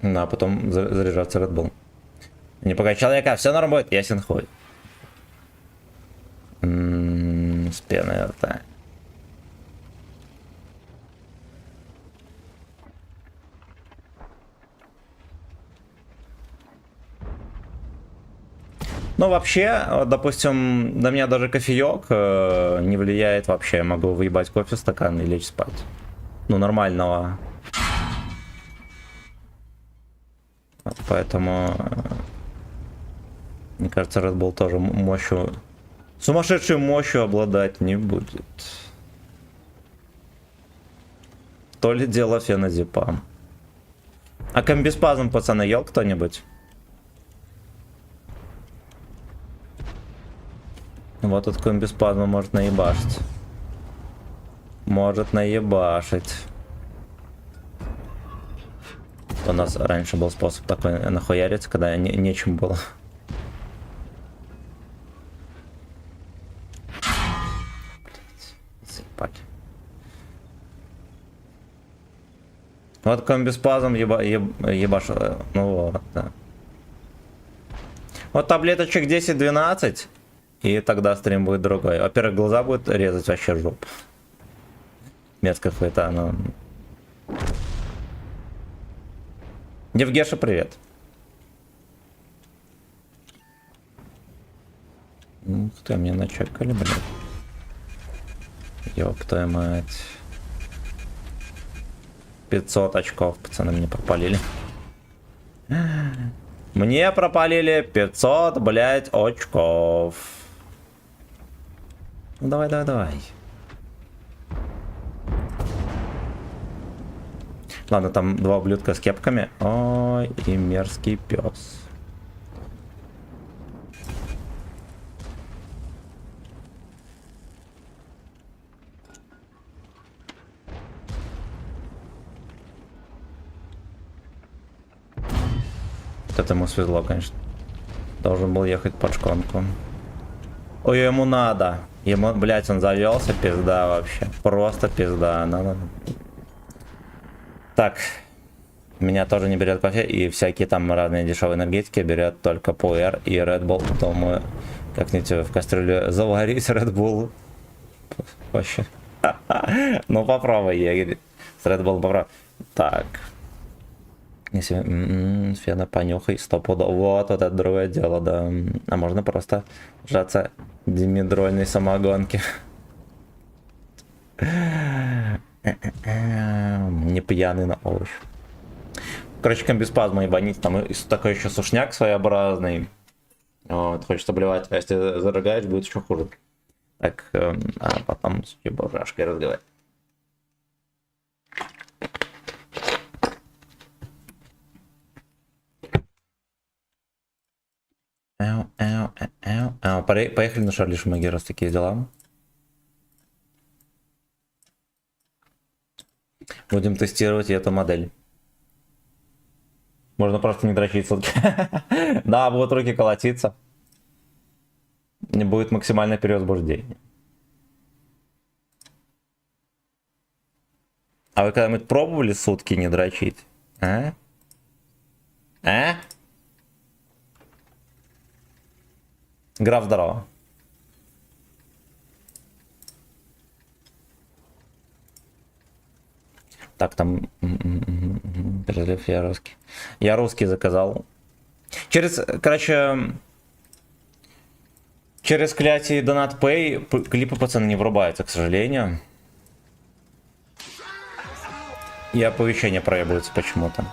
Speaker 1: Ну, а потом заряжаться Red Bull. Не пока человека, все норм будет, ясен хуй. С пеной рта. Ну, вообще, допустим, на меня даже кофеек не влияет вообще. Я могу выебать кофе в стакан и лечь спать. Ну, нормального. Поэтому, мне кажется, Red Bull тоже мощью, сумасшедшей мощью обладать не будет. То ли дело феназепам. А комбиспазм, пацаны, ел кто-нибудь? Вот тут комбиспазм может наебашить. Может наебашить. У нас раньше был способ такой нахуярить, когда нечем было. Вот комбиспазм ебаш. Ну вот, да. Вот таблеточек 10-12. И тогда стрим будет другой. Во-первых, глаза будет резать вообще жопу. Мерзкая хуета, но... Евгеша, привет. Ух ты, мне начекали, блядь. Ёб твою мать. 500 очков, пацаны, мне пропалили. Мне пропалили 500, блядь, очков. Ну давай, давай, давай. Ладно, там 2 ублюдка с кепками. О, больной и мерзкий пес. Вот это ему свезло, конечно. Должен был ехать под шконку. Ой, ему надо. Ему, блять, он завелся, пизда вообще. Просто пизда. Надо. Так. Меня тоже не берет кофе. И всякие там разные дешевые энергетики берет только Puer и Red Bull. Думаю, как-нибудь в кастрюлю заварить Red Bull. Вообще. Ну попробуй, Егерь. С Red Bull попробуй. Так. Если фена понюхай, стопудово. Вот это другое дело, да. А можно просто сжаться димедрольной самогонки. Не пьяный на овощ. Короче, комбиспазма ебанить. Там такой еще сушняк своеобразный. Вот, хочется блевать. А если зарыгаешь, будет еще хуже. Так, а потом с чебурашкой разговаривать. Поехали на Шарли Шумаги, раз такие дела. Будем тестировать эту модель. Можно просто не дрочить сутки. Да, будут руки колотиться. Не будет максимальное перевозбуждение. А вы когда-нибудь пробовали сутки не дрочить? А? А? Граф, здорово. Так, там... Разлив, я русский. Я русский заказал. Короче... Через клятие Donut Pay клипы, пацаны, не врубаются, к сожалению. И оповещения проебываются почему-то.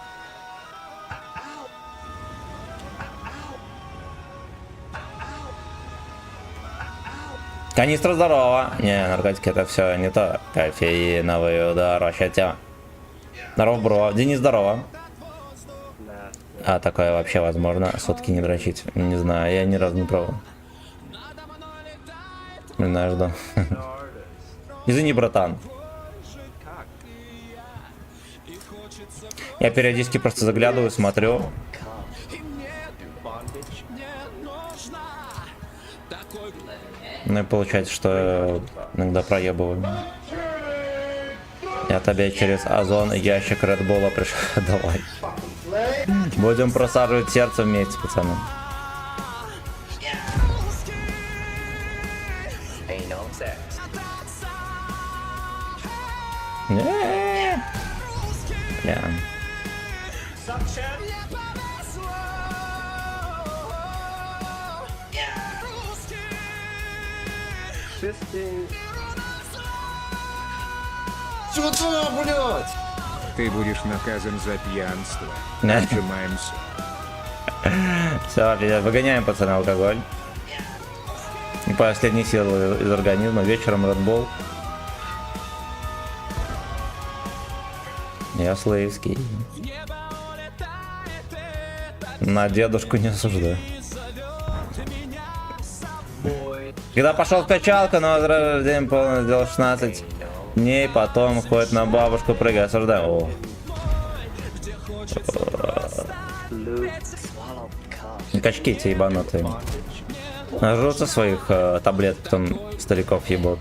Speaker 1: Канистра, здорово. Не, наркотики это все не то. Кофеиновый удар, вообще тема. Здорово, бро. Денис, здорово. А такое вообще возможно? Сутки не дрочить. Не знаю, я ни разу не пробовал. Не знаю, жду. Извини, братан. Я периодически просто заглядываю, смотрю. Ну и получается, что иногда проебываю. Я тебе через Озон и ящик Red Bull пришел. Давай. Будем просаживать сердце вместе, пацаны. Бля.
Speaker 6: Сюда, блядь!
Speaker 3: Ты будешь наказан за пьянство. Отжимаемся.
Speaker 1: Все, выгоняем, пацаны, алкоголь. И последние силы из организма. Вечером Red Bull. Я слейский. На дедушку не осуждаю. Когда пошел в качалку, на возрождение полный сделал 16 дней, потом ходит на бабушку, прыгай, осуждаю. О. Качки эти ебанутые. Нажрутся своих таблет, потом стариков ебут.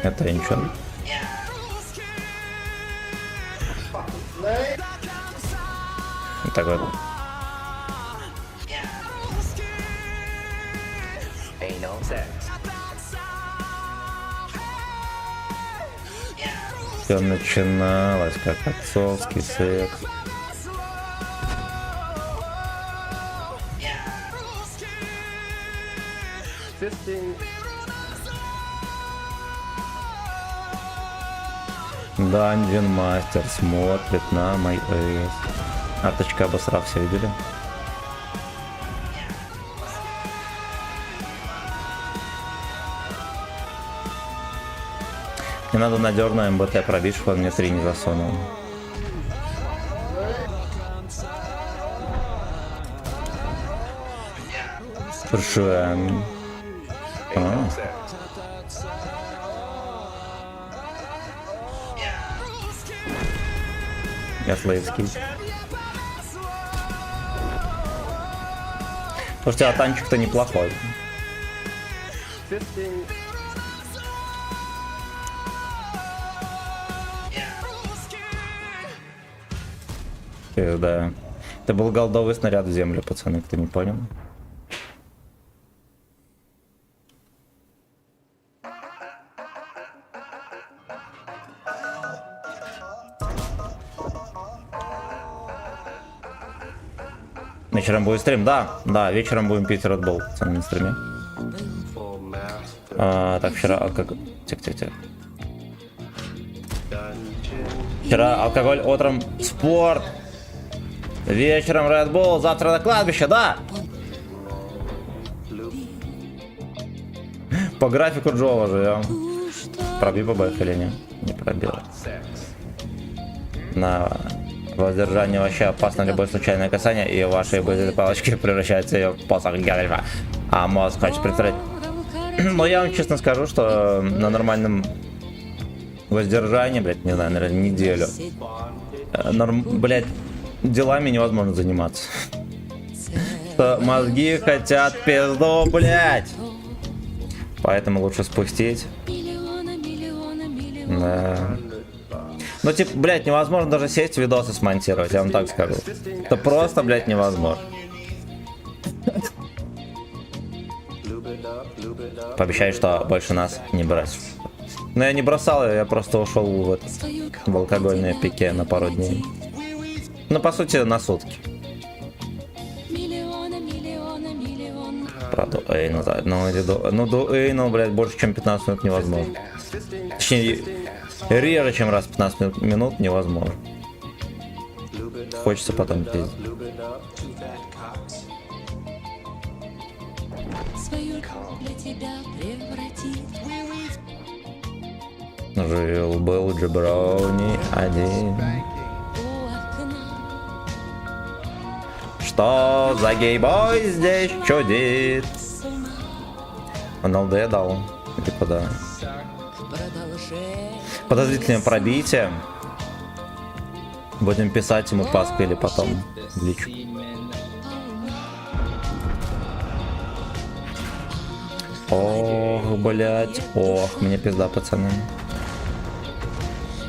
Speaker 1: Это ничего. Так вот. Все начиналось как отцовский секс. Данжен Мастер смотрит на мой эс. Арточка обосрав, все видели? Мне надо надежно МБТ пробить, чтобы он мне 3 не засунул. Шуэн. А. Яслейский. Слушайте, а танчик-то неплохой. Да. Это был голдовый снаряд в землю, пацаны, кто не понял. Вечером будет стрим, да, вечером будем пить Red Bull, пацаны, на стриме. Так, вчера, тихо. Вчера алкоголь, утром спорт, вечером Red Bull, завтра на кладбище, да? По графику Джова живем. Пробил по бэф или не? Не пробил. На воздержание вообще опасно любое случайное касание, и ваши боевые палочки превращаются в посох Генрифа. А мозг хочет притворить. Но я вам честно скажу, что на нормальном воздержании, блядь, не знаю, наверное, неделю, блядь, делами невозможно заниматься. Что мозги хотят пизду, блядь. Поэтому лучше спустить. Да. Ну, типа, блядь, невозможно даже сесть видосы смонтировать, я вам так скажу. Это просто, блядь, невозможно. Пообещай, что больше нас не брать. Но я не бросал, я просто ушел в алкогольное пике на пару дней. Ну, по сути, на сутки. Правда, Эйну, ну, до Эйну, блядь, больше, чем 15 минут невозможно. Точнее, реже, чем раз в 15 минут невозможно. Хочется потом пиздить. Жил-был Джеброни один. Что за гейбой здесь чудит? Он ЛД дал? Или куда? Подозрительное пробитие. Будем писать ему паску или потом в личку. Ох, блять, ох, мне пизда, пацаны.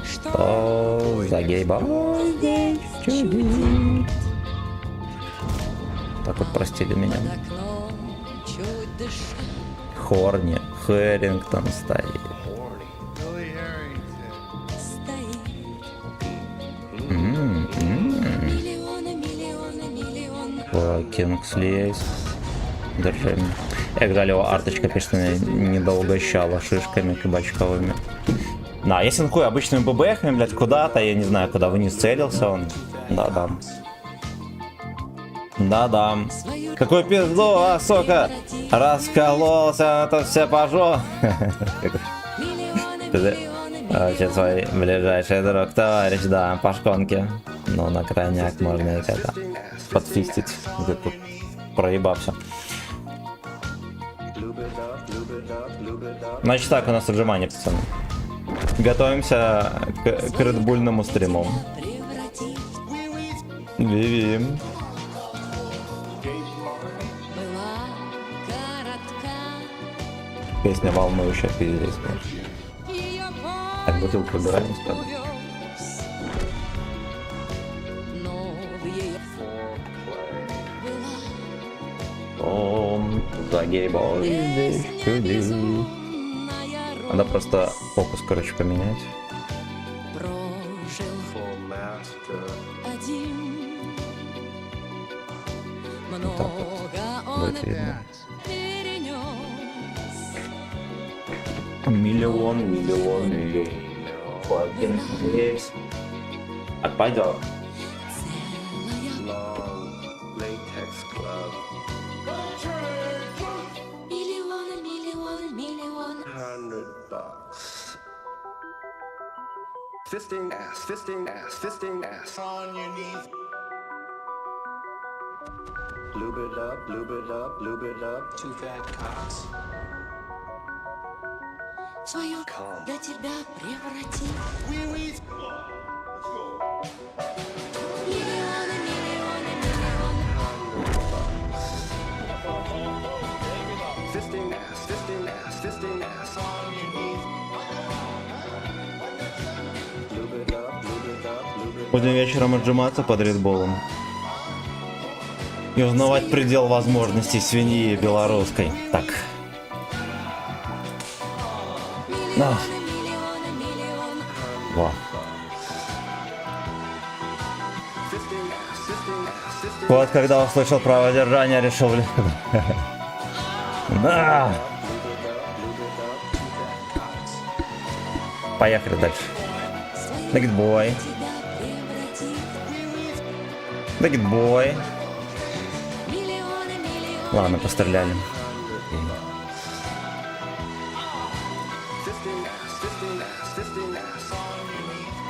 Speaker 1: Что за гейбой здесь чудит? Так вот простили меня. Хорни, Хэрингтон стоит. Кингсли. Держи. Як жаль, арточка, конечно, недолго щала шишками кабачковыми. Да, если он хуй обычными ББХами, блядь, куда-то, я не знаю, куда вниз целился он. Да-да. Да-да. Какой пизду, а, сука! Раскололся, это все пожо. Вообще свой ближайший друг, товарищ, да, по шконке. Ну, на крайняк можно их это подфистить. Где-то проебался. Значит так, у нас отжимание, пацаны. Готовимся к редбульному стриму. Вивим. Песня волнующая, пиздец. Так, бутылку убираем, скажем. За гейбой здесь чудит. Надо просто фокус, короче, поменять. Вот так вот будет видно. Миллион. Fucking есть. Так, пойдет.
Speaker 5: Fisting ass on your knees. lube it up, lube it up, lube it up. Two fat cocks.
Speaker 4: Свою для тебя преврати. Миллионы, миллионы, миллионы.
Speaker 5: Fisting ass, fisting ass, fisting ass. Lube it up, lube it up, lube it up.
Speaker 1: Будем вечером отжиматься под Редболом. И узнавать предел возможностей свиньи белорусской. Так. На.
Speaker 4: Миллионы, миллионы.
Speaker 1: Во. Вот когда услышал про воздержание, решил... Да. Поехали дальше. Даггетбой. Даггетбой.
Speaker 4: Миллионы, миллионы.
Speaker 1: Ладно, постреляли.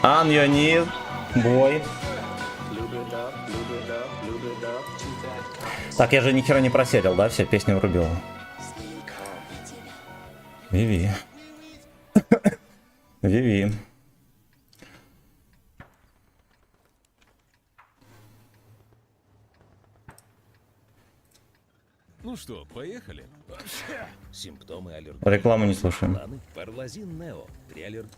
Speaker 1: On your knees, бой. Так, я же ни хера не просерил, да? Все песни врубил. Виви. Виви.
Speaker 12: Ну что, поехали? Симптомы аллергии.
Speaker 1: Рекламу не слушаем.
Speaker 12: Парлазин Нео. При аллергии.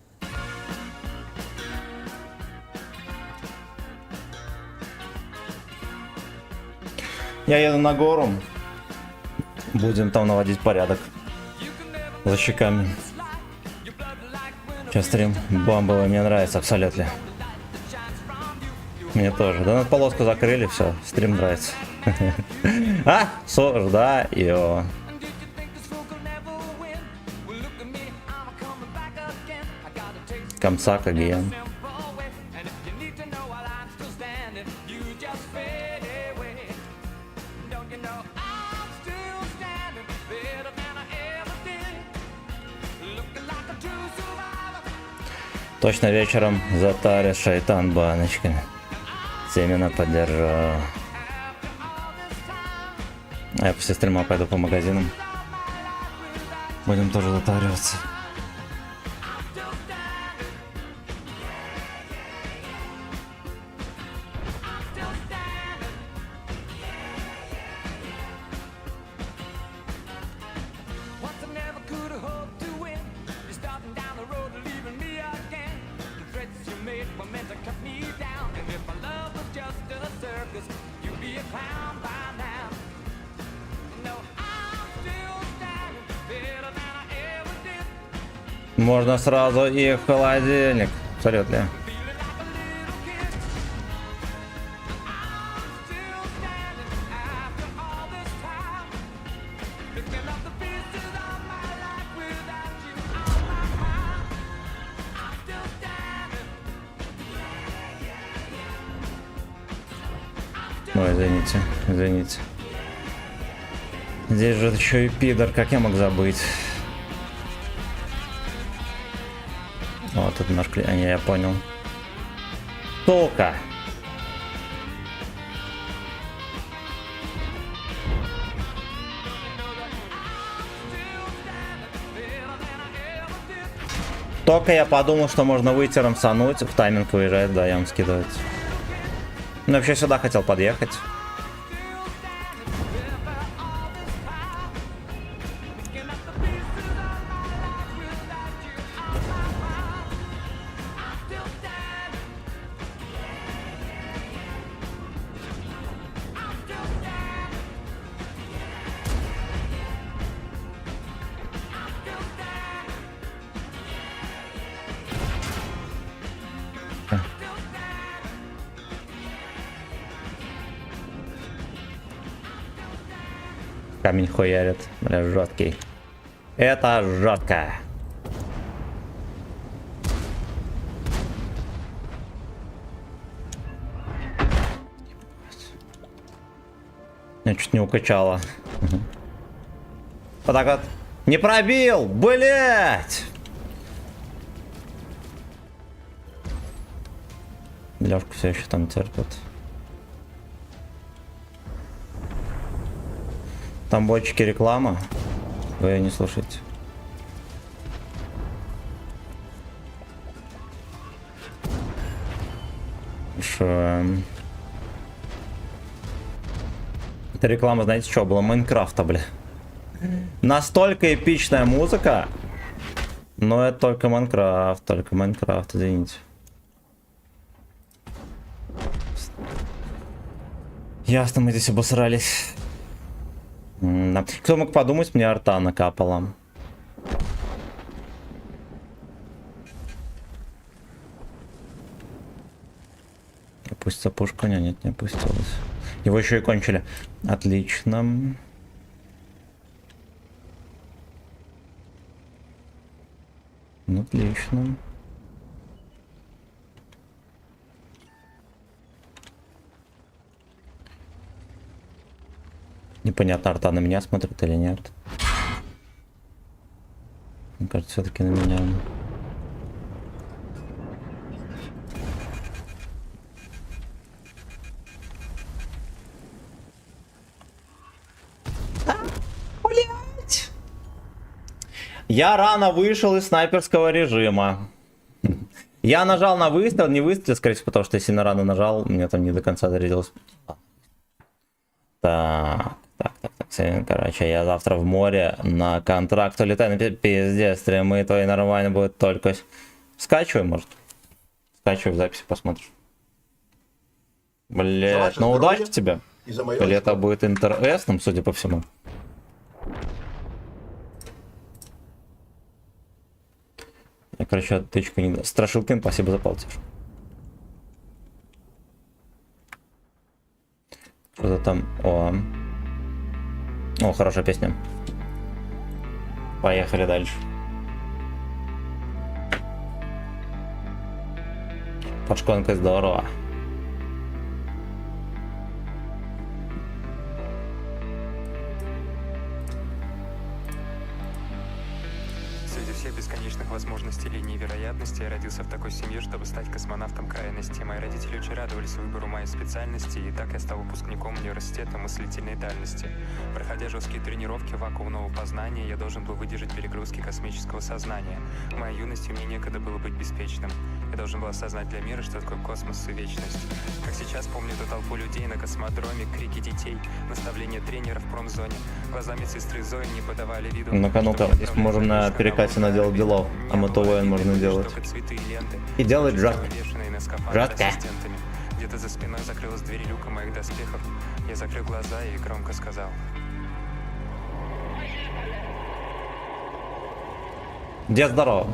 Speaker 1: Я еду на гору. Будем там наводить порядок. За щеками. Сейчас стрим бомбовый, мне нравится абсолютно. Мне тоже. Да, на полоску закрыли, все, стрим нравится. Осуждаю. Камсак again. Точно вечером затаришь шайтан баночками. Семена поддержу. А я после стрима пойду по магазинам. Будем тоже затариваться. Можно сразу и в холодильник. Абсолютно. Ой, извините, извините. Здесь же еще и пидор, как я мог забыть. Вот тут наш клиент, я понял. Сука! Только я подумал, что можно выйти рамсануть, в тайминг выезжает, да, ям скидывать. Ну, вообще сюда хотел подъехать. Камень хуярит, бля, жесткий. Это жестко. Меня чуть не укачало. Вот так вот. Не пробил, блять! Лёшка все еще там терпит. Там бочки реклама. Вы ее не слушаете. Хорошо. Это реклама, знаете что, была Майнкрафта, бля. Настолько эпичная музыка. Но это только Майнкрафт, извините. Ясно, мы здесь обосрались. Да. Кто мог подумать, мне арта накапала. Опустится пушка? Нет, не опустилась. Его еще и кончили. Отлично. Отлично. Непонятно, арта на меня смотрит или нет. Мне кажется, все-таки на меня. Блять! Я рано вышел из снайперского режима. Я нажал на выстрел, не выстрел, скорее всего, потому что я сильно рано нажал, мне там не до конца зарядилось. Так. Короче, я завтра в море на контракт улетаю. Пиздец, стримы твои нормально будут только. Скачивай, может. Скачивай в записи, посмотришь. Блять, ну удачи тебе. Лето будет интересным, судя по всему. Я, короче, тычку не... Страшилкин, спасибо за полтиш. Что-то там... О, хорошая песня. Поехали дальше. Под шконкой здорово.
Speaker 13: Среди всех бесконечных возможностей линии вероятности я родился в такой семье, чтобы стать космонавтом крайности. Мои родители очень радовались выбору моей специальности, и так я стал выпускником университета мыслительной дальности. Проходя жесткие тренировки вакуумного познания, я должен был выдержать перегрузки космического сознания. В моей юности мне некогда было быть беспечным. Я должен был осознать для мира, что такое космос и вечность. Как сейчас помню эту толпу людей на космодроме, крики детей, наставления тренеров в промзоне. Глаза медсестры Зои не подавали виду.
Speaker 1: Ну-ка, если можем на перекате наделать делов, а мы то можно делать. И делать жестко. Жестко.
Speaker 13: Где-то за спиной закрылась дверь люка моих доспехов. Я закрыл глаза и громко сказал:
Speaker 1: Дед, здорово.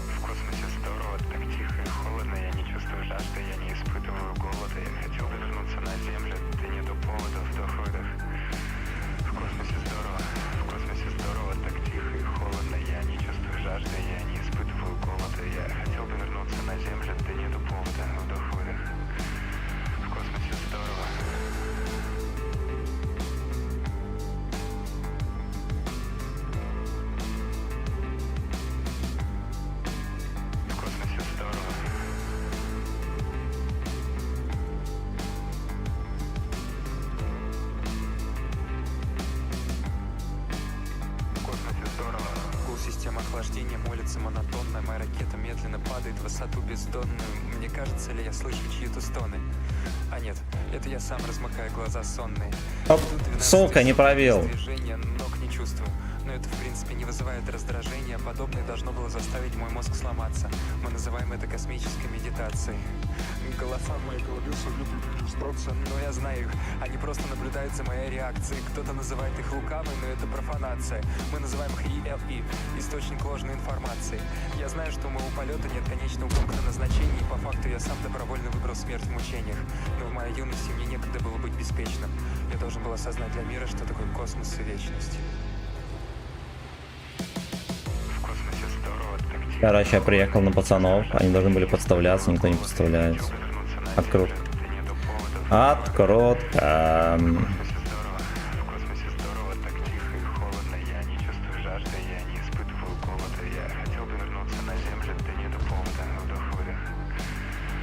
Speaker 13: В космосе здорово, так тихо и холодно. Я не чувствую жажды, я не испытываю голода. Я хотел бы вернуться на Землю, да нету повода, вдох-выдох. В космосе здорово, так тихо и холодно. Я не чувствую жажды, я не испытываю голода. Я хотел бы вернуться на Землю, да нету повода, вдох-выдох. В космосе здорово. Система охлаждения молится монотонно. Моя ракета медленно падает в высоту бездонную. Мне кажется ли, я слышу чьи-то стоны? А нет, это я сам размыкаю глаза сонные.
Speaker 1: Сука, не провел.
Speaker 13: Движения, ног не чувствую. Но это в принципе не вызывает раздражения. Подобное должно было заставить мой мозг сломаться. Мы называем это космической медитацией. Голоса в моей голове советуют иллюстраться, но я знаю их. Они просто наблюдают за моей реакцией. Кто-то называет их лукавой, но это профанация. Мы называем их ELE, источник ложной информации. Я знаю, что у моего полета нет конечного пункта назначения, и по факту я сам добровольно выбрал смерть в мучениях. Но в моей юности мне некогда было быть беспечным. Я должен был осознать для мира, что такое космос и вечность.
Speaker 1: Короче, я приехал на пацанов, они должны были подставляться, никто не подставляется. Открутка. Открутка.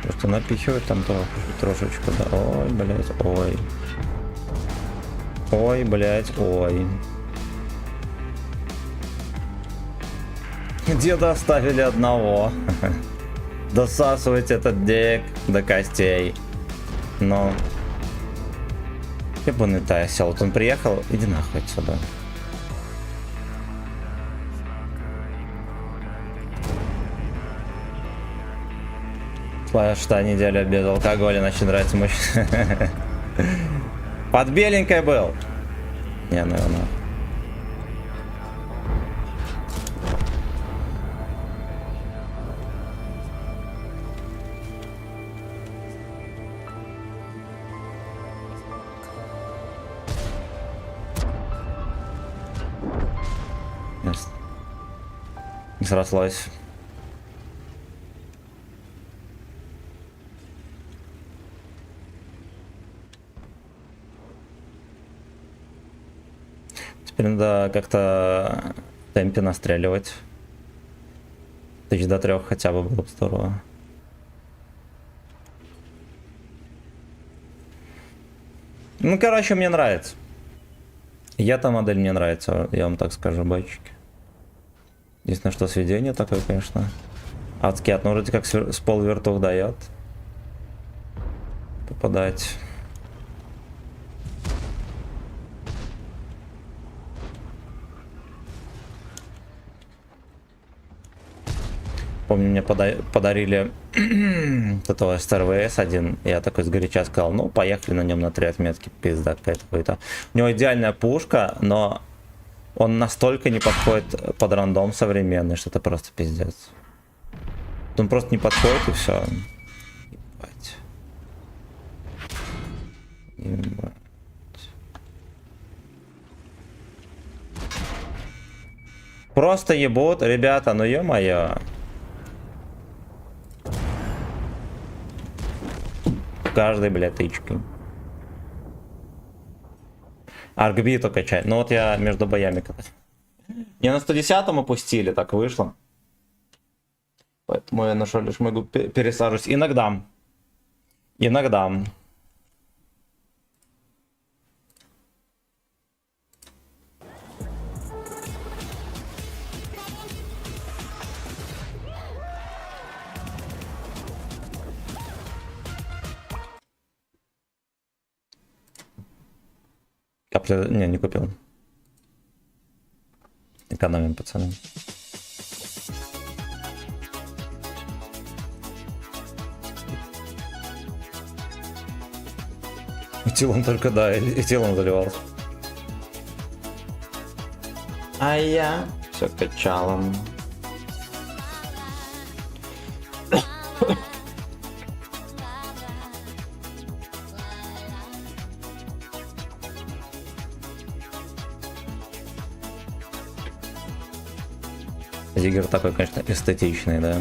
Speaker 1: Просто напихивать там трошечку, да. Ой, блять, ой. Ой, блядь, ой. Деда оставили одного. Досасывать этот дек до костей. Но... Ебаный тайсел. Вот он приехал, иди нахуй отсюда. Что неделя без алкоголя начнет нравится мужчина. Под беленькой был. Не, ну его. Не срослось. Теперь надо как-то в темпе настреливать. 1000 до 3 хотя бы было бы здорово. Ну, короче, мне нравится. Эта модель мне нравится, я вам так скажу, байчики. Единственное, что сведение такое, конечно. Адский ад, ну вроде как с полвертух дает. Попадать. Помню, мне подарили этого СТРВС один. Я такой сгоряча сказал, ну, поехали на нем на 3 отметки. Пизда какая-то. У него идеальная пушка, но он настолько не подходит под рандом современный, что это просто пиздец. Он просто не подходит и все. Ебать. Ебать. Просто ебут, ребята, ну ё-моё. Каждой, блядь, тычкой. Аркбиту качать. Ну вот я между боями катаю. Мне на 110-м опустили, так вышло. Поэтому я нашел лишь могу пересаживать. Иногда. Иногда. Капли... Не купил. Экономим, пацаны. Этилом только, да, этилом заливался. А я все качалом. Зигер такой, конечно, эстетичный, да.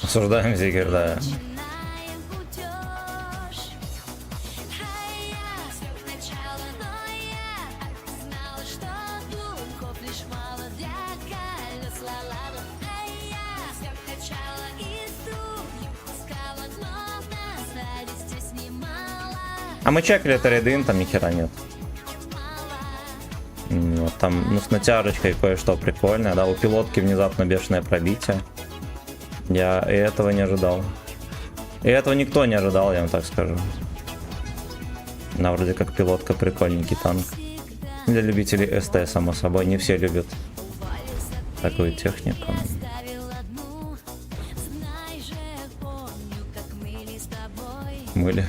Speaker 1: Осуждаем Зигер, да. А мы чекали это рейдин, там ни хера нет. Вот, там, ну, с натяжечкой кое-что прикольное, да, у пилотки внезапно бешеное пробитие. Я и этого не ожидал. И этого никто не ожидал, я вам так скажу. Она вроде как пилотка, прикольненький танк. Для любителей СТ, само собой, не все любят такую технику. Мыли.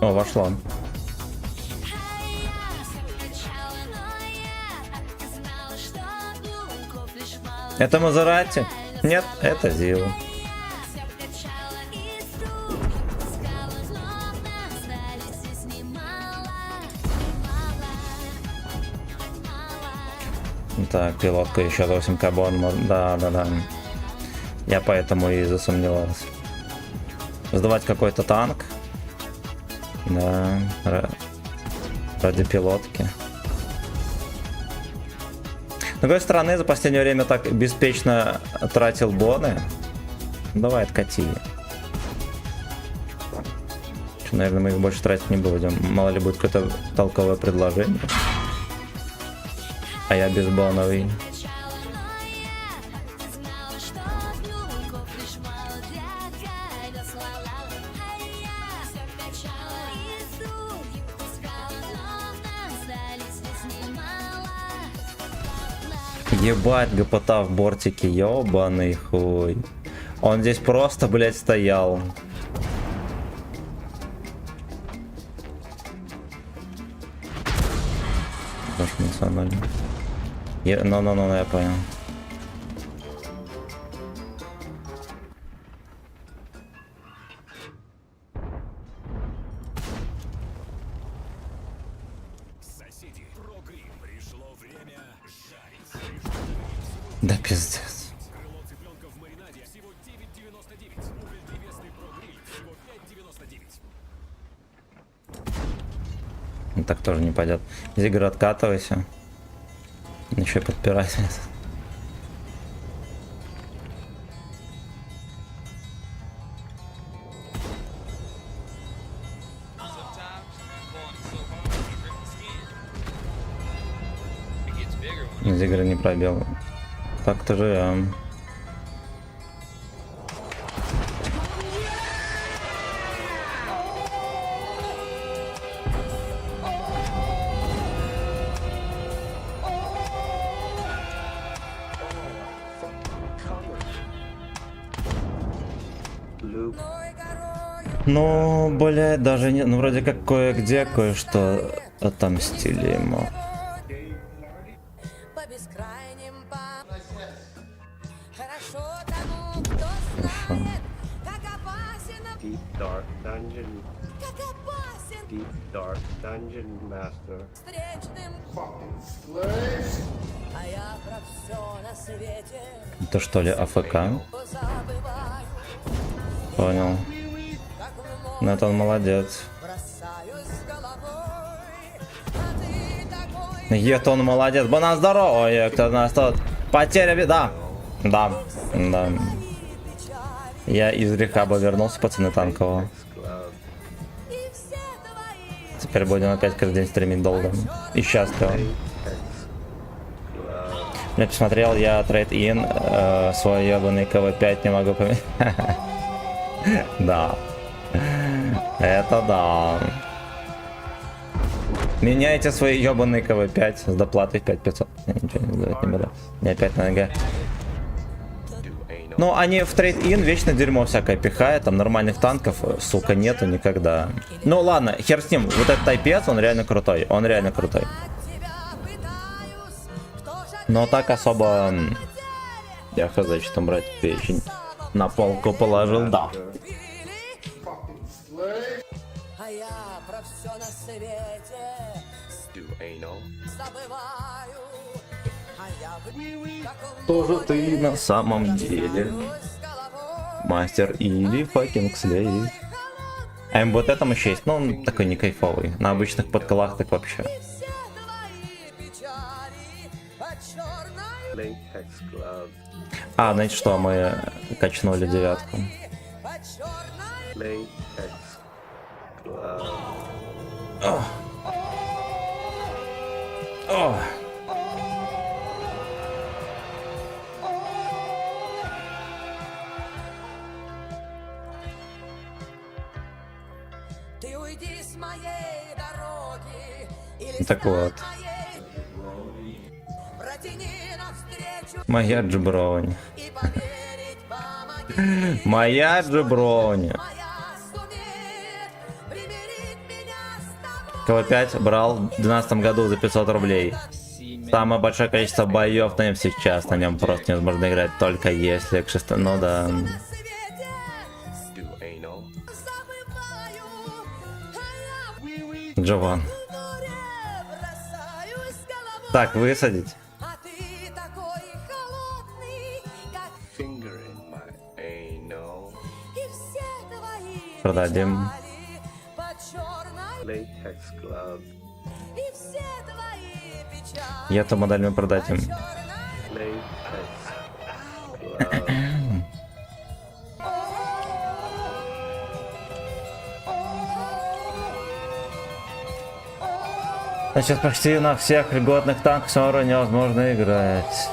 Speaker 1: О, вошла. Это Мазерати? Нет, это Зил. Так, пилотка еще 8 кабон. Да. Я поэтому и засомневался. Сдавать какой-то танк. Да. Ради пилотки. С другой стороны, за последнее время так беспечно тратил боны. Давай, откати. Наверное, мы их больше тратить не будем. Мало ли будет какое-то толковое предложение. А я безбоновый. Ебать, гопота в бортике, ёбаный хуй. Он здесь просто, блядь, стоял. Ну, я понял. Да пиздец. Так тоже не пойдет. Зигр, откатывайся. Еще и подпирать. Зигр не пробел. Так-то же. Ну, блядь, даже не... Ну, вроде как кое-где кое-что отомстили ему. Это что ли АФК? Понял. Ну это он молодец. Это он молодец. Бана здоровья, кто нас тут. Потеря, да. Я из рехаба вернулся, пацаны, танкового. Теперь будем опять каждый день стримить долго. И счастливо. Я посмотрел, я трейд-ин, свой ебаный КВ-5 не могу поменять. Да. Это да. Меняйте свои ебаные КВ-5 с доплатой в 5500. Я ничего не сдавать не буду. Не опять на НГ. Ну, они в трейд-ин вечно дерьмо всякое пихают. Там нормальных танков, сука, нету никогда. Ну ладно, хер с ним. Вот этот тайпец, он реально крутой. Он реально крутой. Но так особо... Я хз, что там брать печень. На полку положил, да. Тоже ты на самом деле мастер или факинг слей. А вот этом еще есть, но он такой не кайфовый. На обычных подколах так вообще. А, знаете что, мы качнули 9-ку. Так вот. Моя джеброня. Моя джеброня. КВ-5 брал в 2012 году за 500 рублей. Самое большое количество боев на нем сейчас. На нем просто невозможно играть, только если к шестому. Ну да. Джован. Так, высадить. Продадим. И эту модель мы продадим. Сейчас почти на всех льготных танках снова невозможно играть.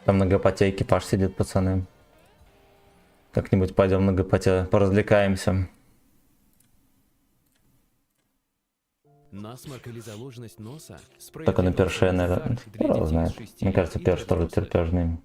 Speaker 1: Там на гопоте экипаж сидит, пацаны. Как-нибудь пойдем на гопоте, поразвлекаемся.
Speaker 12: Насморк или заложенность носа?
Speaker 1: Только на перше, наверное. Кто знает. Мне кажется, перш тоже терпежный.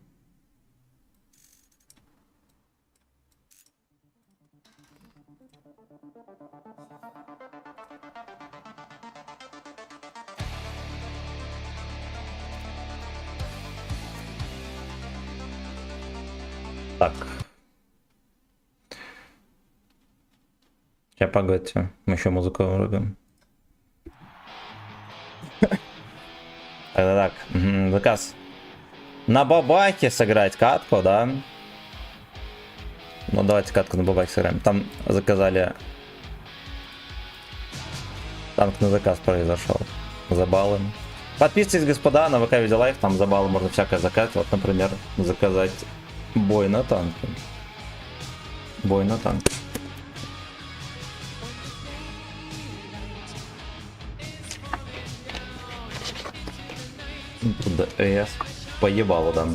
Speaker 1: Так. Сейчас погодьте, мы еще музыку врубим. Так, заказ. На бабахе сыграть катку, да? Ну давайте катку на бабахе сыграем. Там заказали... Танк на заказ произошел. За баллы. Подписывайтесь, господа, на ВК Видеолайф. Там за баллы можно всякое заказать. Вот, например, заказать бой на танке. Бой на танке. Тут ДС поебало, да.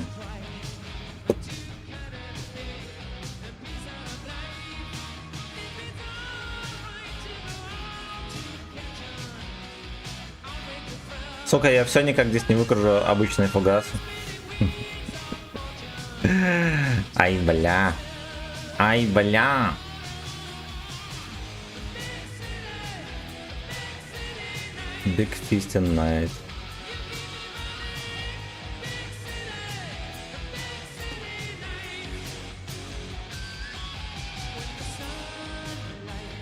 Speaker 1: Сука, я все никак здесь не выкружу обычные фугасы. Ай, бля. Ай, бля. Big Fistin Night.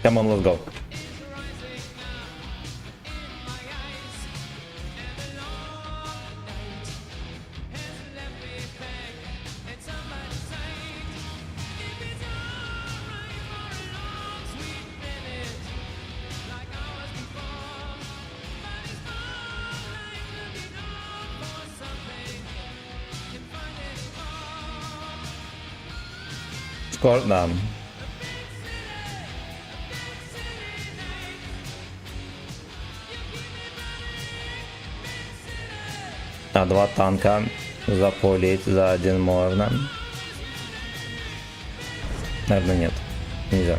Speaker 1: Come on, let's go. Скоро, да. А 2 танка запулить за один можно. Наверное, нет. Нельзя.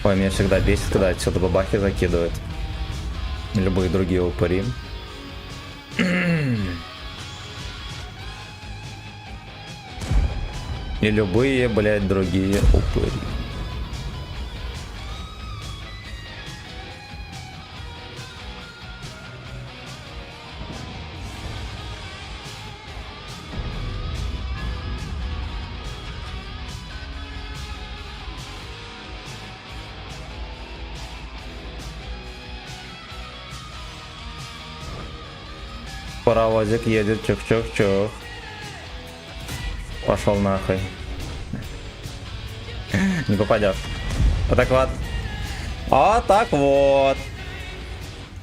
Speaker 1: Ой, меня всегда бесит, когда отсюда бабахи закидывают. Любые другие упыри. И любые, блядь, другие упыри. Паровозик едет, чух-чух-чух. Пошел нахуй. Не попадешь. Вот так вот. Вот так вот.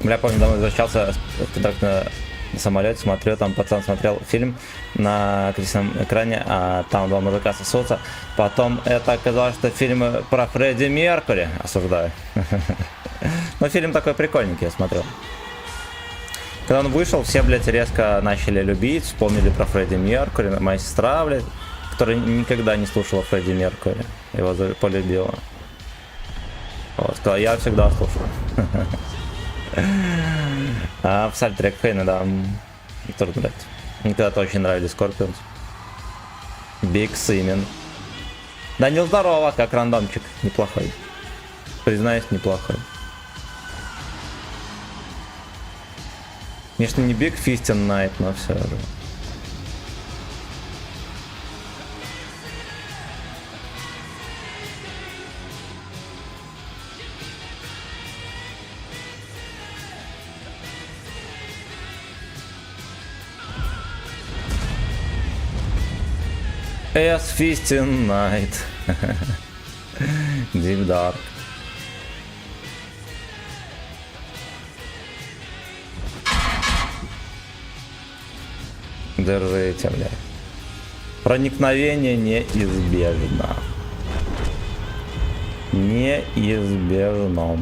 Speaker 1: Бля, помню, домой возвращался, когда на самолете смотрел, там пацан смотрел фильм на красном экране, а там два мужика сосутся. Потом это оказалось, что фильм про Фредди Меркьюри. Осуждаю. Но фильм такой прикольненький, я смотрел. Когда он вышел, все, блядь, резко начали любить, вспомнили про Фредди Меркьюри. Моя сестра, блядь, которая никогда не слушала Фредди Меркьюри, его полюбила. Вот, сказала, я всегда слушал. А в сальтрек Хейна, да, тоже, блядь, мне когда-то очень нравились Scorpions. Биг Симен. Данил, здорово, как рандомчик, неплохой. Признаюсь, неплохой. Конечно, не Big Fistin Night, но все же. As Fistin Night. Deep Dark. Держите, бля. Проникновение неизбежно. Неизбежно.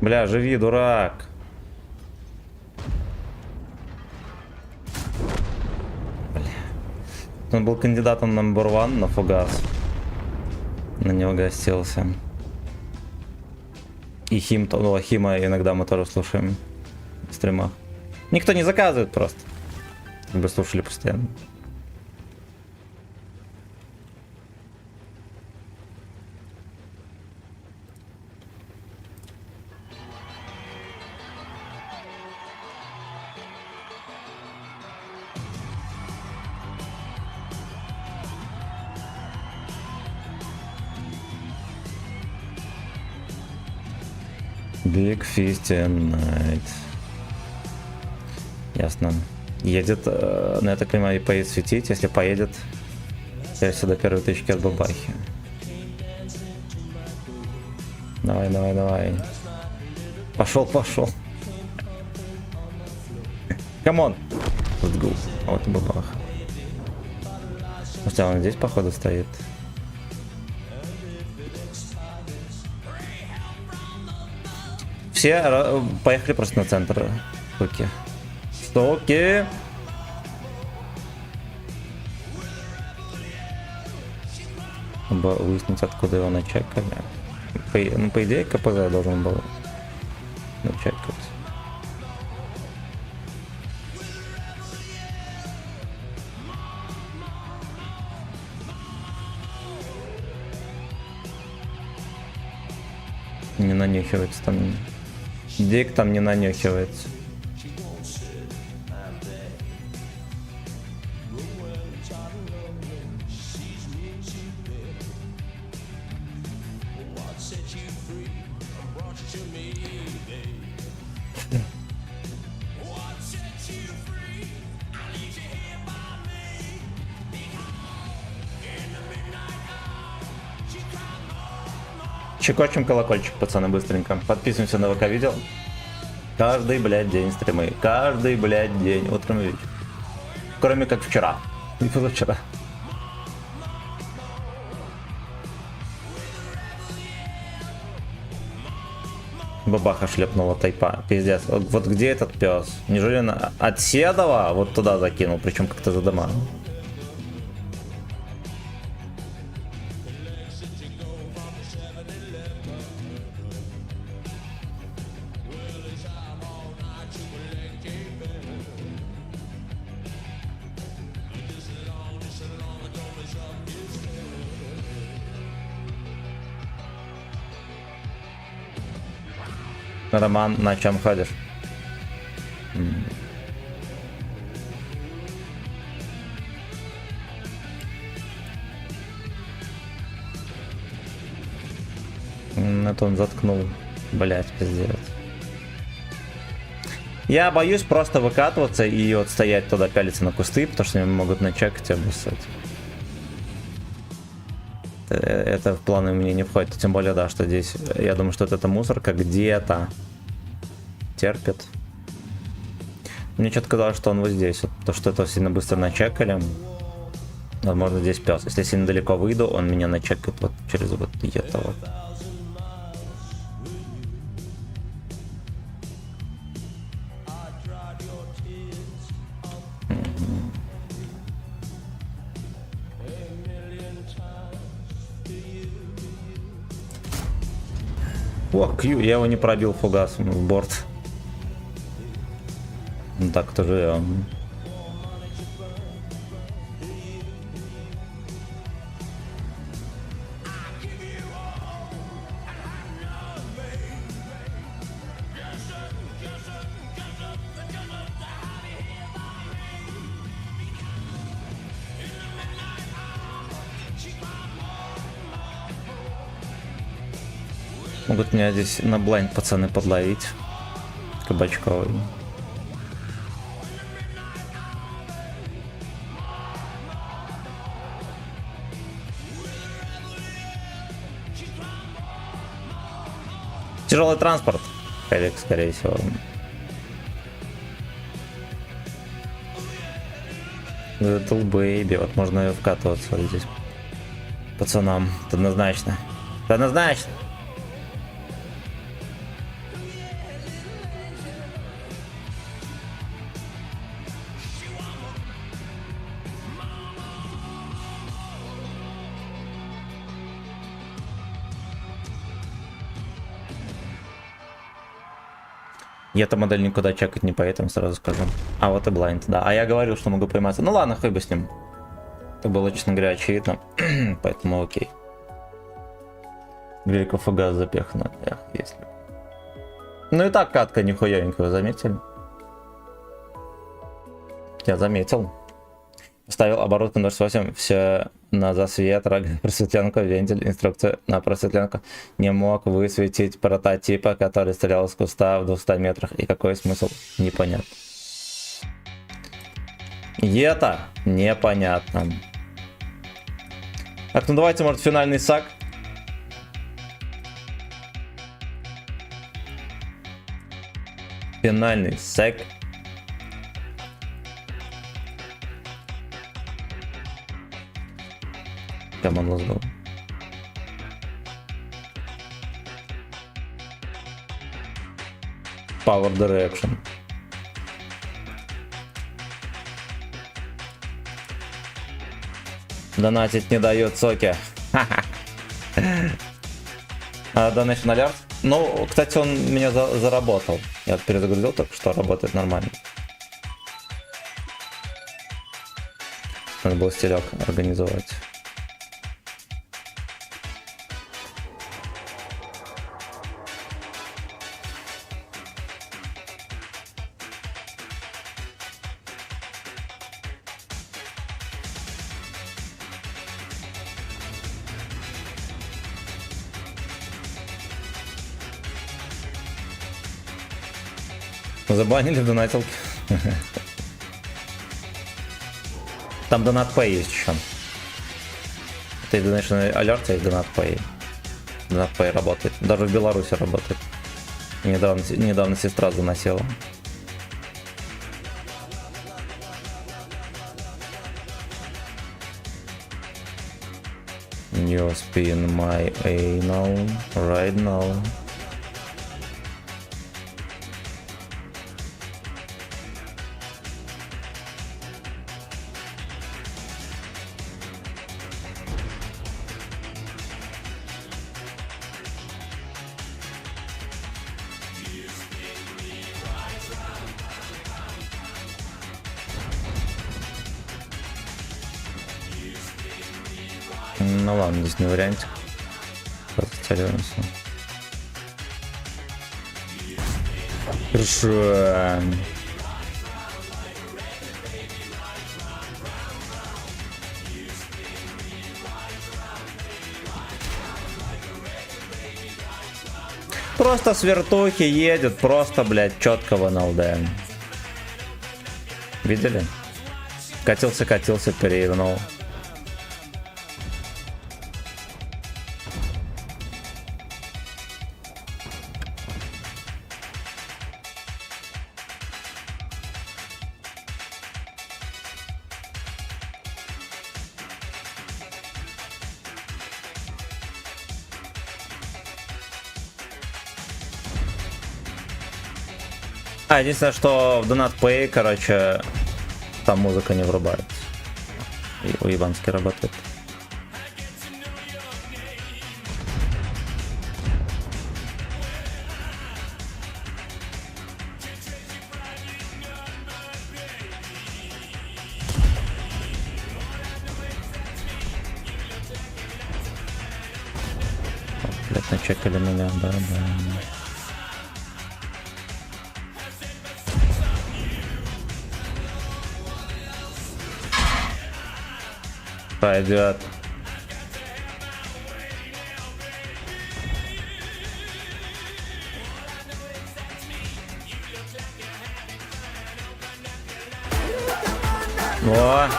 Speaker 1: Бля, живи, дурак. Бля. Он был кандидатом номер 1 на фугас. На него гостился. И Хим, ну, Хима иногда мы тоже слушаем в стримах. Никто не заказывает просто. Как бы слушали постоянно. Big Fistin Night. Ясно. Едет, на это клима и поедет светить, если поедет, скорее до первой точки от бабахи. Давай, давай, давай. Пошел, пошел. Камон. Let's go. А вот и бабаха. Слушайте, он здесь походу стоит. Все поехали просто на центр. Суки. Суки. Чтобы выяснить, откуда его начекали. Ну, по идее, КПЗ должен был начекать. Не нанюхивается там. Дик там не нанюхивается. Чекочем колокольчик, пацаны, быстренько. Подписываемся на ВК-видео. Каждый, блядь, день стримы. Каждый, блядь, день. Утром и вечером. Кроме как вчера. И позавчера. Бабаха шлепнула тайпа. Пиздец. Вот где этот пес? Неужели на... от Седова вот туда закинул? Причем как-то за дома. Роман, на чем ходишь? это он заткнул. Блять, пиздец. Я боюсь просто выкатываться и вот стоять туда, пялиться на кусты, потому что они могут начекать и обуссать. Это в планы мне не входит. Тем более, да, что здесь, я думаю, что вот эта мусорка где-то терпит. Мне что-то казалось, что он вот здесь. Вот, то, что это сильно быстро начекали. Возможно, здесь пес. Если я сильно далеко выйду, он меня начекает вот через вот это вот. О, Кью, я его не пробил фугасом в борт. Ну так тоже. Могут меня здесь на блайнд пацаны подловить. Кабачковый. Тяжелый транспорт. Коллег, скорее всего. Little Baby. Вот можно вкатываться вот здесь. Пацанам. Это однозначно. Это однозначно. Я эту модель никуда чекать не поэтому сразу скажу. А вот и блайнд, да. А я говорил, что могу пойматься. Ну ладно, хуй бы с ним. Это было, честно говоря, очевидно. Поэтому окей. Грильков фугас запихну. Эх, если. Ну и так катка нихуевенькая, заметили? Я заметил. Ставил оборот на 8, все на засвет, просветленку, вентиль, инструкцию на просветленку. Не мог высветить прототипа, который стрелял с куста в 200 метрах. И какой смысл? Непонятно. И это непонятно. Так, ну давайте, может, финальный сак. Финальный сак. Come on, let's go. Power direction. Донатить не дает соки. Donation alert. Ну, кстати, он меня заработал. Я перезагрузил только что, работает нормально. Надо было стелек организовать. Забанили в донатилке. Там Donut Pay есть еще. Это и Donation Alert, и Donut Pay. Donut Pay работает. Даже в Беларуси работает. Недавно сестра заносила. You spin my anal right now. Ну ладно, здесь не вариантик. Подстреливаемся. Хорошо. просто с вертухи едет, просто, блядь, четко в НЛД. Видели? Катился, перевернул. Единственное, что в Donut Pay, короче, там музыка не врубается. И уебански работает. Блять, начекали меня, да. Пойдет. О!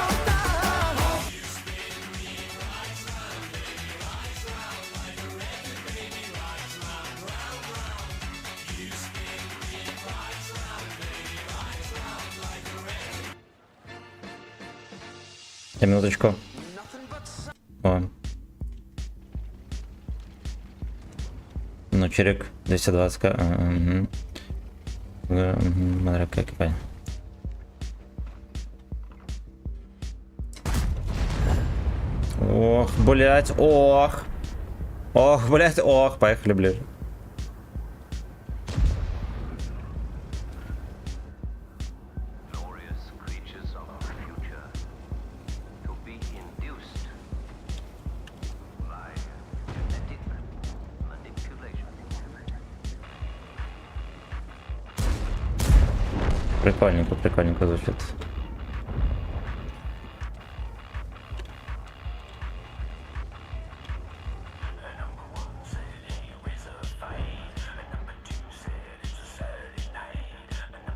Speaker 1: Минуточку. О. Ну, черек 220к. Смотри, как понятно. Ох, блять, ох. Ох, блять, ох. Поехали ближе. Прикольненько звучит.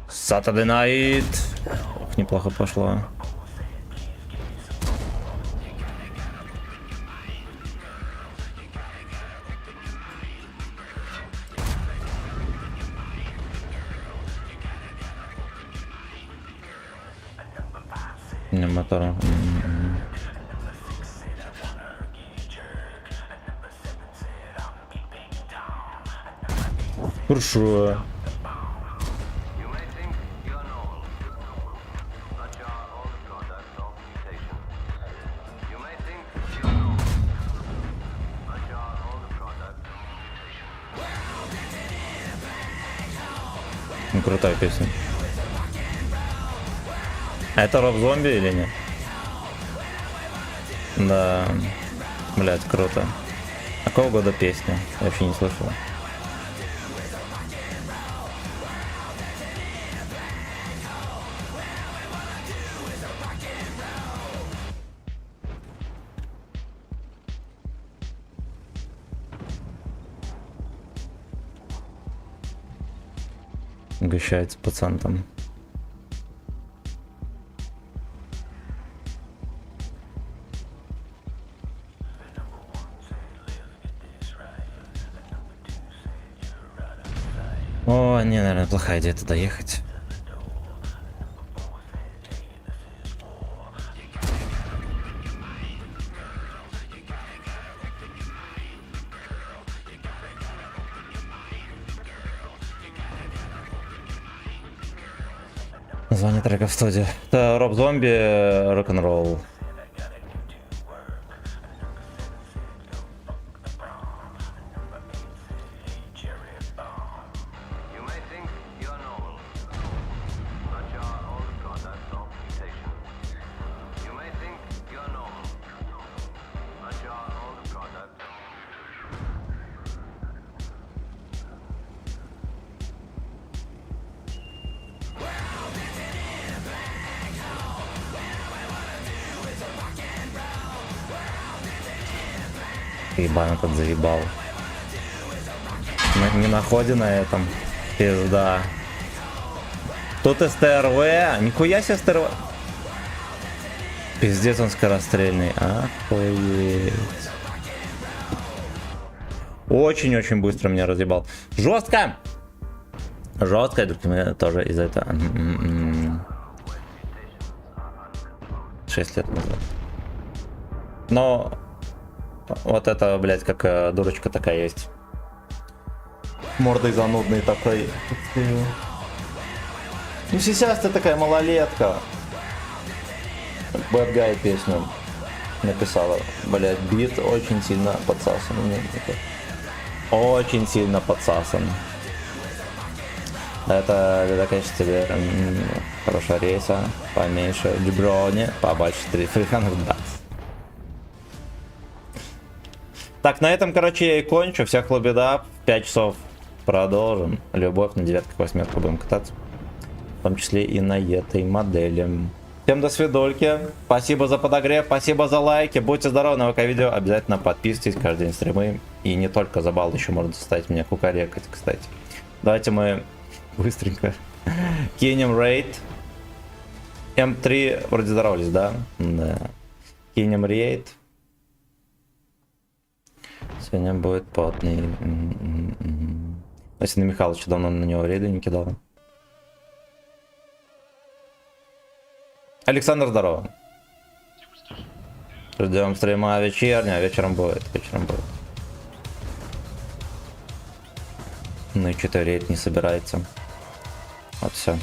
Speaker 1: Saturday Night. Ох, неплохо пошло. Не мотора. Хорошо. Ну, крутая песня. А это Роб Зомби или нет? Да. Блять, круто. А какого года песня? Я вообще не слышал. Угощается пацан там. О, не, наверное, плохая идея туда ехать. Название трека в студии. Это Роб Зомби, рок-н-ролл. Ебаный тот заебал. не на ходе на этом. Пизда. Тут СТРВ. Нихуя себе СТРВ. Пиздец, он скорострельный. Охуеть. Очень-очень быстро меня разъебал. Жестко! Жестко, друзья, тоже из-за этого. 6 лет назад. Но вот это, блядь, как дурочка такая есть. Мордой занудной такой. Ну сейчас ты такая малолетка. Bad Guy песню написала. Блядь, бит очень сильно подсасан. Очень сильно подсасан. Это конечно, тебе хорошая рейса, поменьше джиброни, побольше 300 баксов. Так, на этом, короче, я и кончу. Всех лобеда. 5 часов продолжим. Любовь на 9-8 будем кататься. В том числе и на этой модели. Всем до свидульки. Спасибо за подогрев, спасибо за лайки. Будьте здоровы, на ВК-видео. Обязательно подписывайтесь, каждый день стримы. И не только за балл, еще можно заставить меня кукарекать, кстати. Давайте мы быстренько кинем рейд. М3 вроде здоровались, да? Да. Кинем рейд. Сегодня будет потный. Если на Михалыча давно на него рейды не кидал. Александр, здорово. Ждем стрима вечернего. Вечером будет. Ну и что-то рейд не собирается. Вот все.